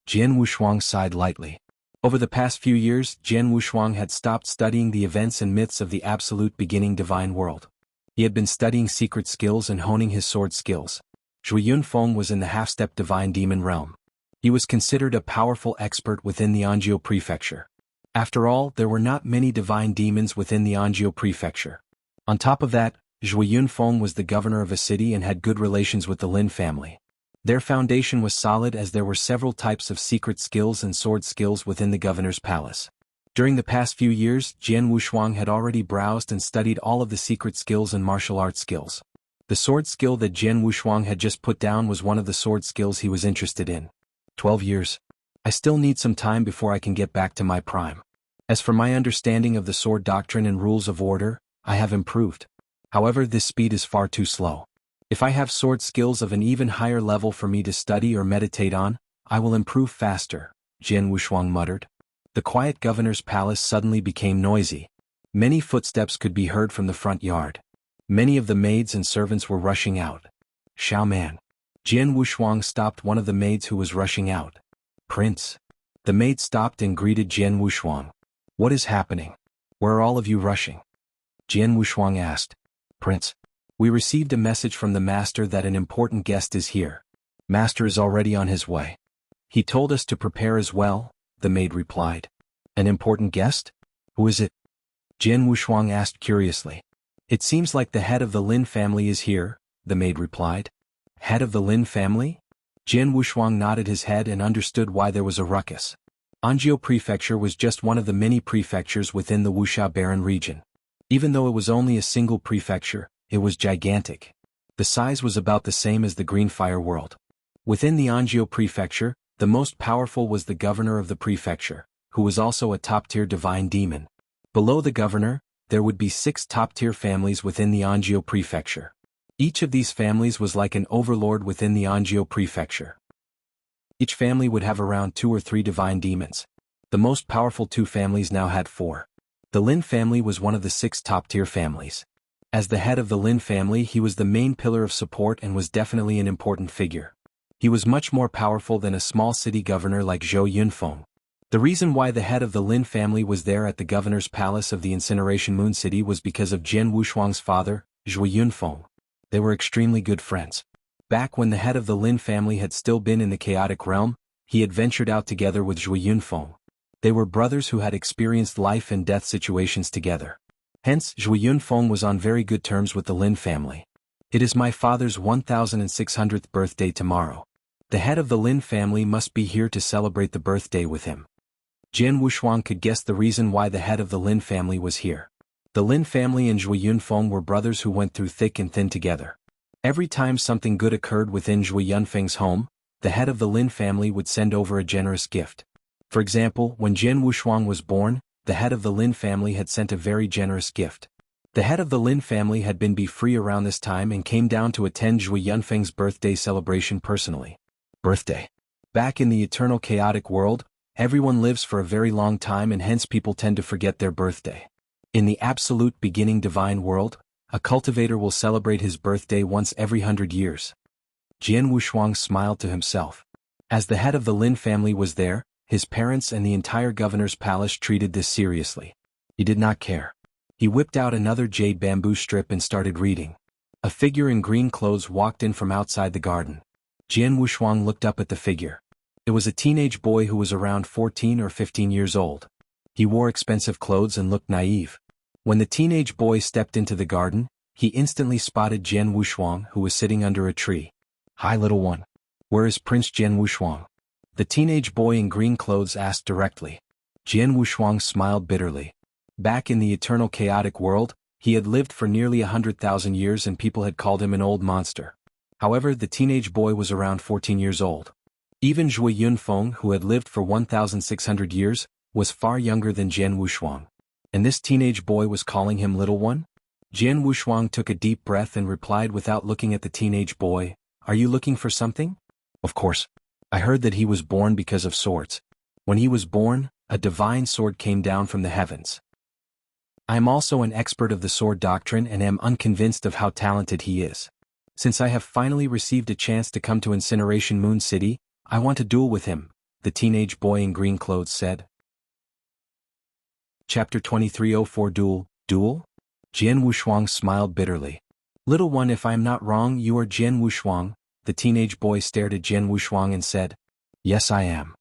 Jian Wushuang sighed lightly. Over the past few years, Jian Wushuang had stopped studying the events and myths of the absolute beginning divine world. He had been studying secret skills and honing his sword skills. Zhui Yunfeng was in the half-step divine demon realm. He was considered a powerful expert within the Anjiu prefecture. After all, there were not many divine demons within the Anjiu prefecture. On top of that, Zhui Yunfeng was the governor of a city and had good relations with the Lin family. Their foundation was solid as there were several types of secret skills and sword skills within the governor's palace. During the past few years, Jian Wushuang had already browsed and studied all of the secret skills and martial arts skills. The sword skill that Jian Wushuang had just put down was one of the sword skills he was interested in. 12 years. I still need some time before I can get back to my prime. As for my understanding of the sword doctrine and rules of order, I have improved. However, this speed is far too slow. If I have sword skills of an even higher level for me to study or meditate on, I will improve faster, Jian Wushuang muttered. The quiet governor's palace suddenly became noisy. Many footsteps could be heard from the front yard. Many of the maids and servants were rushing out. "Xiao man." Jian Wushuang stopped one of the maids who was rushing out. "Prince." The maid stopped and greeted Jian Wushuang. What is happening? Where are all of you rushing? Jian Wushuang asked. Prince, we received a message from the master that an important guest is here. Master is already on his way. He told us to prepare as well, the maid replied. An important guest? Who is it? Jian Wushuang asked curiously. It seems like the head of the Lin family is here, the maid replied. Head of the Lin family? Jian Wushuang nodded his head and understood why there was a ruckus. Anjiu Prefecture was just one of the many prefectures within the Wuxia Baron region. Even though it was only a single prefecture, it was gigantic. The size was about the same as the Green Fire World. Within the Anjiu Prefecture, the most powerful was the governor of the prefecture, who was also a top-tier divine demon. Below the governor, there would be 6 top-tier families within the Anjiu Prefecture. Each of these families was like an overlord within the Anjiu Prefecture. Each family would have around 2 or 3 divine demons. The most powerful 2 families now had 4. The Lin family was one of the 6 top-tier families. As the head of the Lin family, he was the main pillar of support and was definitely an important figure. He was much more powerful than a small city governor like Zhou Yunfeng. The reason why the head of the Lin family was there at the governor's palace of the Incineration Moon City was because of Jian Wushuang's father, Zhou Yunfeng. They were extremely good friends. Back when the head of the Lin family had still been in the chaotic realm, he had ventured out together with Zhou Yunfeng. They were brothers who had experienced life and death situations together. Hence, Zhou Yunfeng was on very good terms with the Lin family. It is my father's 1600th birthday tomorrow. The head of the Lin family must be here to celebrate the birthday with him. Jian Wushuang could guess the reason why the head of the Lin family was here. The Lin family and Zhou Yunfeng were brothers who went through thick and thin together. Every time something good occurred within Zhou Yunfeng's home, the head of the Lin family would send over a generous gift. For example, when Jian Wushuang was born, the head of the Lin family had sent a very generous gift. The head of the Lin family had been free around this time and came down to attend Zhou Yunfeng's birthday celebration personally. Birthday. Back in the eternal chaotic world, everyone lives for a very long time and hence people tend to forget their birthday. In the absolute beginning divine world, a cultivator will celebrate his birthday once every 100 years. Jian Wushuang smiled to himself. As the head of the Lin family was there, his parents and the entire governor's palace treated this seriously. He did not care. He whipped out another jade bamboo strip and started reading. A figure in green clothes walked in from outside the garden. Jian Wushuang looked up at the figure. It was a teenage boy who was around 14 or 15 years old. He wore expensive clothes and looked naive. When the teenage boy stepped into the garden, he instantly spotted Jian Wushuang, who was sitting under a tree. Hi, little one. Where is Prince Jian Wushuang? The teenage boy in green clothes asked directly. Jian Wushuang smiled bitterly. Back in the eternal chaotic world, he had lived for nearly 100,000 years and people had called him an old monster. However, the teenage boy was around 14 years old. Even Zhou Yunfeng, who had lived for 1,600 years, was far younger than Jian Wushuang. And this teenage boy was calling him little one? Jian Wushuang took a deep breath and replied without looking at the teenage boy, Are you looking for something? Of course. I heard that he was born because of swords. When he was born, a divine sword came down from the heavens. I am also an expert of the sword doctrine and am unconvinced of how talented he is. Since I have finally received a chance to come to Incineration Moon City, I want to duel with him, the teenage boy in green clothes said. Chapter 2304 Duel? Jian Wushuang smiled bitterly. Little one, if I am not wrong, you are Jian Wushuang. The teenage boy stared at Jian Wushuang and said, Yes, I am.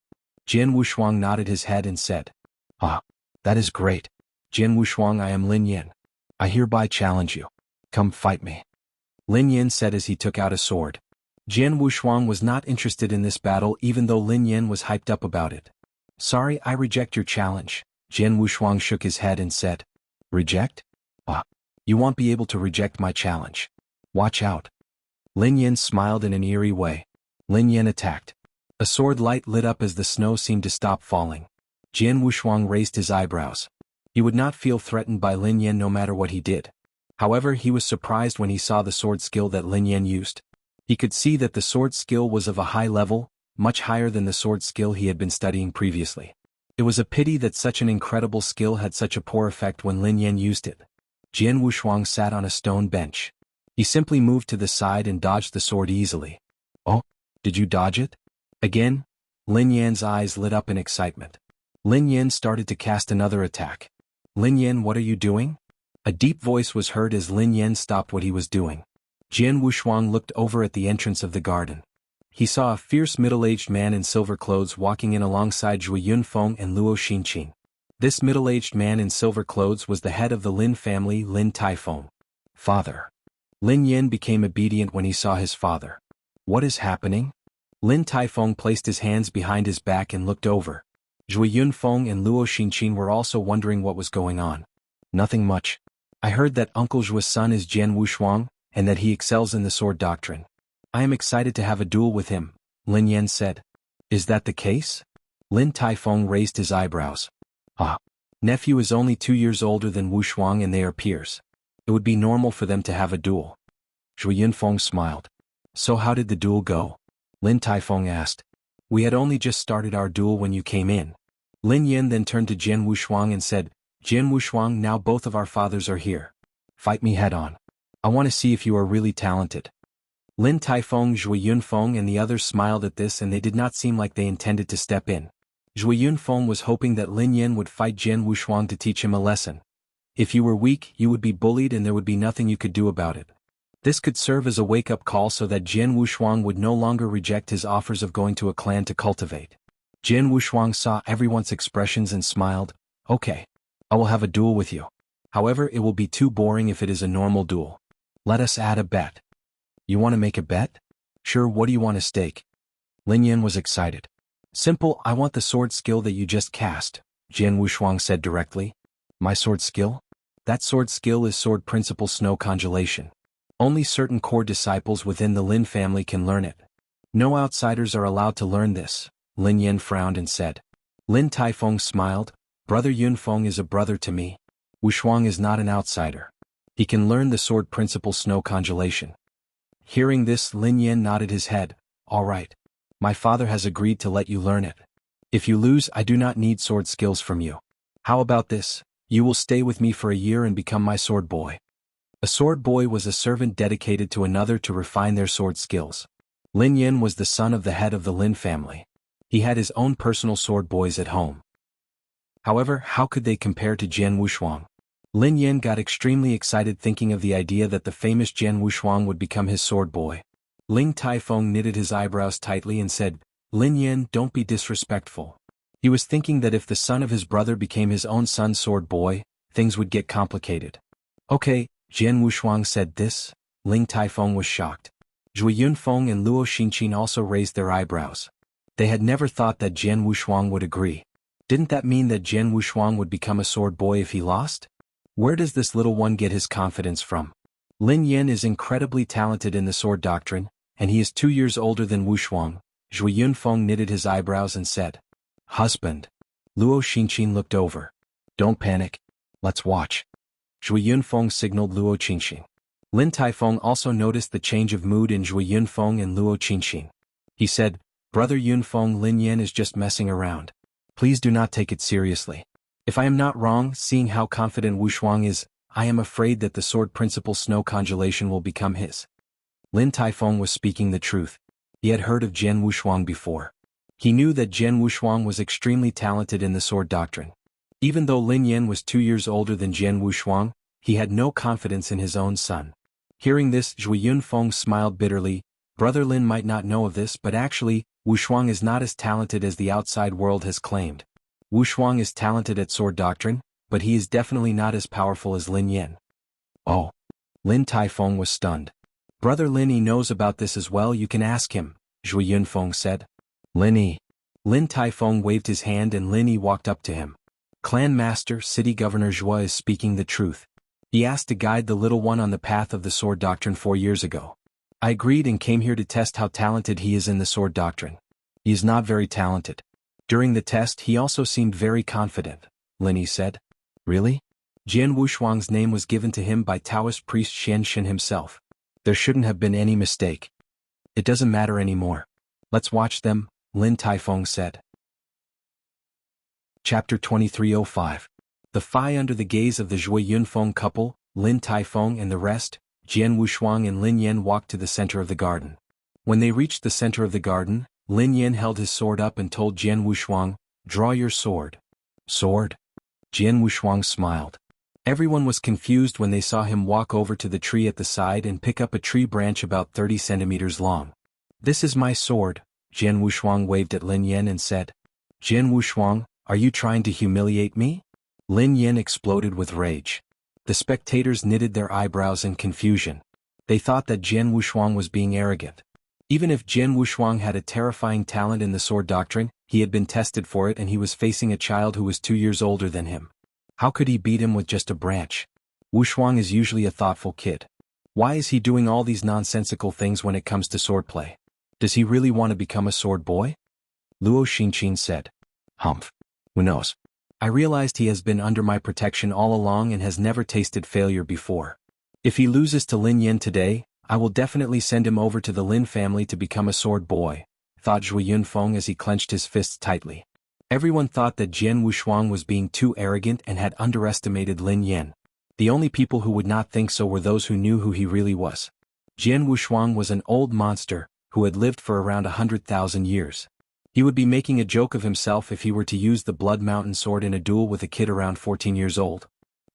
Jian Wushuang nodded his head and said, Ah, that is great. Jian Wushuang, I am Lin Yin. I hereby challenge you. Come fight me. Lin Yin said as he took out a sword. Jian Wushuang was not interested in this battle even though Lin Yin was hyped up about it. Sorry, I reject your challenge. Jian Wushuang shook his head and said, Reject? Ah, you won't be able to reject my challenge. Watch out. Lin Yin smiled in an eerie way. Lin Yin attacked. A sword light lit up as the snow seemed to stop falling. Jian Wushuang raised his eyebrows. He would not feel threatened by Lin Yin no matter what he did. However, he was surprised when he saw the sword skill that Lin Yin used. He could see that the sword skill was of a high level, much higher than the sword skill he had been studying previously. It was a pity that such an incredible skill had such a poor effect when Lin Yin used it. Jian Wushuang sat on a stone bench. He simply moved to the side and dodged the sword easily. Oh, did you dodge it? Again? Lin Yan's eyes lit up in excitement. Lin Yan started to cast another attack. Lin Yan, what are you doing? A deep voice was heard as Lin Yan stopped what he was doing. Jian Wushuang looked over at the entrance of the garden. He saw a fierce middle-aged man in silver clothes walking in alongside Zhui Yunfeng and Luo Xinqin. This middle-aged man in silver clothes was the head of the Lin family, Lin Taifeng. Father. Lin Yan became obedient when he saw his father. What is happening? Lin Taifeng placed his hands behind his back and looked over. Zhui Yunfeng and Luo Xinqin were also wondering what was going on. Nothing much. I heard that Uncle Zhui's son is Jian Wushuang, and that he excels in the sword doctrine. I am excited to have a duel with him, Lin Yan said. Is that the case? Lin Taifeng raised his eyebrows. Ah. Nephew is only 2 years older than Wushuang and they are peers. It would be normal for them to have a duel. Zhui Yunfeng smiled. So how did the duel go? Lin Taifeng asked. We had only just started our duel when you came in. Lin Yan then turned to Jian Wushuang and said, Jian Wushuang, now both of our fathers are here. Fight me head on. I want to see if you are really talented. Lin Taifeng, Zhui Yunfeng and the others smiled at this and they did not seem like they intended to step in. Zhui Yunfeng was hoping that Lin Yan would fight Jian Wushuang to teach him a lesson. If you were weak, you would be bullied and there would be nothing you could do about it. This could serve as a wake-up call so that Jian Wushuang would no longer reject his offers of going to a clan to cultivate. Jian Wushuang saw everyone's expressions and smiled. Okay. I will have a duel with you. However, it will be too boring if it is a normal duel. Let us add a bet. You want to make a bet? Sure, what do you want to stake? Lin Yan was excited. Simple, I want the sword skill that you just cast, Jian Wushuang said directly. My sword skill? That sword skill is sword principle snow congelation. Only certain core disciples within the Lin family can learn it. No outsiders are allowed to learn this, Lin Yan frowned and said. Lin Taifeng smiled. Brother Yunfeng is a brother to me. Wushuang is not an outsider. He can learn the sword principle snow congelation. Hearing this, Lin Yan nodded his head. All right. My father has agreed to let you learn it. If you lose, I do not need sword skills from you. How about this? You will stay with me for a year and become my sword boy. A sword boy was a servant dedicated to another to refine their sword skills. Lin Yan was the son of the head of the Lin family. He had his own personal sword boys at home. However, how could they compare to Jian Wushuang? Lin Yan got extremely excited thinking of the idea that the famous Jian Wushuang would become his sword boy. Lin Taifeng knitted his eyebrows tightly and said, Lin Yan, don't be disrespectful. He was thinking that if the son of his brother became his own son's sword boy, things would get complicated. Okay, Jian Wushuang said this. Lin Taifeng was shocked. Zhui Yunfeng and Luo Xinqin also raised their eyebrows. They had never thought that Jian Wushuang would agree. Didn't that mean that Jian Wushuang would become a sword boy if he lost? Where does this little one get his confidence from? Lin Yan is incredibly talented in the sword doctrine, and he is 2 years older than Wushuang. Zhui Yunfeng knitted his eyebrows and said, Husband. Luo Xinqin looked over. Don't panic. Let's watch. Zhui Yunfeng signaled Luo Xinqin. Lin Taifeng also noticed the change of mood in Zhui Yunfeng and Luo Xinqin. He said, Brother Yunfeng, Lin Yan is just messing around. Please do not take it seriously. If I am not wrong, seeing how confident Wushuang is, I am afraid that the sword principle snow congelation will become his. Lin Taifeng was speaking the truth. He had heard of Jian Wushuang before. He knew that Jian Wushuang was extremely talented in the sword doctrine. Even though Lin Yan was 2 years older than Jian Wushuang, he had no confidence in his own son. Hearing this, Zhui Yunfeng smiled bitterly. Brother Lin might not know of this, but actually, Wushuang is not as talented as the outside world has claimed. Wushuang is talented at sword doctrine, but he is definitely not as powerful as Lin Yan. Oh. Lin Taifeng was stunned. Brother Lin Yi knows about this as well, you can ask him, Zhui Yunfeng said. Lin Yi. Lin Taifeng waved his hand and Lin Yi walked up to him. Clan Master, City Governor Zhua is speaking the truth. He asked to guide the little one on the path of the sword doctrine 4 years ago. I agreed and came here to test how talented he is in the sword doctrine. He is not very talented. During the test he also seemed very confident, Lin Yi said. Really? Jian Wushuang's name was given to him by Taoist priest Xian Shen himself. There shouldn't have been any mistake. It doesn't matter anymore. Let's watch them, Lin Taifeng said. Chapter 2305. The fight under the gaze of the Zhui Yunfeng couple, Lin Taifeng and the rest, Jian Wushuang and Lin Yan walked to the center of the garden. When they reached the center of the garden, Lin Yan held his sword up and told Jian Wushuang, "Draw your sword." Sword? Jian Wushuang smiled. Everyone was confused when they saw him walk over to the tree at the side and pick up a tree branch about 30 centimeters long. "This is my sword," Jian Wushuang waved at Lin Yan and said. "Jian Wushuang, are you trying to humiliate me?" Lin Yan exploded with rage. The spectators knitted their eyebrows in confusion. They thought that Jian Wushuang was being arrogant. Even if Jian Wushuang had a terrifying talent in the sword doctrine, he had been tested for it and he was facing a child who was 2 years older than him. How could he beat him with just a branch? Wushuang is usually a thoughtful kid. Why is he doing all these nonsensical things when it comes to swordplay? Does he really want to become a sword boy? Luo Xinqin said. Humph. Who knows? I realized he has been under my protection all along and has never tasted failure before. If he loses to Lin Yan today, I will definitely send him over to the Lin family to become a sword boy, thought Zhui Yunfeng as he clenched his fists tightly. Everyone thought that Jian Wushuang was being too arrogant and had underestimated Lin Yan. The only people who would not think so were those who knew who he really was. Jian Wushuang was an old monster, who had lived for around 100,000 years. He would be making a joke of himself if he were to use the Blood Mountain sword in a duel with a kid around 14 years old.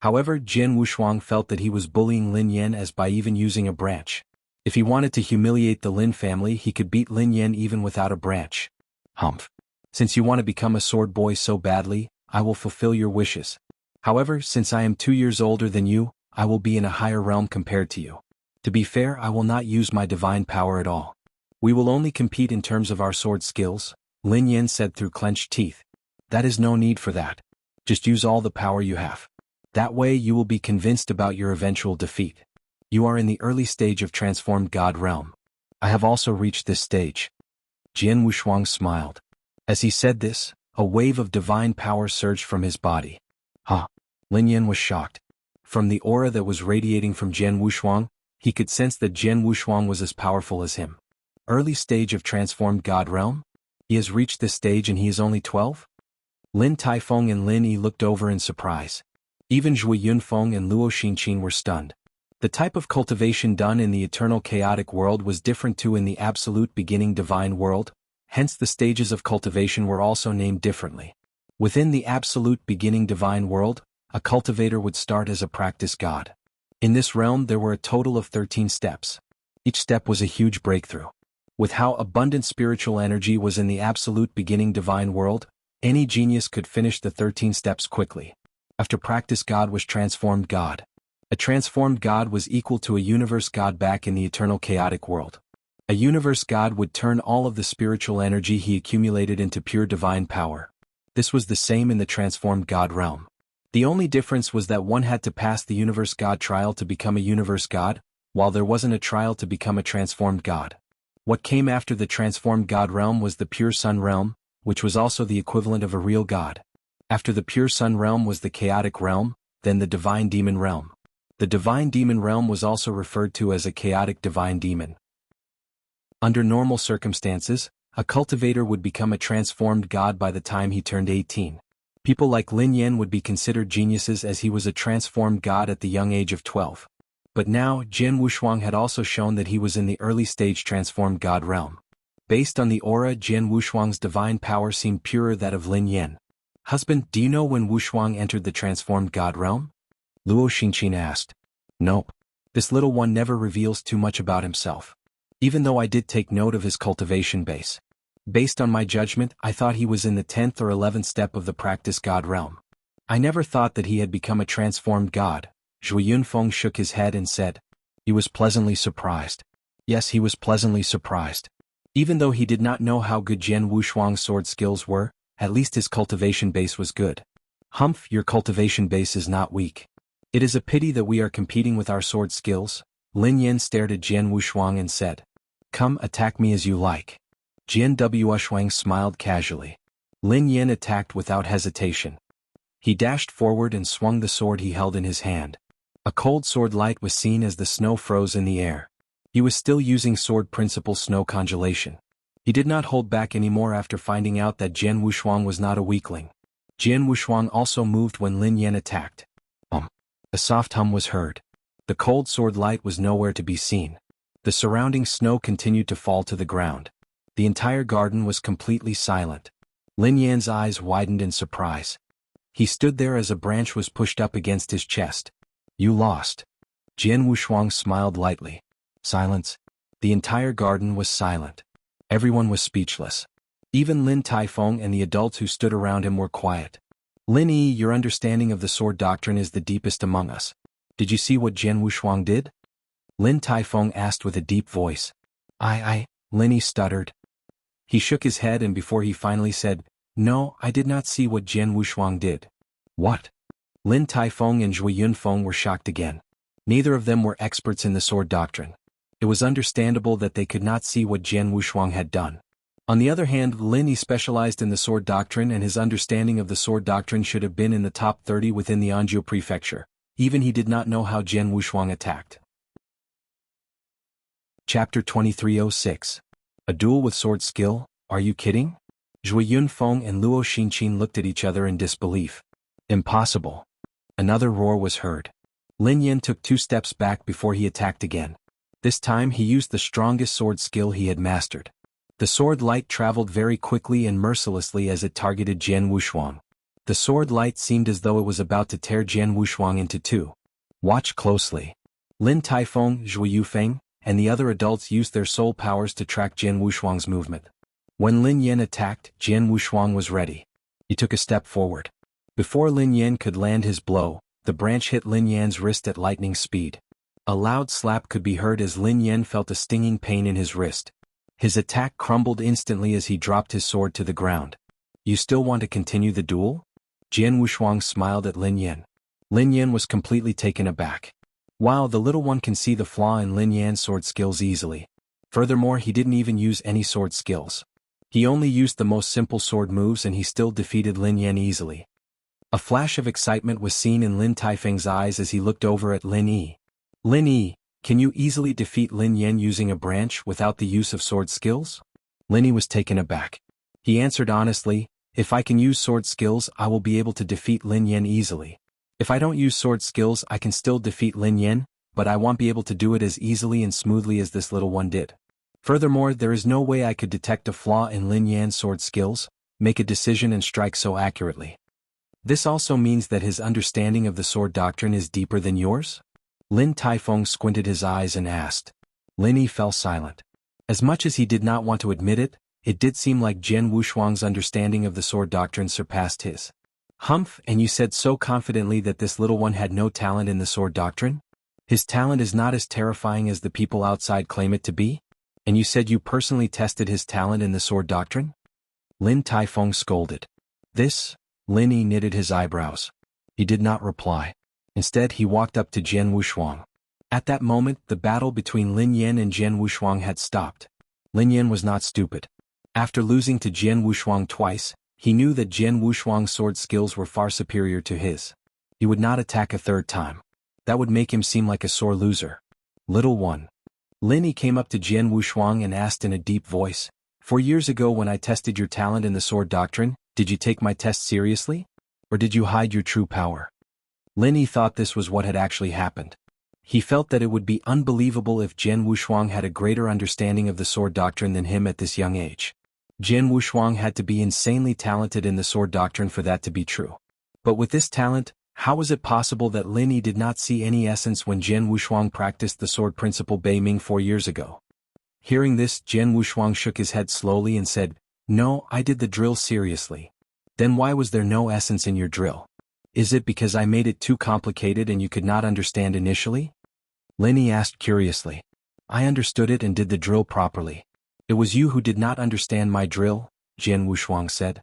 However, Jian Wushuang felt that he was bullying Lin Yan as by even using a branch. If he wanted to humiliate the Lin family, he could beat Lin Yan even without a branch. Humph. Since you want to become a sword boy so badly, I will fulfill your wishes. However, since I am 2 years older than you, I will be in a higher realm compared to you. To be fair, I will not use my divine power at all. We will only compete in terms of our sword skills, Lin Yan said through clenched teeth. That is no need for that. Just use all the power you have. That way you will be convinced about your eventual defeat. You are in the early stage of transformed God realm. I have also reached this stage. Jian Wushuang smiled. As he said this, a wave of divine power surged from his body. Huh? Lin Yan was shocked. From the aura that was radiating from Jian Wushuang, he could sense that Jian Wushuang was as powerful as him. Early stage of transformed God realm? He has reached this stage and he is only 12? Lin Taifeng and Lin Yi looked over in surprise. Even Zhui Yunfeng and Luo Xinqin were stunned. The type of cultivation done in the eternal chaotic world was different to in the absolute beginning divine world, hence the stages of cultivation were also named differently. Within the absolute beginning divine world, a cultivator would start as a practice god. In this realm there were a total of 13 steps. Each step was a huge breakthrough. With how abundant spiritual energy was in the absolute beginning divine world, any genius could finish the 13 steps quickly. After practice God was transformed God. A transformed God was equal to a universe God back in the eternal chaotic world. A universe God would turn all of the spiritual energy he accumulated into pure divine power. This was the same in the transformed God realm. The only difference was that one had to pass the universe God trial to become a universe God, while there wasn't a trial to become a transformed God. What came after the transformed God realm was the pure sun realm, which was also the equivalent of a real God. After the pure sun realm was the chaotic realm, then the divine demon realm. The divine demon realm was also referred to as a chaotic divine demon. Under normal circumstances, a cultivator would become a transformed god by the time he turned 18. People like Lin Yan would be considered geniuses as he was a transformed god at the young age of 12. But now, Jian Wushuang had also shown that he was in the early stage transformed god realm. Based on the aura, Jian Wushuang's divine power seemed purer that of Lin Yan. Husband, do you know when Wushuang entered the transformed god realm? Luo Xinqin asked. Nope. This little one never reveals too much about himself. Even though I did take note of his cultivation base. Based on my judgment, I thought he was in the 10th or 11th step of the practice god realm. I never thought that he had become a transformed god. Zhui Yunfeng shook his head and said. He was pleasantly surprised. Yes, he was pleasantly surprised. Even though he did not know how good Jian Wushuang's sword skills were, at least his cultivation base was good. Humph, your cultivation base is not weak. It is a pity that we are competing with our sword skills. Lin Yan stared at Jian Wushuang and said. Come, attack me as you like. Jian Wushuang smiled casually. Lin Yan attacked without hesitation. He dashed forward and swung the sword he held in his hand. A cold sword light was seen as the snow froze in the air. He was still using sword principle snow congelation. He did not hold back anymore after finding out that Jian Wushuang was not a weakling. Jian Wushuang also moved when Lin Yan attacked. A soft hum was heard. The cold sword light was nowhere to be seen. The surrounding snow continued to fall to the ground. The entire garden was completely silent. Lin Yan's eyes widened in surprise. He stood there as a branch was pushed up against his chest. You lost. Jian Wushuang smiled lightly. Silence. The entire garden was silent. Everyone was speechless. Even Lin Taifeng and the adults who stood around him were quiet. Lin Yi, your understanding of the sword doctrine is the deepest among us. Did you see what Jian Wushuang did? Lin Taifeng asked with a deep voice. Lin Yi stuttered. He shook his head and before he finally said, No, I did not see what Jian Wushuang did. What? Lin Taifeng and Zhui Yunfeng were shocked again. Neither of them were experts in the sword doctrine. It was understandable that they could not see what Jian Wushuang had done. On the other hand, Lin Yi specialized in the sword doctrine and his understanding of the sword doctrine should have been in the top 30 within the Anzhou prefecture. Even he did not know how Jian Wushuang attacked. Chapter 2306. A duel with sword skill? Are you kidding? Zhui Yunfeng and Luo Xinqin looked at each other in disbelief. Impossible. Another roar was heard. Lin Yan took 2 steps back before he attacked again. This time he used the strongest sword skill he had mastered. The sword light traveled very quickly and mercilessly as it targeted Jian Wushuang. The sword light seemed as though it was about to tear Jian Wushuang into 2. Watch closely. Lin Taifeng, Zhui Yufeng, and the other adults used their soul powers to track Jian Wushuang's movement. When Lin Yan attacked, Jian Wushuang was ready. He took a step forward. Before Lin Yan could land his blow, the branch hit Lin Yan's wrist at lightning speed. A loud slap could be heard as Lin Yan felt a stinging pain in his wrist. His attack crumbled instantly as he dropped his sword to the ground. You still want to continue the duel? Jian Wushuang smiled at Lin Yan. Lin Yan was completely taken aback. Wow, the little one can see the flaw in Lin Yan's sword skills easily. Furthermore, he didn't even use any sword skills. He only used the most simple sword moves and he still defeated Lin Yan easily. A flash of excitement was seen in Lin Taifeng's eyes as he looked over at Lin Yi. Lin Yi, can you easily defeat Lin Yan using a branch without the use of sword skills? Lin Yi was taken aback. He answered honestly, if I can use sword skills I will be able to defeat Lin Yan easily. If I don't use sword skills I can still defeat Lin Yan, but I won't be able to do it as easily and smoothly as this little one did. Furthermore, there is no way I could detect a flaw in Lin Yan's sword skills, make a decision and strike so accurately. This also means that his understanding of the sword doctrine is deeper than yours? Lin Taifeng squinted his eyes and asked. Lin Yi fell silent. As much as he did not want to admit it, it did seem like Jian Wushuang's understanding of the sword doctrine surpassed his. Humph, and you said so confidently that this little one had no talent in the sword doctrine? His talent is not as terrifying as the people outside claim it to be? And you said you personally tested his talent in the sword doctrine? Lin Taifeng scolded. This? Lin Yi knitted his eyebrows. He did not reply. Instead he walked up to Jian Wushuang. At that moment, the battle between Lin Yan and Jian Wushuang had stopped. Lin Yan was not stupid. After losing to Jian Wushuang twice, he knew that Jian Wushuang's sword skills were far superior to his. He would not attack a third time. That would make him seem like a sore loser. Little one. Lin Yi came up to Jian Wushuang and asked in a deep voice, 4 years ago when I tested your talent in the sword doctrine, did you take my test seriously? Or did you hide your true power? Lin Yi thought this was what had actually happened. He felt that it would be unbelievable if Jian Wushuang had a greater understanding of the sword doctrine than him at this young age. Jian Wushuang had to be insanely talented in the sword doctrine for that to be true. But with this talent, how was it possible that Lin Yi did not see any essence when Jian Wushuang practiced the sword principle Bei Ming 4 years ago? Hearing this, Jian Wushuang shook his head slowly and said, No, I did the drill seriously. Then why was there no essence in your drill? Is it because I made it too complicated and you could not understand initially? Lin Yi asked curiously. I understood it and did the drill properly. It was you who did not understand my drill, Jian Wushuang said.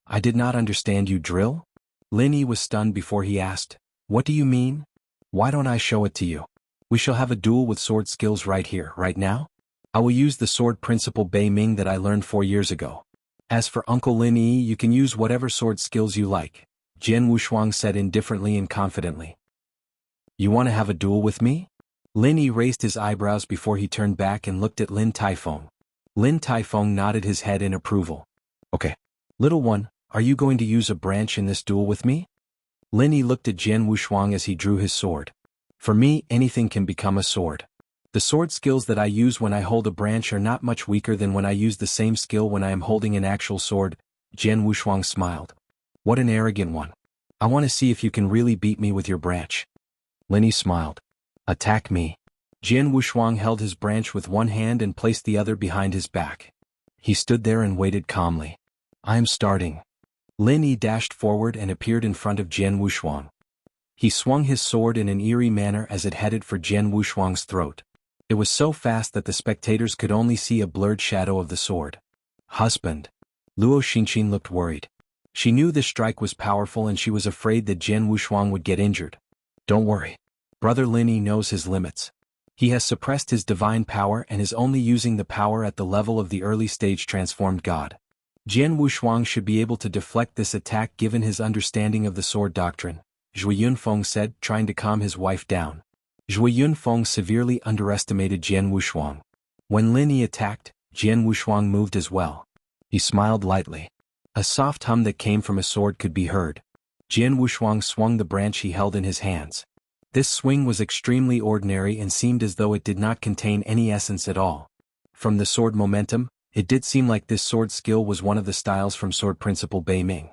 I did not understand you drill? Lin Yi was stunned before he asked, What do you mean? Why don't I show it to you? We shall have a duel with sword skills right here, right now? I will use the sword principle Bei Ming that I learned 4 years ago. As for Uncle Lin Yi, you can use whatever sword skills you like, Jian Wushuang said indifferently and confidently. You want to have a duel with me? Lin Yi raised his eyebrows before he turned back and looked at Lin Taifeng. Lin Taifeng nodded his head in approval. Okay. Little one, are you going to use a branch in this duel with me? Lin Yi looked at Jian Wushuang as he drew his sword. For me, anything can become a sword. The sword skills that I use when I hold a branch are not much weaker than when I use the same skill when I am holding an actual sword. Jian Wushuang smiled. What an arrogant one. I want to see if you can really beat me with your branch. Lin smiled. Attack me. Jian Wushuang held his branch with one hand and placed the other behind his back. He stood there and waited calmly. I am starting. Lin dashed forward and appeared in front of Jian Wushuang. He swung his sword in an eerie manner as it headed for Jian Wushuang's throat. It was so fast that the spectators could only see a blurred shadow of the sword. Husband. Luo Xinqin looked worried. She knew this strike was powerful and she was afraid that Jian Wushuang would get injured. Don't worry. Brother Lin knows his limits. He has suppressed his divine power and is only using the power at the level of the early stage transformed god. Jian Wushuang should be able to deflect this attack given his understanding of the sword doctrine, Zhui Yunfeng said, trying to calm his wife down. Zhui Yunfeng severely underestimated Jian Wushuang. When Lin attacked, Jian Wushuang moved as well. He smiled lightly. A soft hum that came from a sword could be heard. Jian Wushuang swung the branch he held in his hands. This swing was extremely ordinary and seemed as though it did not contain any essence at all. From the sword momentum, it did seem like this sword skill was one of the styles from Sword Principle Bei Ming.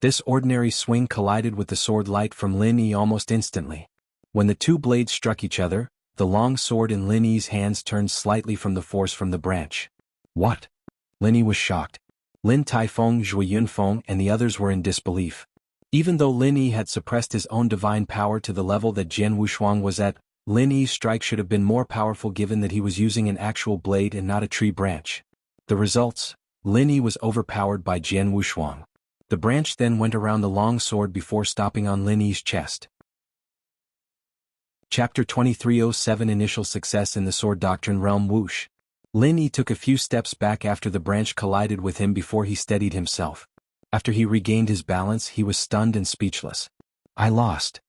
This ordinary swing collided with the sword light from Lin almost instantly. When the two blades struck each other, the long sword in Lin's hands turned slightly from the force from the branch. What? Lin was shocked. Lin Taifeng, Zhui Yunfeng, and the others were in disbelief. Even though Lin had suppressed his own divine power to the level that Jian Wushuang was at, Lin's strike should have been more powerful given that he was using an actual blade and not a tree branch. The results? Lin was overpowered by Jian Wushuang. The branch then went around the long sword before stopping on Lin's chest. Chapter 2307 Initial Success in the Sword Doctrine Realm. Whoosh. Lin took a few steps back after the branch collided with him before he steadied himself. After he regained his balance, he was stunned and speechless. I lost.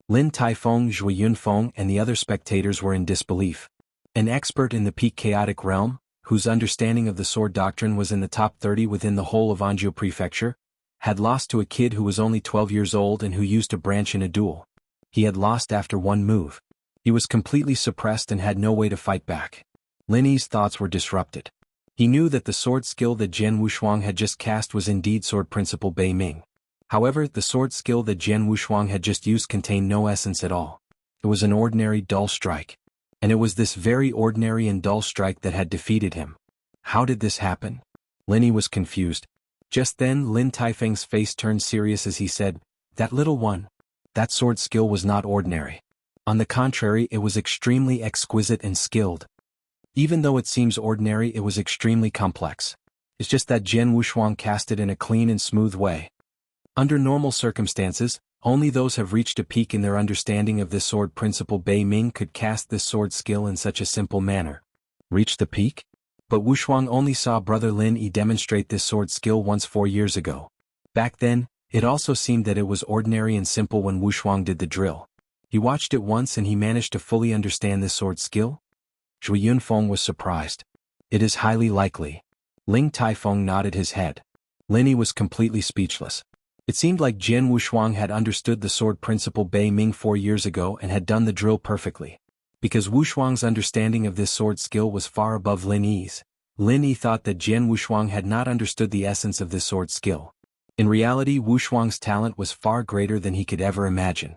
Lin Taifeng, Zhui Yunfeng, and the other spectators were in disbelief. An expert in the peak chaotic realm, whose understanding of the sword doctrine was in the top 30 within the whole of Anzhou Prefecture, had lost to a kid who was only 12 years old and who used a branch in a duel. He had lost after one move. He was completely suppressed and had no way to fight back. Lin's thoughts were disrupted. He knew that the sword skill that Jian Wushuang had just cast was indeed Sword Principle Bei Ming. However, the sword skill that Jian Wushuang had just used contained no essence at all. It was an ordinary dull strike. And it was this very ordinary and dull strike that had defeated him. How did this happen? Lin was confused. Just then Lin Taifeng's face turned serious as he said, That little one. That sword skill was not ordinary. On the contrary, it was extremely exquisite and skilled. Even though it seems ordinary, it was extremely complex. It's just that Jian Wushuang cast it in a clean and smooth way. Under normal circumstances, only those have reached a peak in their understanding of this sword principle Bei Ming could cast this sword skill in such a simple manner. Reach the peak? But Wushuang only saw Brother Lin demonstrate this sword skill once 4 years ago. Back then, it also seemed that it was ordinary and simple when Wushuang did the drill. He watched it once and he managed to fully understand this sword skill? Zhui Yunfeng was surprised. It is highly likely. Ling Taifeng nodded his head. Lin was completely speechless. It seemed like Jian Wushuang had understood the sword principle Bei Ming 4 years ago and had done the drill perfectly. Because Wushuang's understanding of this sword skill was far above Lin's, Lin thought that Jian Wushuang had not understood the essence of this sword skill. In reality, Wushuang's talent was far greater than he could ever imagine.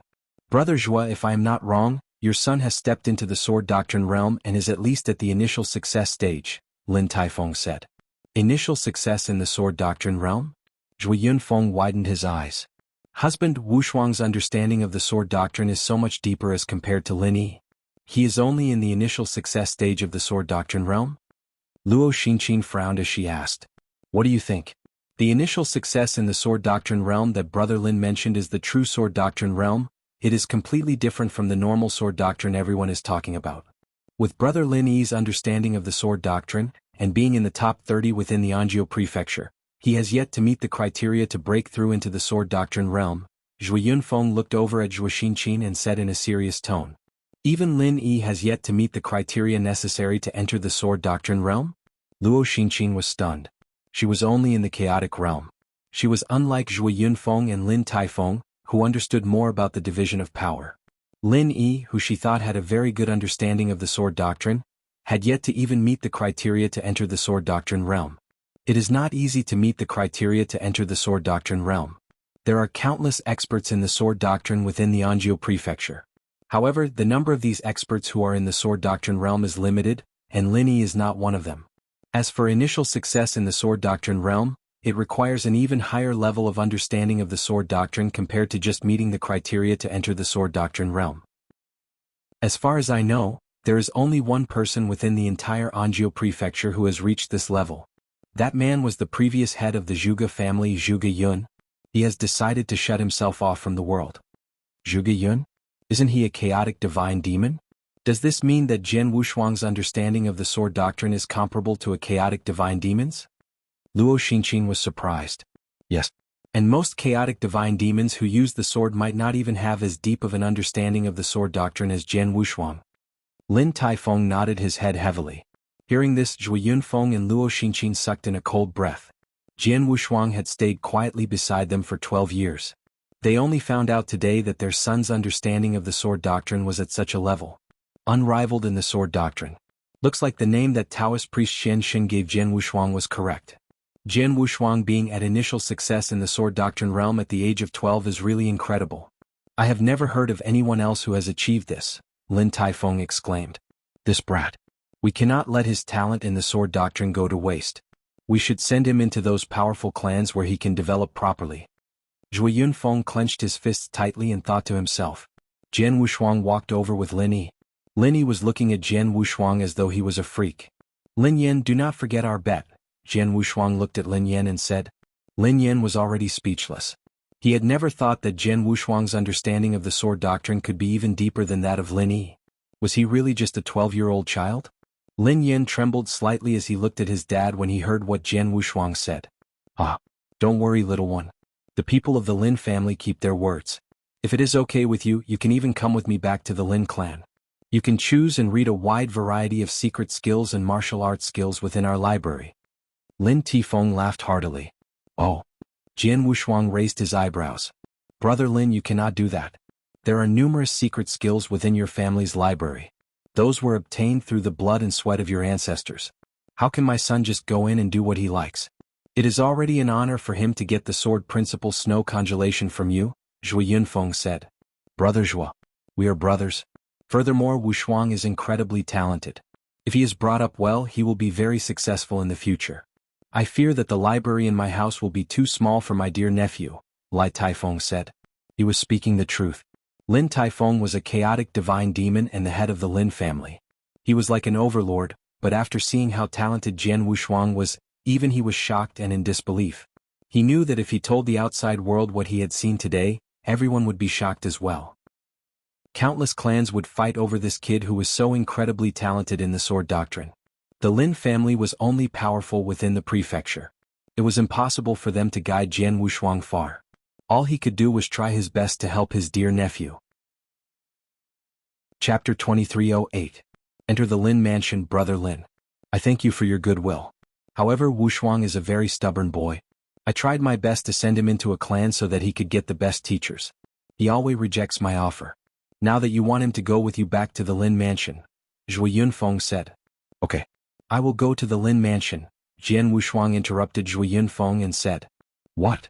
Brother Zhua, if I am not wrong, your son has stepped into the sword doctrine realm and is at least at the initial success stage, Lin Taifeng said. Initial success in the sword doctrine realm? Zhui Yunfeng widened his eyes. Husband, Wushuang's understanding of the sword doctrine is so much deeper as compared to Lin. He is only in the initial success stage of the sword doctrine realm? Luo Xinqin frowned as she asked. What do you think? The initial success in the sword doctrine realm that Brother Lin mentioned is the true sword doctrine realm. It is completely different from the normal sword doctrine everyone is talking about. With Brother Lin's understanding of the sword doctrine, and being in the top 30 within the Anzhou Prefecture, he has yet to meet the criteria to break through into the sword doctrine realm. Zhui Yunfeng looked over at Zhui Xinqin and said in a serious tone. Even Lin has yet to meet the criteria necessary to enter the sword doctrine realm? Luo Xinqin was stunned. She was only in the chaotic realm. She was unlike Zhui Yunfeng and Lin Taifeng, who understood more about the division of power. Lin Yi, who she thought had a very good understanding of the sword doctrine, had yet to even meet the criteria to enter the sword doctrine realm. It is not easy to meet the criteria to enter the sword doctrine realm. There are countless experts in the sword doctrine within the Anzhou prefecture. However, the number of these experts who are in the sword doctrine realm is limited, and Lin Yi is not one of them. As for initial success in the sword doctrine realm, it requires an even higher level of understanding of the sword doctrine compared to just meeting the criteria to enter the sword doctrine realm. As far as I know, there is only one person within the entire Anzhou prefecture who has reached this level. That man was the previous head of the Zhuge family, Zhuge Yun. He has decided to shut himself off from the world. Zhuge Yun? Isn't he a chaotic divine demon? Does this mean that Jian Wushuang's understanding of the sword doctrine is comparable to a chaotic divine demon's? Luo Xingqing was surprised. Yes. And most chaotic divine demons who use the sword might not even have as deep of an understanding of the sword doctrine as Jian Wushuang. Lin Taifeng nodded his head heavily. Hearing this, Zhui Yunfeng and Luo Xingqing sucked in a cold breath. Jian Wushuang had stayed quietly beside them for 12 years. They only found out today that their son's understanding of the sword doctrine was at such a level. Unrivaled in the sword doctrine. Looks like the name that Taoist priest Xian Xin gave Jian Wushuang was correct. Jian Wushuang being at initial success in the sword doctrine realm at the age of 12 is really incredible. I have never heard of anyone else who has achieved this, Lin Taifeng exclaimed. This brat. We cannot let his talent in the sword doctrine go to waste. We should send him into those powerful clans where he can develop properly. Zhui Yunfeng clenched his fists tightly and thought to himself. Jian Wushuang walked over with Lin Yi. Lin Yi was looking at Jian Wushuang as though he was a freak. Lin Yan, do not forget our bet. Jian Wushuang looked at Lin Yan and said. Lin Yan was already speechless. He had never thought that Jian Wushuang's understanding of the sword doctrine could be even deeper than that of Lin Yi. Was he really just a 12-year-old child? Lin Yan trembled slightly as he looked at his dad when he heard what Jian Wushuang said. Ah, don't worry, little one. The people of the Lin family keep their words. If it is okay with you, you can even come with me back to the Lin clan. You can choose and read a wide variety of secret skills and martial arts skills within our library. Lin Tifeng laughed heartily. Oh. Jian Wushuang raised his eyebrows. Brother Lin, you cannot do that. There are numerous secret skills within your family's library. Those were obtained through the blood and sweat of your ancestors. How can my son just go in and do what he likes? It is already an honor for him to get the sword principle snow congelation from you, Zhui Yunfeng said. Brother Zhua. We are brothers. Furthermore, Wushuang is incredibly talented. If he is brought up well, he will be very successful in the future. I fear that the library in my house will be too small for my dear nephew, Lai Taifeng said. He was speaking the truth. Lin Taifeng was a chaotic divine demon and the head of the Lin family. He was like an overlord, but after seeing how talented Jian Wushuang was, even he was shocked and in disbelief. He knew that if he told the outside world what he had seen today, everyone would be shocked as well. Countless clans would fight over this kid who was so incredibly talented in the sword doctrine. The Lin family was only powerful within the prefecture. It was impossible for them to guide Jian Wushuang far. All he could do was try his best to help his dear nephew. Chapter 2308. Enter the Lin mansion, Brother Lin. I thank you for your goodwill. However, Wushuang is a very stubborn boy. I tried my best to send him into a clan so that he could get the best teachers. He always rejects my offer. Now that you want him to go with you back to the Lin mansion, Zhui Yunfeng said. Okay. I will go to the Lin mansion, Jian Wushuang interrupted Zhui Yunfeng and said. What?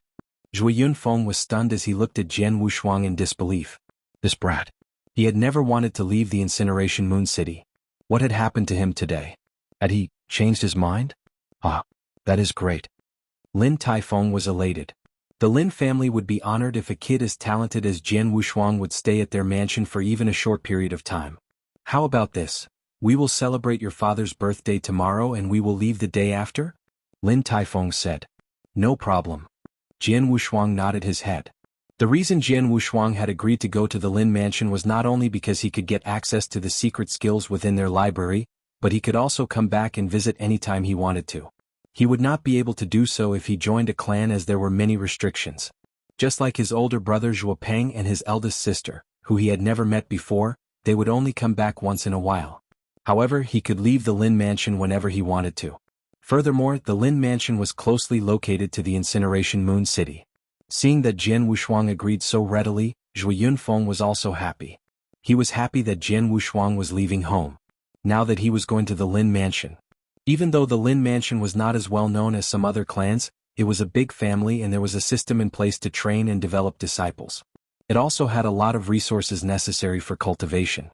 Zhui Yunfeng was stunned as he looked at Jian Wushuang in disbelief. This brat. He had never wanted to leave the Incineration Moon City. What had happened to him today? Had he changed his mind? Ah, that is great. Lin Taifeng was elated. The Lin family would be honored if a kid as talented as Jian Wushuang would stay at their mansion for even a short period of time. How about this? We will celebrate your father's birthday tomorrow and we will leave the day after? Lin Taifeng said. No problem. Jian Wushuang nodded his head. The reason Jian Wushuang had agreed to go to the Lin mansion was not only because he could get access to the secret skills within their library, but he could also come back and visit anytime he wanted to. He would not be able to do so if he joined a clan as there were many restrictions. Just like his older brother Zhuo Peng and his eldest sister, who he had never met before, they would only come back once in a while. However, he could leave the Lin mansion whenever he wanted to. Furthermore, the Lin mansion was closely located to the Incineration Moon City. Seeing that Jian Wushuang agreed so readily, Zhui Yunfeng was also happy. He was happy that Jian Wushuang was leaving home. Now that he was going to the Lin Mansion. Even though the Lin Mansion was not as well known as some other clans, it was a big family and there was a system in place to train and develop disciples. It also had a lot of resources necessary for cultivation.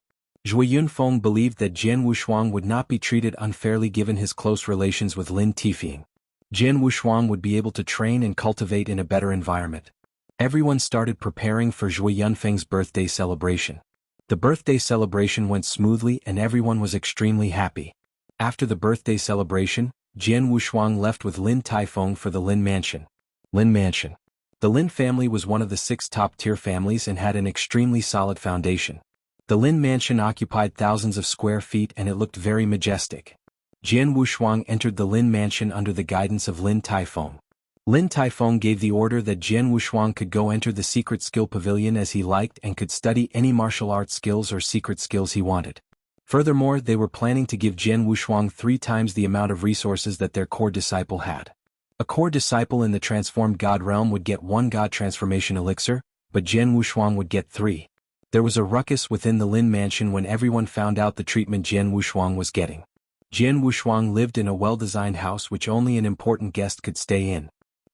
Zhui Yunfeng believed that Jian Wushuang would not be treated unfairly given his close relations with Lin Tifeng. Jian Wushuang would be able to train and cultivate in a better environment. Everyone started preparing for Zhui Yunfeng's birthday celebration. The birthday celebration went smoothly and everyone was extremely happy. After the birthday celebration, Jian Wushuang left with Lin Taifeng for the Lin Mansion. Lin Mansion. The Lin family was one of the 6 top-tier families and had an extremely solid foundation. The Lin Mansion occupied thousands of square feet and it looked very majestic. Jian Wushuang entered the Lin Mansion under the guidance of Lin Taifeng. Lin Taifeng gave the order that Jian Wushuang could go enter the secret skill pavilion as he liked and could study any martial arts skills or secret skills he wanted. Furthermore, they were planning to give Jian Wushuang 3 times the amount of resources that their core disciple had. A core disciple in the transformed god realm would get 1 god transformation elixir, but Jian Wushuang would get 3. There was a ruckus within the Lin Mansion when everyone found out the treatment Jian Wushuang was getting. Jian Wushuang lived in a well-designed house which only an important guest could stay in.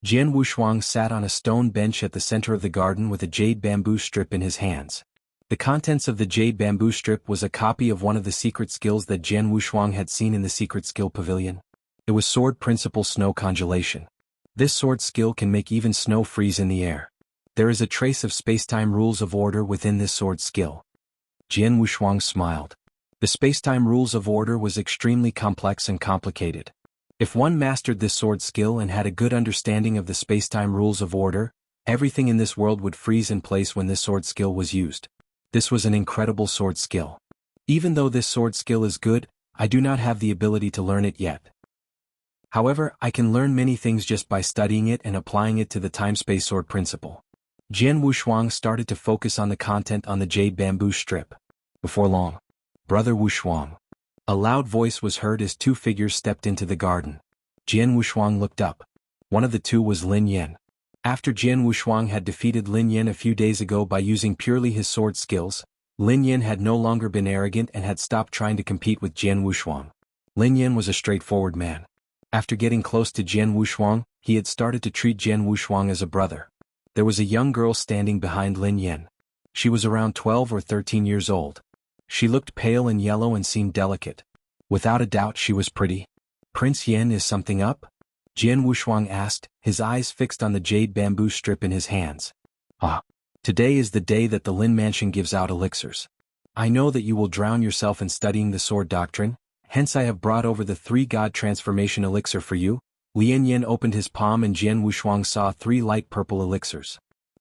Jian Wushuang sat on a stone bench at the center of the garden with a jade bamboo strip in his hands. The contents of the jade bamboo strip was a copy of one of the secret skills that Jian Wushuang had seen in the secret skill pavilion. It was Sword Principle Snow Congelation. This sword skill can make even snow freeze in the air. There is a trace of spacetime rules of order within this sword skill. Jian Wushuang smiled. The spacetime rules of order was extremely complex and complicated. If one mastered this sword skill and had a good understanding of the spacetime rules of order, everything in this world would freeze in place when this sword skill was used. This was an incredible sword skill. Even though this sword skill is good, I do not have the ability to learn it yet. However, I can learn many things just by studying it and applying it to the time-space sword principle. Jian Wushuang started to focus on the content on the jade bamboo strip. Before long, Brother Wushuang. A loud voice was heard as 2 figures stepped into the garden. Jian Wushuang looked up. One of the 2 was Lin Yan. After Jian Wushuang had defeated Lin Yan a few days ago by using purely his sword skills, Lin Yan had no longer been arrogant and had stopped trying to compete with Jian Wushuang. Lin Yan was a straightforward man. After getting close to Jian Wushuang, he had started to treat Jian Wushuang as a brother. There was a young girl standing behind Lin Yan. She was around 12 or 13 years old. She looked pale and yellow and seemed delicate. Without a doubt she was pretty. Prince Yan, is something up? Jian Wushuang asked, his eyes fixed on the jade bamboo strip in his hands. Ah. Today is the day that the Lin Mansion gives out elixirs. I know that you will drown yourself in studying the sword doctrine, hence I have brought over the 3 god transformation elixir for you. Lin Yan opened his palm and Jian Wushuang saw 3 light purple elixirs.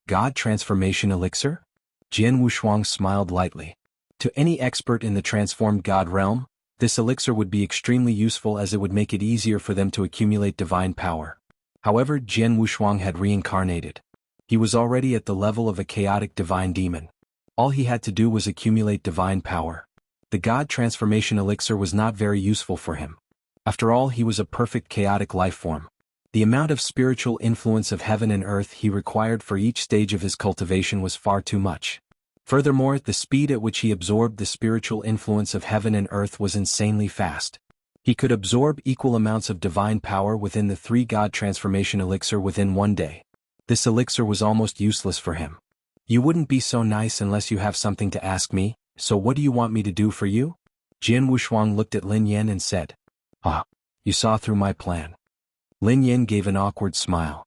God transformation elixir? Jian Wushuang smiled lightly. To any expert in the transformed god realm, this elixir would be extremely useful as it would make it easier for them to accumulate divine power. However, Jian Wushuang had reincarnated. He was already at the level of a chaotic divine demon. All he had to do was accumulate divine power. The god transformation elixir was not very useful for him. After all, he was a perfect chaotic life form. The amount of spiritual influence of heaven and earth he required for each stage of his cultivation was far too much. Furthermore, the speed at which he absorbed the spiritual influence of heaven and earth was insanely fast. He could absorb equal amounts of divine power within the 3 god transformation elixir within 1 day. This elixir was almost useless for him. You wouldn't be so nice unless you have something to ask me, so what do you want me to do for you? Jian Wushuang looked at Lin Yan and said, Ah, you saw through my plan. Lin Yan gave an awkward smile.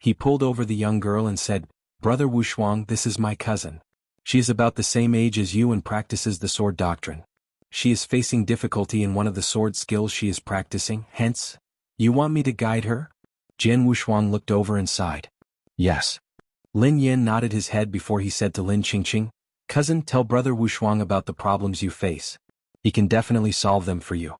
He pulled over the young girl and said, Brother Wushuang, this is my cousin. She is about the same age as you and practices the sword doctrine. She is facing difficulty in one of the sword skills she is practicing, hence, you want me to guide her? Jian Wushuang looked over and sighed. Yes. Lin Yan nodded his head before he said to Lin Qingqing, Cousin, tell Brother Wushuang about the problems you face. He can definitely solve them for you.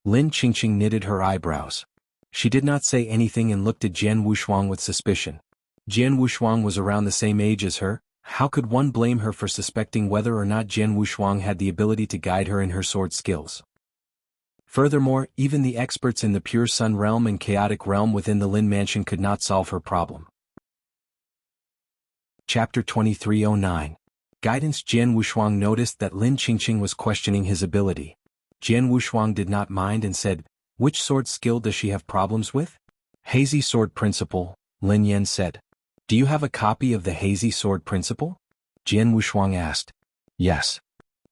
Lin Qingqing knitted her eyebrows. She did not say anything and looked at Jian Wushuang with suspicion. Jian Wushuang was around the same age as her. How could one blame her for suspecting whether or not Jian Wushuang had the ability to guide her in her sword skills? Furthermore, even the experts in the Pure Sun realm and Chaotic realm within the Lin Mansion could not solve her problem. Chapter 2309. Guidance. Jian Wushuang noticed that Lin Qingqing was questioning his ability. Jian Wushuang did not mind and said, "Which sword skill does she have problems with?" "Hazy Sword Principle," Lin Yan said. "Do you have a copy of the Hazy Sword Principle?" Jian Wushuang asked. "Yes."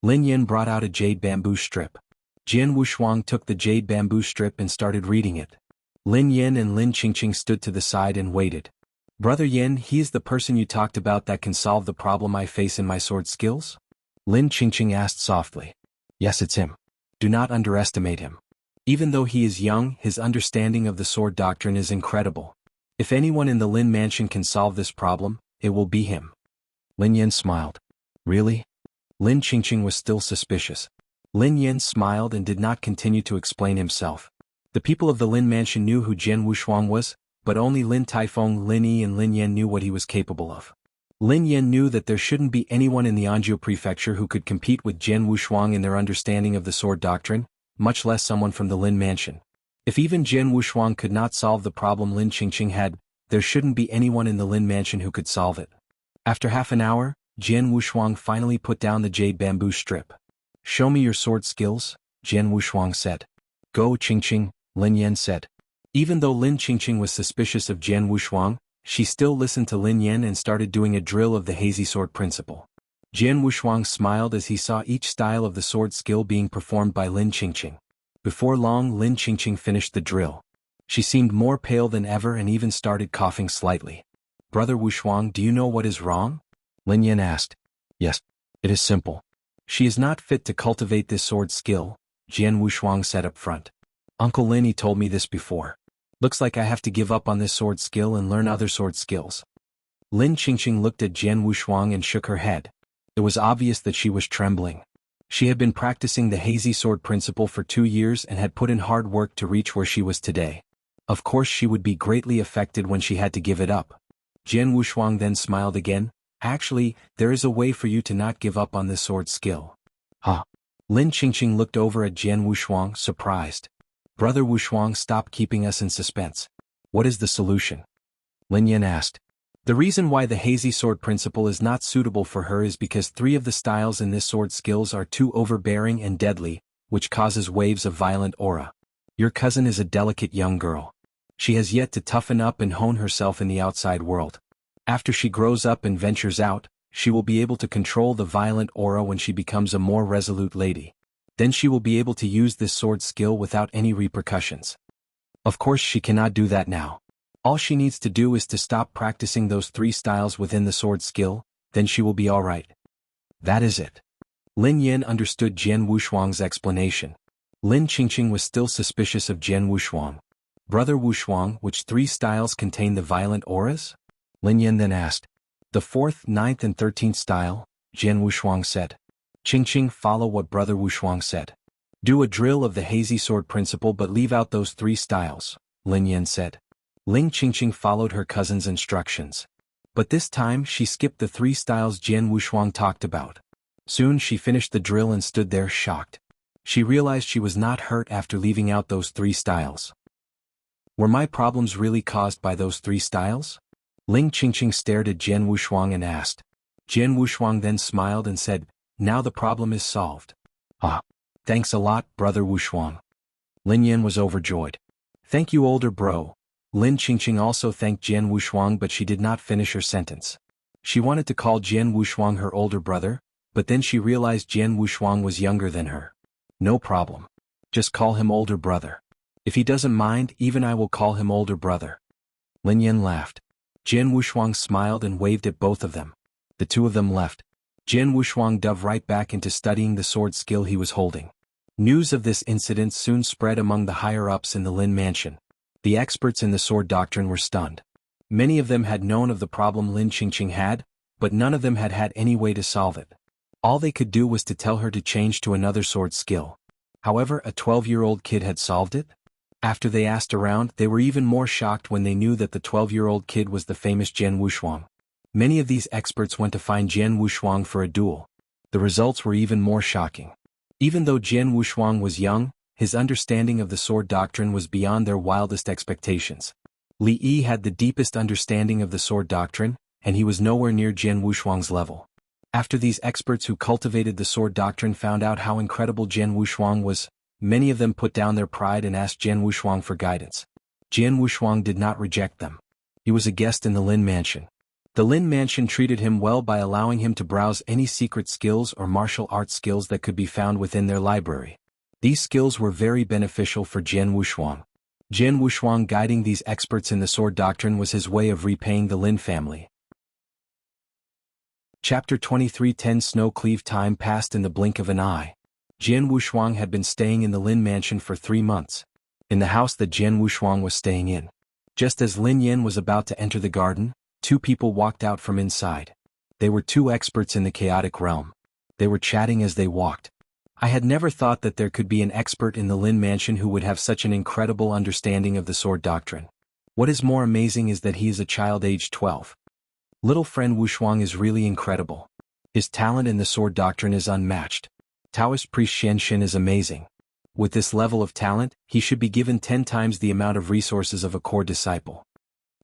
Lin Yan brought out a jade bamboo strip. Jian Wushuang took the jade bamboo strip and started reading it. Lin Yan and Lin Qingqing stood to the side and waited. "Brother Yan, he is the person you talked about that can solve the problem I face in my sword skills?" Lin Qingqing asked softly. "Yes, it's him. Do not underestimate him. Even though he is young, his understanding of the sword doctrine is incredible. If anyone in the Lin mansion can solve this problem, it will be him." Lin Yan smiled. "Really?" Lin Qingqing was still suspicious. Lin Yan smiled and did not continue to explain himself. The people of the Lin mansion knew who Jian Wushuang was, but only Lin Taifeng, Lin Yi and Lin Yan knew what he was capable of. Lin Yan knew that there shouldn't be anyone in the Anzhou prefecture who could compete with Jian Wushuang in their understanding of the sword doctrine, much less someone from the Lin mansion. If even Jian Wushuang could not solve the problem Lin Qingqing had, there shouldn't be anyone in the Lin mansion who could solve it. After half an hour, Jian Wushuang finally put down the jade bamboo strip. "Show me your sword skills," Jian Wushuang said. "Go, Qingqing," Lin Yan said. Even though Lin Qingqing was suspicious of Jian Wushuang, she still listened to Lin Yan and started doing a drill of the Hazy Sword Principle. Jian Wushuang smiled as he saw each style of the sword skill being performed by Lin Qingqing. Before long, Lin Qingqing finished the drill. She seemed more pale than ever and even started coughing slightly. "Brother Wushuang, do you know what is wrong?" Lin Yan asked. "Yes, it is simple. She is not fit to cultivate this sword skill," Jian Wushuang said up front. "Uncle Lin, he told me this before. Looks like I have to give up on this sword skill and learn other sword skills." Lin Qingqing looked at Jian Wushuang and shook her head. It was obvious that she was trembling. She had been practicing the Hazy Sword Principle for 2 years and had put in hard work to reach where she was today. Of course she would be greatly affected when she had to give it up. Jian Wushuang then smiled again. "Actually, there is a way for you to not give up on this sword skill." "Huh?" Lin Qingqing looked over at Jian Wushuang, surprised. "Brother Wushuang, stop keeping us in suspense. What is the solution?" Lin Yan asked. "The reason why the Hazy Sword Principle is not suitable for her is because 3 of the styles in this sword skills are too overbearing and deadly, which causes waves of violent aura. Your cousin is a delicate young girl. She has yet to toughen up and hone herself in the outside world. After she grows up and ventures out, she will be able to control the violent aura when she becomes a more resolute lady. Then she will be able to use this sword skill without any repercussions. Of course she cannot do that now. All she needs to do is to stop practicing those 3 styles within the sword skill, then she will be alright." "That is it." Lin Yan understood Jian Wushuang's explanation. Lin Qingqing was still suspicious of Jian Wushuang. "Brother Wushuang, which 3 styles contain the violent auras?" Lin Yan then asked. "The 4th, 9th and 13th style," Jian Wushuang said. "Qingqing, follow what Brother Wushuang said. Do a drill of the Hazy Sword Principle but leave out those 3 styles," Lin Yan said. Lin Qingqing followed her cousin's instructions. But this time she skipped the 3 styles Jian Wushuang talked about. Soon she finished the drill and stood there shocked. She realized she was not hurt after leaving out those 3 styles. Were my problems really caused by those 3 styles? Lin Qingqing stared at Jian Wushuang and asked. Jian Wushuang then smiled and said, "Now the problem is solved." "Ah, thanks a lot, Brother Wushuang." Lin Yan was overjoyed. "Thank you, older bro." Lin Qingqing also thanked Jian Wushuang, but she did not finish her sentence. She wanted to call Jian Wushuang her older brother, but then she realized Jian Wushuang was younger than her. "No problem. Just call him older brother. If he doesn't mind, even I will call him older brother." Lin Yan laughed. Jian Wushuang smiled and waved at both of them. The 2 of them left. Jian Wushuang dove right back into studying the sword skill he was holding. News of this incident soon spread among the higher-ups in the Lin mansion. The experts in the sword doctrine were stunned. Many of them had known of the problem Lin Qingqing had, but none of them had had any way to solve it. All they could do was to tell her to change to another sword skill. However, a 12-year-old kid had solved it? After they asked around, they were even more shocked when they knew that the 12-year-old kid was the famous Jian Wushuang. Many of these experts went to find Jian Wushuang for a duel. The results were even more shocking. Even though Jian Wushuang was young, his understanding of the sword doctrine was beyond their wildest expectations. Li Yi had the deepest understanding of the sword doctrine, and he was nowhere near Jian Wushuang's level. After these experts who cultivated the sword doctrine found out how incredible Jian Wushuang was, many of them put down their pride and asked Jian Wushuang for guidance. Jian Wushuang did not reject them. He was a guest in the Lin Mansion. The Lin Mansion treated him well by allowing him to browse any secret skills or martial arts skills that could be found within their library. These skills were very beneficial for Jian Wushuang. Jian Wushuang guiding these experts in the sword doctrine was his way of repaying the Lin family. Chapter 23 10 Snow Cleave. Time passed in the blink of an eye. Jian Wushuang had been staying in the Lin Mansion for 3 months. In the house that Jian Wushuang was staying in. Just as Lin Yin was about to enter the garden, 2 people walked out from inside. They were 2 experts in the chaotic realm. They were chatting as they walked. I had never thought that there could be an expert in the Lin Mansion who would have such an incredible understanding of the sword doctrine. What is more amazing is that he is a child aged 12. Little friend Wushuang is really incredible. His talent in the sword doctrine is unmatched. Taoist priest Xianxin is amazing. With this level of talent, he should be given 10 times the amount of resources of a core disciple.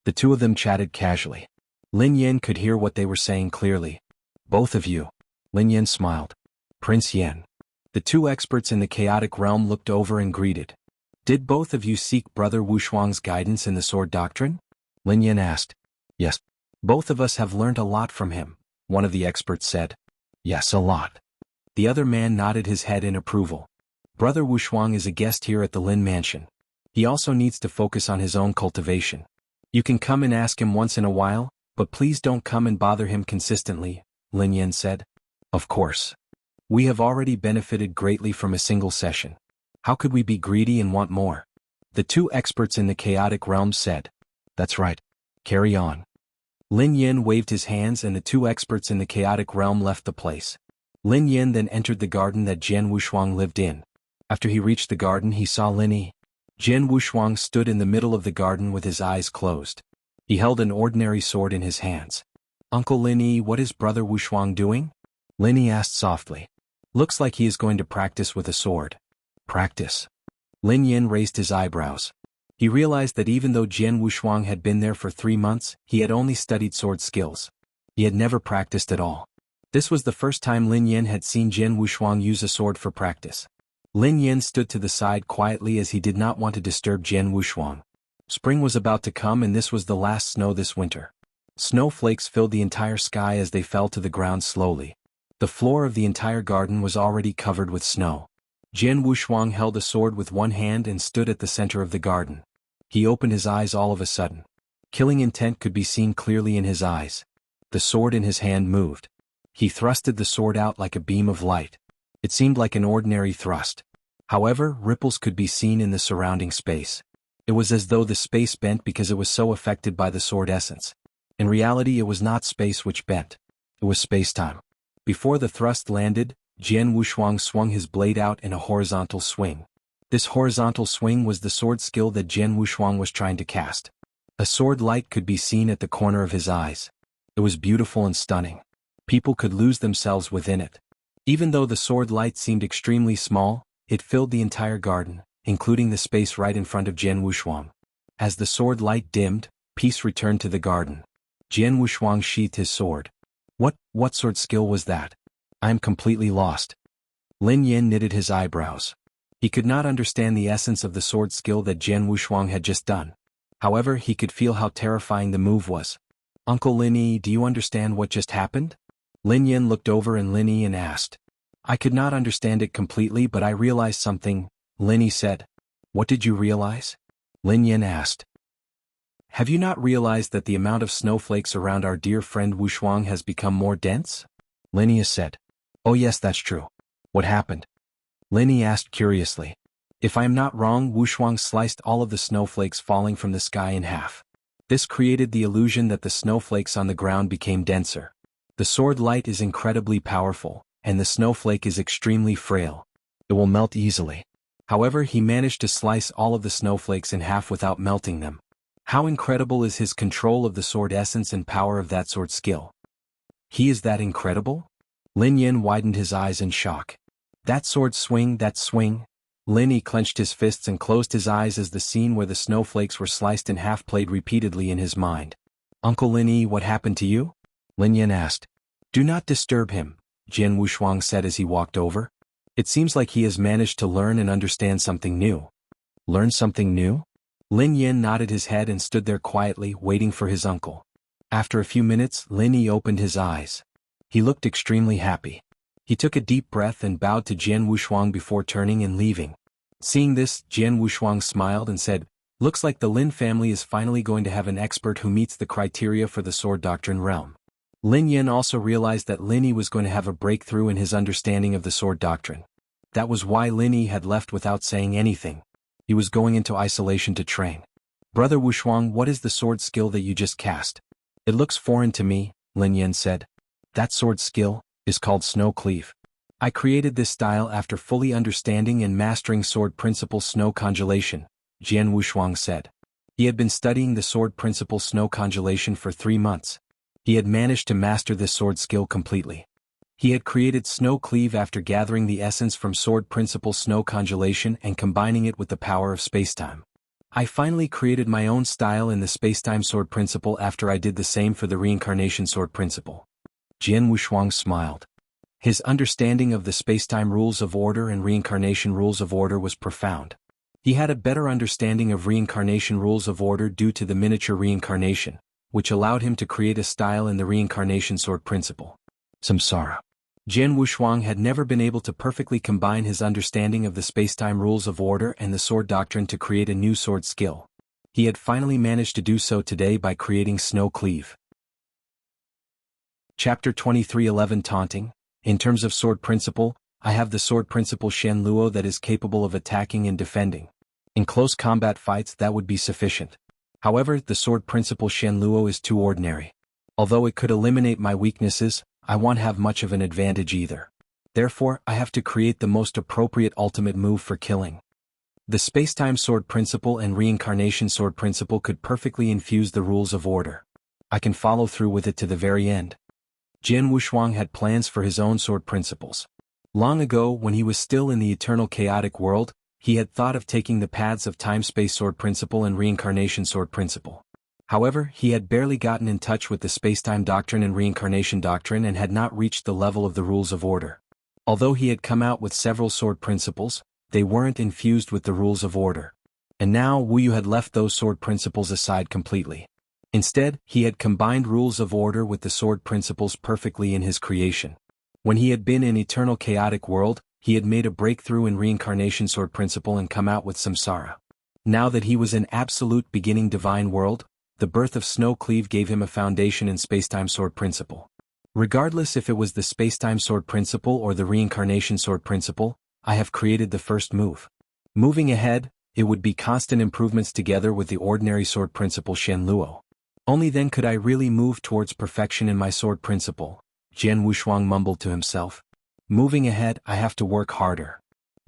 The 2 of them chatted casually. Lin Yin could hear what they were saying clearly. Both of you. Lin Yin smiled. Prince Yin. The 2 experts in the chaotic realm looked over and greeted. Did both of you seek Brother Wushuang's guidance in the sword doctrine? Lin Yin asked. Yes. Both of us have learned a lot from him, one of the experts said. Yes, a lot. The other man nodded his head in approval. Brother Wushuang is a guest here at the Lin Mansion. He also needs to focus on his own cultivation. You can come and ask him once in a while, but please don't come and bother him consistently, Lin Yin said. Of course. We have already benefited greatly from a single session. How could we be greedy and want more? The 2 experts in the chaotic realm said. That's right. Carry on. Lin Yin waved his hands and the 2 experts in the chaotic realm left the place. Lin Yin then entered the garden that Jian Wushuang lived in. After he reached the garden he saw Lin Yi. Jian Wushuang stood in the middle of the garden with his eyes closed. He held an ordinary sword in his hands. Uncle Lin Yi, what is Brother Wushuang doing? Lin Yi asked softly. Looks like he is going to practice with a sword. Practice. Lin Yin raised his eyebrows. He realized that even though Jian Wushuang had been there for 3 months, he had only studied sword skills. He had never practiced at all. This was the first time Lin Yin had seen Jian Wushuang use a sword for practice. Lin Yin stood to the side quietly as he did not want to disturb Jian Wushuang. Spring was about to come and this was the last snow this winter. Snowflakes filled the entire sky as they fell to the ground slowly. The floor of the entire garden was already covered with snow. Jian Wushuang held a sword with one hand and stood at the center of the garden. He opened his eyes all of a sudden. Killing intent could be seen clearly in his eyes. The sword in his hand moved. He thrusted the sword out like a beam of light. It seemed like an ordinary thrust. However, ripples could be seen in the surrounding space. It was as though the space bent because it was so affected by the sword essence. In reality, it was not space which bent. It was space-time. Before the thrust landed, Jian Wushuang swung his blade out in a horizontal swing. This horizontal swing was the sword skill that Jian Wushuang was trying to cast. A sword light could be seen at the corner of his eyes. It was beautiful and stunning. People could lose themselves within it. Even though the sword light seemed extremely small, it filled the entire garden, including the space right in front of Jian Wushuang. As the sword light dimmed, peace returned to the garden. Jian Wushuang sheathed his sword. What sword skill was that? I am completely lost. Lin Yin knitted his eyebrows. He could not understand the essence of the sword skill that Jian Wushuang had just done. However, he could feel how terrifying the move was. Uncle Lin Yi, do you understand what just happened? Lin Yin looked over at Lin Yi and asked. I could not understand it completely, but I realized something, Lin Yi said. What did you realize? Lin Yin asked. Have you not realized that the amount of snowflakes around our dear friend Wushuang has become more dense? Lin Yi said. Oh yes, that's true. What happened? Lin Yi asked curiously. If I am not wrong, Wushuang sliced all of the snowflakes falling from the sky in half. This created the illusion that the snowflakes on the ground became denser. The sword light is incredibly powerful, and the snowflake is extremely frail. It will melt easily. However, he managed to slice all of the snowflakes in half without melting them. How incredible is his control of the sword essence and power of that sword skill? He is that incredible? Lin Yin widened his eyes in shock. That sword swing, that swing. Lin Yi clenched his fists and closed his eyes as the scene where the snowflakes were sliced in half played repeatedly in his mind. Uncle Lin Yi, what happened to you? Lin Yin asked. Do not disturb him, Jian Wushuang said as he walked over. It seems like he has managed to learn and understand something new. Learn something new? Lin Yin nodded his head and stood there quietly, waiting for his uncle. After a few minutes, Lin Yi opened his eyes. He looked extremely happy. He took a deep breath and bowed to Jian Wushuang before turning and leaving. Seeing this, Jian Wushuang smiled and said, "Looks like the Lin family is finally going to have an expert who meets the criteria for the sword doctrine realm." Lin Yin also realized that Lin Yi was going to have a breakthrough in his understanding of the sword doctrine. That was why Lin Yi had left without saying anything. He was going into isolation to train. "Brother Wushuang, what is the sword skill that you just cast?" "It looks foreign to me," Lin Yin said. "That sword skill is called Snow Cleave. I created this style after fully understanding and mastering sword principle Snow Congelation," Jian Wushuang said. He had been studying the sword principle Snow Congelation for 3 months. He had managed to master this sword skill completely. He had created Snow Cleave after gathering the essence from sword principle Snow Congelation and combining it with the power of spacetime. I finally created my own style in the spacetime sword principle after I did the same for the reincarnation sword principle. Jian Wushuang smiled. His understanding of the spacetime rules of order and reincarnation rules of order was profound. He had a better understanding of reincarnation rules of order due to the miniature reincarnation, which allowed him to create a style in the reincarnation sword principle. Samsara. Jian Wushuang had never been able to perfectly combine his understanding of the spacetime rules of order and the sword doctrine to create a new sword skill. He had finally managed to do so today by creating Snow Cleave. Chapter 23:11 Taunting. In terms of sword principle, I have the sword principle Shen Luo that is capable of attacking and defending. In close combat fights that would be sufficient. However, the sword principle Shen Luo is too ordinary. Although it could eliminate my weaknesses, I won't have much of an advantage either. Therefore, I have to create the most appropriate ultimate move for killing. The spacetime sword principle and reincarnation sword principle could perfectly infuse the rules of order. I can follow through with it to the very end. Jian Wushuang had plans for his own sword principles. Long ago, when he was still in the eternal chaotic world, he had thought of taking the paths of time-space sword principle and reincarnation sword principle. However, he had barely gotten in touch with the spacetime doctrine and reincarnation doctrine and had not reached the level of the rules of order. Although he had come out with several sword principles, they weren't infused with the rules of order. And now Wu Yu had left those sword principles aside completely. Instead, he had combined rules of order with the sword principles perfectly in his creation. When he had been in eternal chaotic world, he had made a breakthrough in reincarnation sword principle and come out with Samsara. Now that he was in absolute beginning divine world, the birth of Snow Cleave gave him a foundation in spacetime sword principle. Regardless if it was the spacetime sword principle or the reincarnation sword principle, I have created the first move. Moving ahead, it would be constant improvements together with the ordinary sword principle Shen Luo. Only then could I really move towards perfection in my sword principle, Jian Wushuang mumbled to himself. Moving ahead, I have to work harder.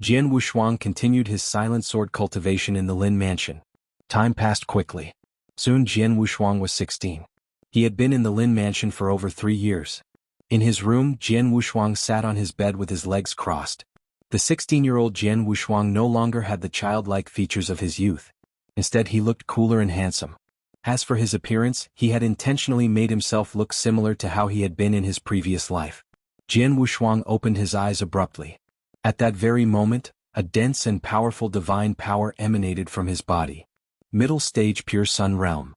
Jian Wushuang continued his silent sword cultivation in the Lin mansion. Time passed quickly. Soon Jian Wushuang was 16. He had been in the Lin mansion for over 3 years. In his room, Jian Wushuang sat on his bed with his legs crossed. The 16-year-old Jian Wushuang no longer had the childlike features of his youth. Instead, he looked cooler and handsome. As for his appearance, he had intentionally made himself look similar to how he had been in his previous life. Jian Wushuang opened his eyes abruptly. At that very moment, a dense and powerful divine power emanated from his body. Middle stage pure sun realm.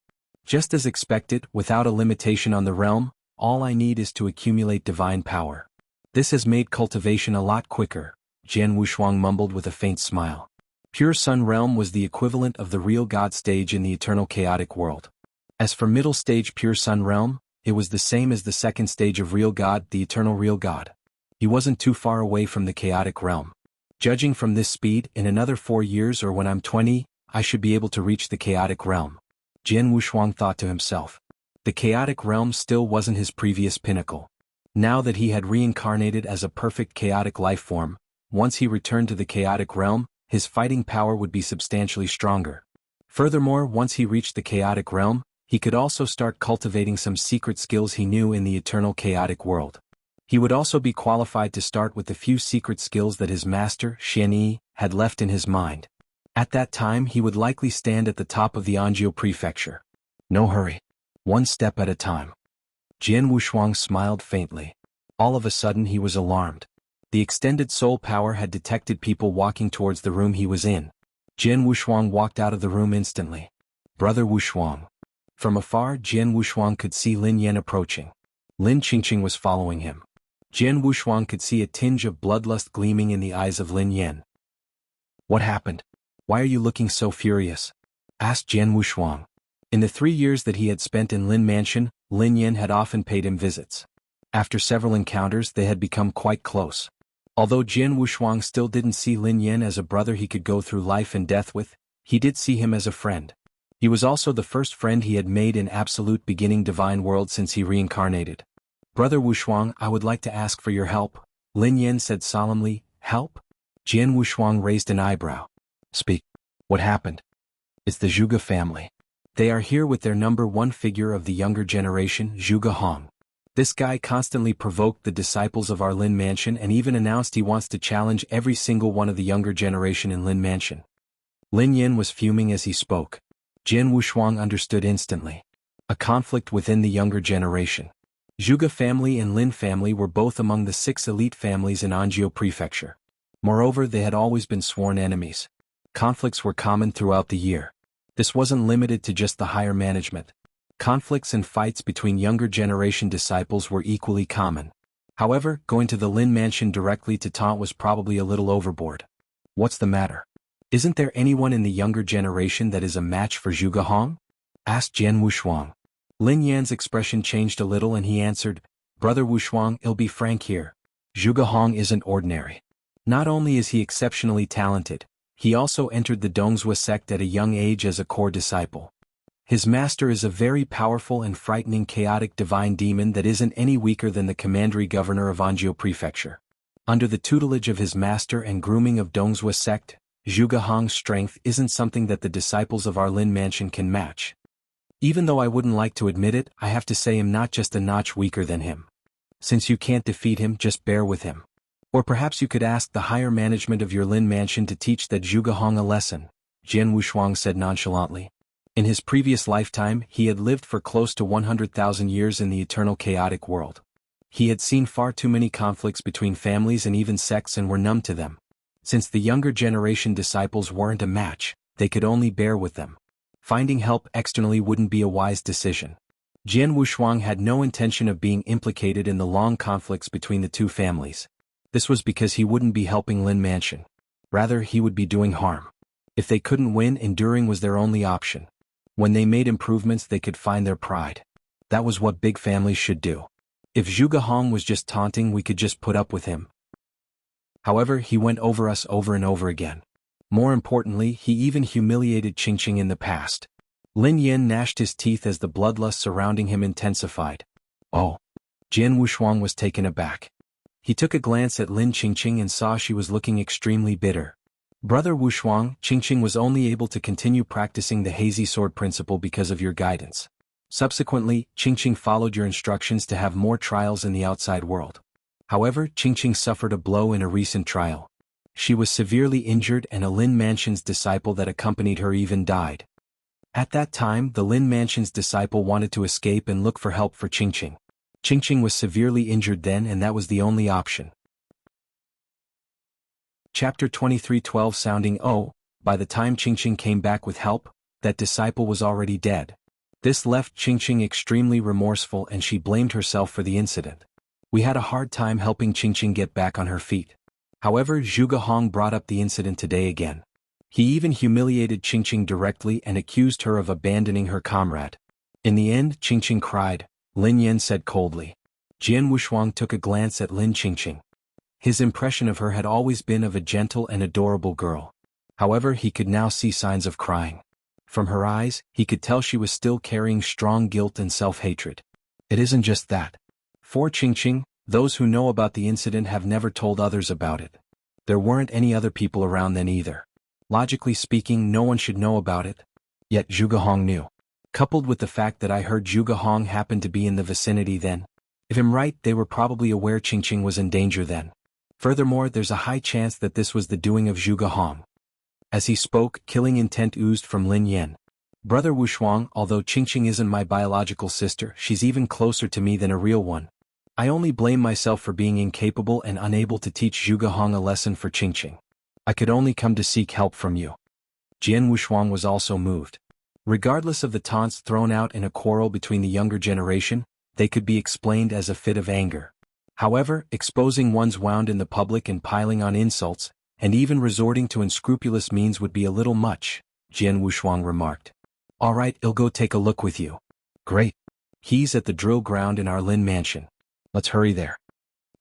Just as expected, without a limitation on the realm, all I need is to accumulate divine power. This has made cultivation a lot quicker, Jian Wushuang mumbled with a faint smile. Pure sun realm was the equivalent of the real God stage in the eternal chaotic world. As for middle stage pure sun realm, it was the same as the second stage of real God, the eternal real God. He wasn't too far away from the chaotic realm. Judging from this speed, in another 4 years or when I'm 20, I should be able to reach the chaotic realm. Jian Wushuang thought to himself. The chaotic realm still wasn't his previous pinnacle. Now that he had reincarnated as a perfect chaotic life form, once he returned to the chaotic realm, his fighting power would be substantially stronger. Furthermore, once he reached the chaotic realm, he could also start cultivating some secret skills he knew in the eternal chaotic world. He would also be qualified to start with the few secret skills that his master, Xian Yi, had left in his mind. At that time he would likely stand at the top of the Anjiu prefecture. No hurry. One step at a time. Jian Wushuang smiled faintly. All of a sudden he was alarmed. The extended soul power had detected people walking towards the room he was in. Jian Wushuang walked out of the room instantly. Brother Wushuang. From afar Jian Wushuang could see Lin Yan approaching. Lin Qingqing was following him. Jian Wushuang could see a tinge of bloodlust gleaming in the eyes of Lin Yan. What happened? Why are you looking so furious? Asked Jian Wushuang. In the 3 years that he had spent in Lin Mansion, Lin Yan had often paid him visits. After several encounters they had become quite close. Although Jian Wushuang still didn't see Lin Yan as a brother he could go through life and death with, he did see him as a friend. He was also the first friend he had made in absolute beginning divine world since he reincarnated. Brother Wushuang, I would like to ask for your help, Lin Yan said solemnly. Help? Jian Wushuang raised an eyebrow. Speak. What happened? It's the Zhuge family. They are here with their number one figure of the younger generation, Zhuge Hong. This guy constantly provoked the disciples of our Lin Mansion and even announced he wants to challenge every single one of the younger generation in Lin Mansion. Lin Yan was fuming as he spoke. Jian Wushuang understood instantly. A conflict within the younger generation. Zhuge family and Lin family were both among the 6 elite families in Anzhou Prefecture. Moreover, they had always been sworn enemies. Conflicts were common throughout the year. This wasn't limited to just the higher management. Conflicts and fights between younger generation disciples were equally common. However, going to the Lin Mansion directly to taunt was probably a little overboard. What's the matter? Isn't there anyone in the younger generation that is a match for Zhuge Hong? Asked Jian Wushuang. Lin Yan's expression changed a little and he answered, Brother Wushuang, I'll be frank here. Zhuge Hong isn't ordinary. Not only is he exceptionally talented, he also entered the Dongzhou sect at a young age as a core disciple. His master is a very powerful and frightening chaotic divine demon that isn't any weaker than the commandery governor of Anzhou Prefecture. Under the tutelage of his master and grooming of Dongzhou sect, Zhuge Hong's strength isn't something that the disciples of our Lin Mansion can match. Even though I wouldn't like to admit it, I have to say I'm not just a notch weaker than him. Since you can't defeat him, just bear with him. Or perhaps you could ask the higher management of your Lin Mansion to teach that Zhuge Hong a lesson, Jian Wushuang said nonchalantly. In his previous lifetime, he had lived for close to 100,000 years in the eternal chaotic world. He had seen far too many conflicts between families and even sects and were numb to them. Since the younger generation disciples weren't a match, they could only bear with them. Finding help externally wouldn't be a wise decision. Jian Wushuang had no intention of being implicated in the long conflicts between the two families. This was because he wouldn't be helping Lin Mansion. Rather, he would be doing harm. If they couldn't win, enduring was their only option. When they made improvements, they could find their pride. That was what big families should do. If Zhuge Hong was just taunting, we could just put up with him. However, he went over us over and over again. More importantly, he even humiliated Qingqing in the past. Lin Yan gnashed his teeth as the bloodlust surrounding him intensified. Oh. Jian Wushuang was taken aback. He took a glance at Lin Qingqing and saw she was looking extremely bitter. Brother Wushuang, Qingqing was only able to continue practicing the hazy sword principle because of your guidance. Subsequently, Qingqing followed your instructions to have more trials in the outside world. However, Qingqing suffered a blow in a recent trial. She was severely injured and a Lin Mansion's disciple that accompanied her even died. At that time, the Lin Mansion's disciple wanted to escape and look for help for Qingqing. Qingqing was severely injured then and that was the only option. Chapter 23:12 Sounding Oh, by the time Qingqing came back with help, that disciple was already dead. This left Qingqing extremely remorseful and she blamed herself for the incident. We had a hard time helping Qingqing get back on her feet. However, Zhuge Hong brought up the incident today again. He even humiliated Qingqing directly and accused her of abandoning her comrade. In the end, Qingqing cried, Lin Yan said coldly. Jian Wushuang took a glance at Lin Qingqing. His impression of her had always been of a gentle and adorable girl. However, he could now see signs of crying. From her eyes, he could tell she was still carrying strong guilt and self-hatred. It isn't just that. For Qingqing, those who know about the incident have never told others about it. There weren't any other people around then either. Logically speaking, no one should know about it. Yet Zhuge Hong knew. Coupled with the fact that I heard Zhuge Hong happened to be in the vicinity then. If I'm right, they were probably aware Qingqing was in danger then. Furthermore, there's a high chance that this was the doing of Zhuge Hong. As he spoke, killing intent oozed from Lin Yan. Brother Wushuang, although Qingqing isn't my biological sister, she's even closer to me than a real one. I only blame myself for being incapable and unable to teach Zhuge Hong a lesson for Qingqing. I could only come to seek help from you. Jian Wushuang was also moved. Regardless of the taunts thrown out in a quarrel between the younger generation, they could be explained as a fit of anger. However, exposing one's wound in the public and piling on insults, and even resorting to unscrupulous means would be a little much, Jian Wushuang remarked. Alright, I'll go take a look with you. Great. He's at the drill ground in our Lin mansion. Let's hurry there.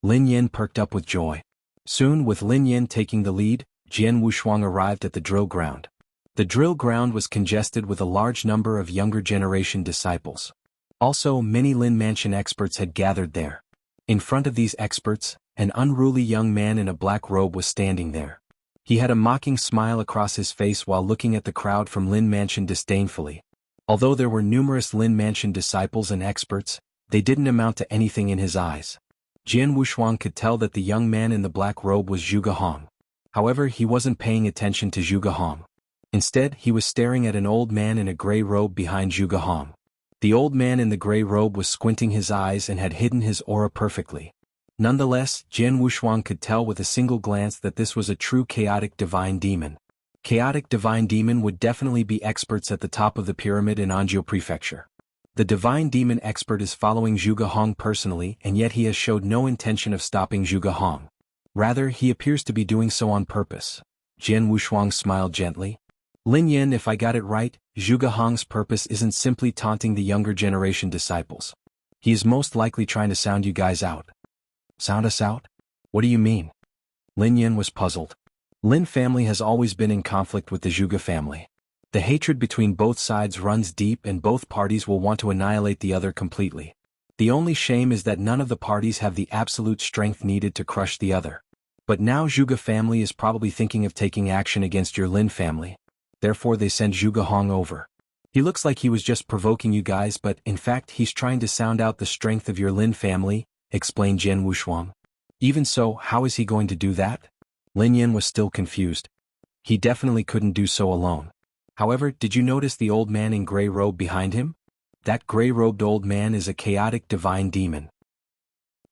Lin Yin perked up with joy. Soon, with Lin Yin taking the lead, Jian Wushuang arrived at the drill ground. The drill ground was congested with a large number of younger generation disciples. Also, many Lin mansion experts had gathered there. In front of these experts, an unruly young man in a black robe was standing there. He had a mocking smile across his face while looking at the crowd from Lin Mansion disdainfully. Although there were numerous Lin Mansion disciples and experts, they didn't amount to anything in his eyes. Jian Wushuang could tell that the young man in the black robe was Zhuge Hong. However, he wasn't paying attention to Zhuge Hong. Instead, he was staring at an old man in a gray robe behind Zhuge Hong. The old man in the gray robe was squinting his eyes and had hidden his aura perfectly. Nonetheless, Jian Wushuang could tell with a single glance that this was a true chaotic divine demon. Chaotic divine demon would definitely be experts at the top of the pyramid in Anzhou Prefecture. The divine demon expert is following Zhuge Hong personally, and yet he has showed no intention of stopping Zhuge Hong. Rather, he appears to be doing so on purpose. Jian Wushuang smiled gently. Lin Yin, if I got it right, Zhuge Hong's purpose isn't simply taunting the younger generation disciples. He is most likely trying to sound you guys out. Sound us out? What do you mean? Lin Yin was puzzled. Lin family has always been in conflict with the Zhuge family. The hatred between both sides runs deep and both parties will want to annihilate the other completely. The only shame is that none of the parties have the absolute strength needed to crush the other. But now Zhuge family is probably thinking of taking action against your Lin family. Therefore they send Zhuge Hong over. He looks like he was just provoking you guys, but in fact he's trying to sound out the strength of your Lin family, explained Jian Wushuang. Even so, how is he going to do that? Lin Yin was still confused. He definitely couldn't do so alone. However, did you notice the old man in gray robe behind him? That gray-robed old man is a chaotic divine demon.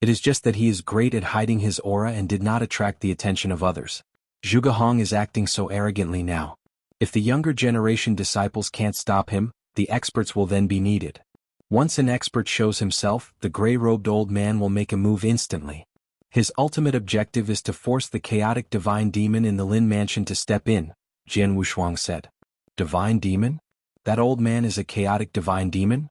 It is just that he is great at hiding his aura and did not attract the attention of others. Zhuge Hong is acting so arrogantly now. If the younger generation disciples can't stop him, the experts will then be needed. Once an expert shows himself, the gray-robed old man will make a move instantly. His ultimate objective is to force the chaotic divine demon in the Lin Mansion to step in, Jian Wushuang said. Divine demon? That old man is a chaotic divine demon?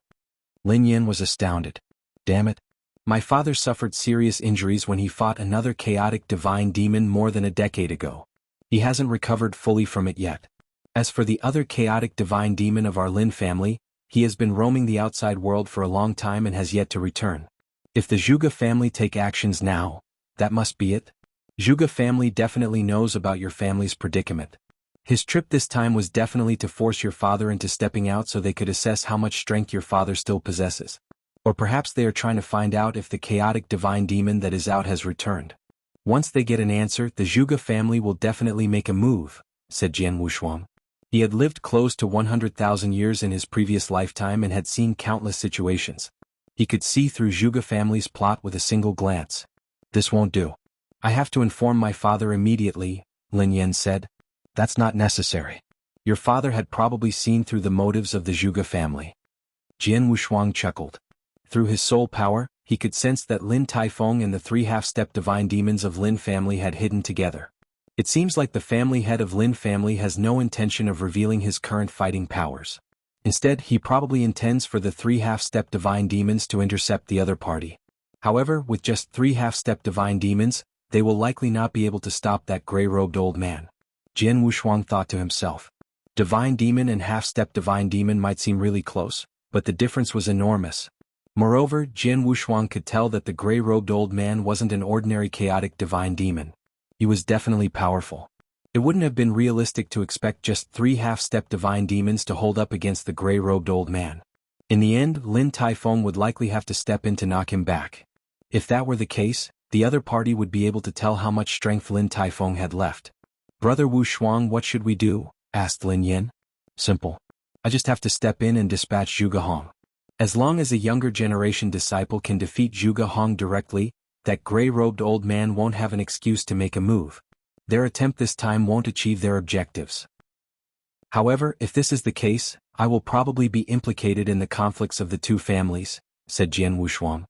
Lin Yin was astounded. Damn it. My father suffered serious injuries when he fought another chaotic divine demon more than a decade ago. He hasn't recovered fully from it yet. As for the other chaotic divine demon of our Lin family, he has been roaming the outside world for a long time and has yet to return. If the Zhuge family take actions now, that must be it. Zhuge family definitely knows about your family's predicament. His trip this time was definitely to force your father into stepping out so they could assess how much strength your father still possesses. Or perhaps they are trying to find out if the chaotic divine demon that is out has returned. Once they get an answer, the Zhuge family will definitely make a move, said Jian Wushuang. He had lived close to 100,000 years in his previous lifetime and had seen countless situations. He could see through Zhuge family's plot with a single glance. This won't do. I have to inform my father immediately, Lin Yin said. That's not necessary. Your father had probably seen through the motives of the Zhuge family. Jian Wushuang chuckled. Through his soul power, he could sense that Lin Taifeng and the three half-step divine demons of Lin family had hidden together. It seems like the family head of Lin family has no intention of revealing his current fighting powers. Instead, he probably intends for the three half-step divine demons to intercept the other party. However, with just three half-step divine demons, they will likely not be able to stop that gray-robed old man. Jian Wushuang thought to himself. Divine demon and half-step divine demon might seem really close, but the difference was enormous. Moreover, Jian Wushuang could tell that the gray-robed old man wasn't an ordinary chaotic divine demon. He was definitely powerful. It wouldn't have been realistic to expect just three half-step divine demons to hold up against the gray-robed old man. In the end, Lin Taifeng would likely have to step in to knock him back. If that were the case, the other party would be able to tell how much strength Lin Taifeng had left. Brother Wushuang, what should we do? Asked Lin Yin. Simple. I just have to step in and dispatch Zhuge Hong. As long as a younger generation disciple can defeat Zhuge Hong directly, that gray-robed old man won't have an excuse to make a move. Their attempt this time won't achieve their objectives. However, if this is the case, I will probably be implicated in the conflicts of the two families, said Jian Wushuang.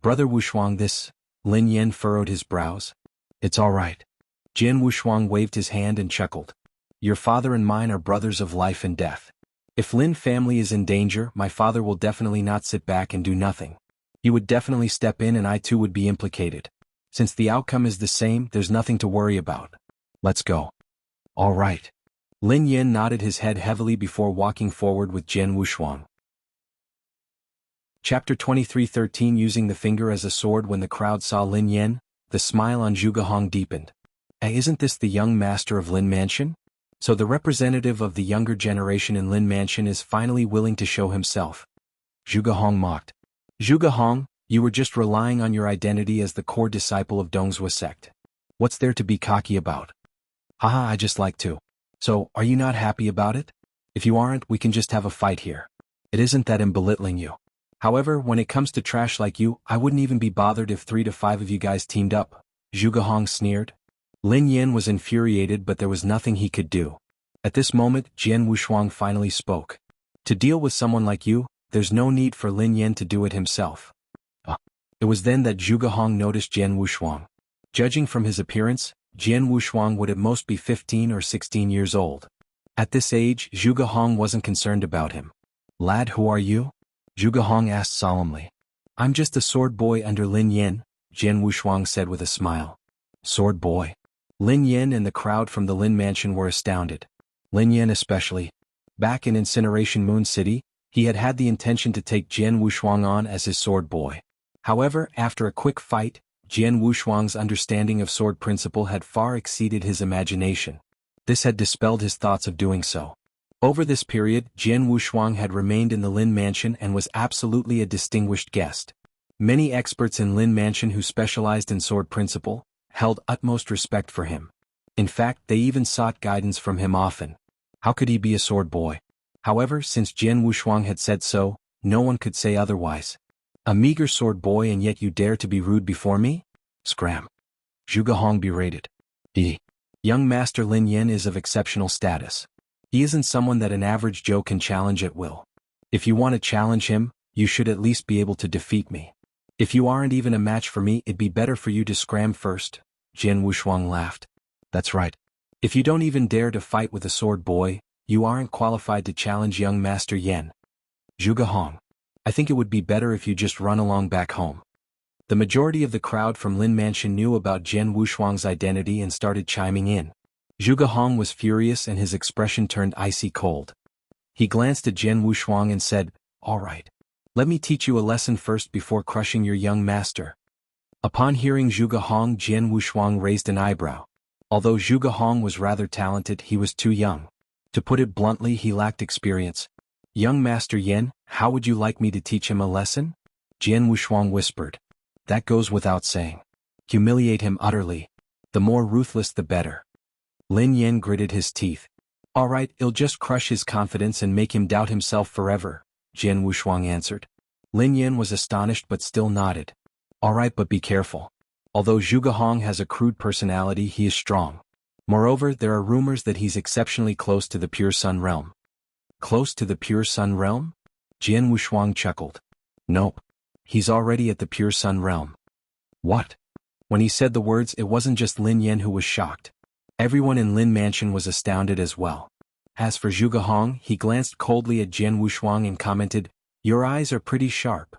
Brother Wushuang, this. Lin Yan furrowed his brows. It's all right. Jian Wushuang waved his hand and chuckled. Your father and mine are brothers of life and death. If Lin family is in danger, my father will definitely not sit back and do nothing. He would definitely step in and I too would be implicated. Since the outcome is the same, there's nothing to worry about. Let's go. All right. Lin Yan nodded his head heavily before walking forward with Jian Wushuang. Chapter 23:13 Using the finger as a sword. When the crowd saw Lin Yan, the smile on Zhuge Hong deepened. Isn't this the young master of Lin Mansion? So the representative of the younger generation in Lin Mansion is finally willing to show himself. Zhuge Hong mocked. Zhuge Hong, you were just relying on your identity as the core disciple of Dongzhou sect. What's there to be cocky about? Haha, I just like to. So, are you not happy about it? If you aren't, we can just have a fight here. It isn't that I'm belittling you. However, when it comes to trash like you, I wouldn't even be bothered if 3 to 5 of you guys teamed up, Zhuge Hong sneered. Lin Yan was infuriated, but there was nothing he could do. At this moment, Jian Wushuang finally spoke. To deal with someone like you, there's no need for Lin Yan to do it himself. It was then that Zhuge Hong noticed Jian Wushuang. Judging from his appearance, Jian Wushuang would at most be 15 or 16 years old. At this age, Zhuge Hong wasn't concerned about him. Lad, who are you? Zhuge Hong asked solemnly. I'm just a sword boy under Lin Yan, Jian Wushuang said with a smile. Sword boy? Lin Yan and the crowd from the Lin Mansion were astounded. Lin Yan especially. Back in Incineration Moon City, he had had the intention to take Jian Wushuang on as his sword boy. However, after a quick fight, Jian Wushuang's understanding of sword principle had far exceeded his imagination. This had dispelled his thoughts of doing so. Over this period, Jian Wushuang had remained in the Lin Mansion and was absolutely a distinguished guest. Many experts in Lin Mansion who specialized in sword principle held utmost respect for him. In fact, they even sought guidance from him often. How could he be a sword boy? However, since Jian Wushuang had said so, no one could say otherwise. A meager sword boy, and yet you dare to be rude before me? Scram. Zhuge Hong berated. Young Master Lin Yan is of exceptional status. He isn't someone that an average Joe can challenge at will. If you want to challenge him, you should at least be able to defeat me. If you aren't even a match for me, it'd be better for you to scram first, Jian Wushuang laughed. That's right. If you don't even dare to fight with a sword boy, you aren't qualified to challenge young Master Yan. Zhuge Hong. I think it would be better if you just run along back home. The majority of the crowd from Lin Mansion knew about Jian Wushuang's identity and started chiming in. Zhuge Hong was furious and his expression turned icy cold. He glanced at Jian Wushuang and said, All right. Let me teach you a lesson first before crushing your young master. Upon hearing Zhuge Hong, Jian Wushuang raised an eyebrow. Although Zhuge Hong was rather talented, he was too young. To put it bluntly, he lacked experience. Young Master Yan, how would you like me to teach him a lesson? Jian Wushuang whispered. That goes without saying. Humiliate him utterly. The more ruthless the better. Lin Yan gritted his teeth. All right, it'll just crush his confidence and make him doubt himself forever, Jian Wushuang answered. Lin Yan was astonished but still nodded. All right, but be careful. Although Zhuge Hong has a crude personality, he is strong. Moreover, there are rumors that he's exceptionally close to the Pure Sun Realm. Close to the Pure Sun Realm? Jian Wushuang chuckled. Nope. He's already at the Pure Sun Realm. What? When he said the words, it wasn't just Lin Yan who was shocked. Everyone in Lin Mansion was astounded as well. As for Zhuge Hong, he glanced coldly at Jian Wushuang and commented, Your eyes are pretty sharp.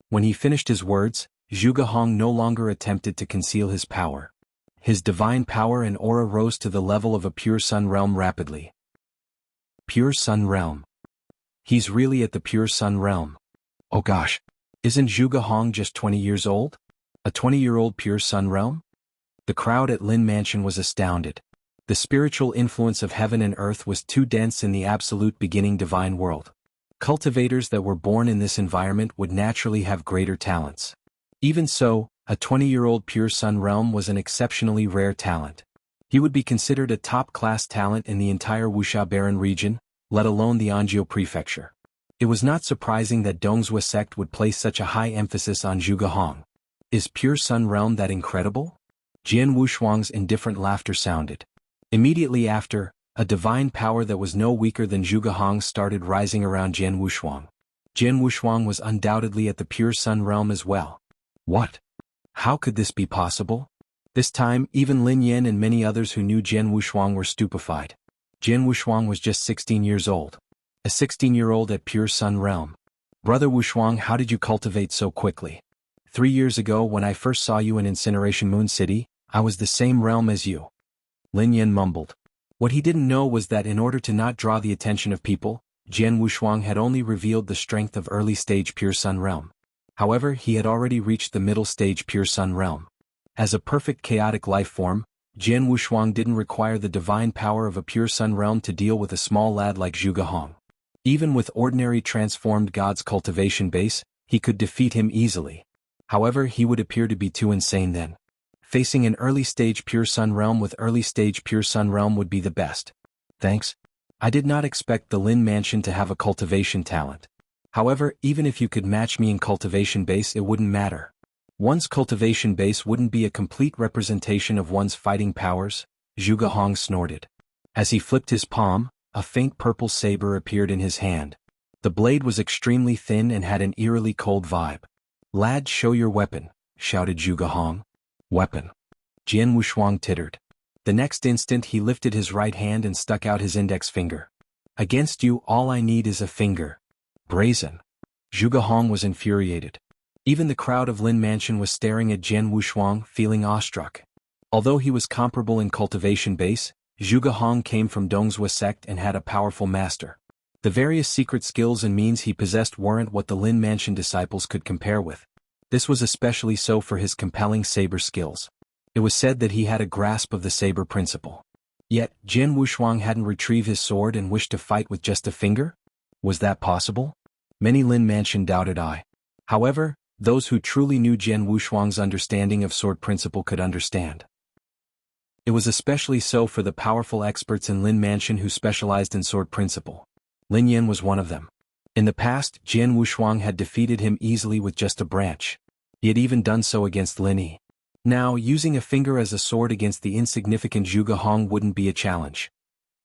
When he finished his words, Zhuge Hong no longer attempted to conceal his power. His divine power and aura rose to the level of a Pure Sun Realm rapidly. Pure Sun Realm. He's really at the Pure Sun Realm. Oh gosh. Isn't Zhuge Hong just 20 years old? A 20-year-old Pure Sun Realm? The crowd at Lin Mansion was astounded. The spiritual influence of heaven and earth was too dense in the absolute beginning divine world. Cultivators that were born in this environment would naturally have greater talents. Even so, a 20-year-old Pure Sun Realm was an exceptionally rare talent. He would be considered a top-class talent in the entire Wuxia Baron region, let alone the Anzhou prefecture. It was not surprising that Dongzhou sect would place such a high emphasis on Zhuge. Is Pure Sun Realm that incredible? Jian Wushuang's indifferent laughter sounded. Immediately after, a divine power that was no weaker than Zhuge started rising around Jian Wushuang. Jian Wushuang was undoubtedly at the Pure Sun Realm as well. What? How could this be possible? This time, even Lin Yan and many others who knew Jian Wushuang were stupefied. Jian Wushuang was just 16 years old. A 16-year-old at Pure Sun Realm. Brother Wushuang, how did you cultivate so quickly? 3 years ago when I first saw you in Incineration Moon City, I was the same realm as you. Lin Yan mumbled. What he didn't know was that in order to not draw the attention of people, Jian Wushuang had only revealed the strength of early-stage Pure Sun Realm. However, he had already reached the middle-stage Pure Sun Realm. As a perfect chaotic life form, Jian Wushuang didn't require the divine power of a Pure Sun Realm to deal with a small lad like Zhuge. Even with ordinary transformed God's cultivation base, he could defeat him easily. However, he would appear to be too insane then. Facing an early-stage Pure Sun Realm with early-stage Pure Sun Realm would be the best. Thanks. I did not expect the Lin Mansion to have a cultivation talent. However, even if you could match me in cultivation base, it wouldn't matter. One's cultivation base wouldn't be a complete representation of one's fighting powers, Zhuge snorted. As he flipped his palm, a faint purple saber appeared in his hand. The blade was extremely thin and had an eerily cold vibe. Lad, show your weapon, shouted Zhuge. Weapon. Jian Wushuang tittered. The next instant he lifted his right hand and stuck out his index finger. Against you all I need is a finger. Brazen. Zhuge was infuriated. Even the crowd of Lin Mansion was staring at Jian Wushuang, feeling awestruck. Although he was comparable in cultivation base, Zhuge came from Dongzhou sect and had a powerful master. The various secret skills and means he possessed weren't what the Lin Mansion disciples could compare with. This was especially so for his compelling saber skills. It was said that he had a grasp of the saber principle. Yet, Jian Wushuang hadn't retrieved his sword and wished to fight with just a finger? Was that possible? Many Lin Mansion doubted I. However, those who truly knew Jian Wushuang's understanding of sword principle could understand. It was especially so for the powerful experts in Lin Mansion who specialized in sword principle. Lin Yan was one of them. In the past, Jian Wushuang had defeated him easily with just a branch. He had even done so against Lin Yi. Now, using a finger as a sword against the insignificant Zhuge wouldn't be a challenge.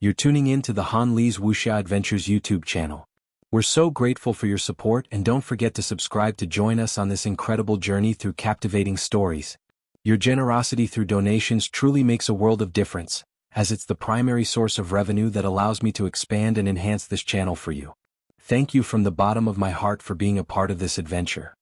You're tuning in to the Han Li's Wuxia Adventures YouTube channel. We're so grateful for your support, and don't forget to subscribe to join us on this incredible journey through captivating stories. Your generosity through donations truly makes a world of difference, as it's the primary source of revenue that allows me to expand and enhance this channel for you. Thank you from the bottom of my heart for being a part of this adventure.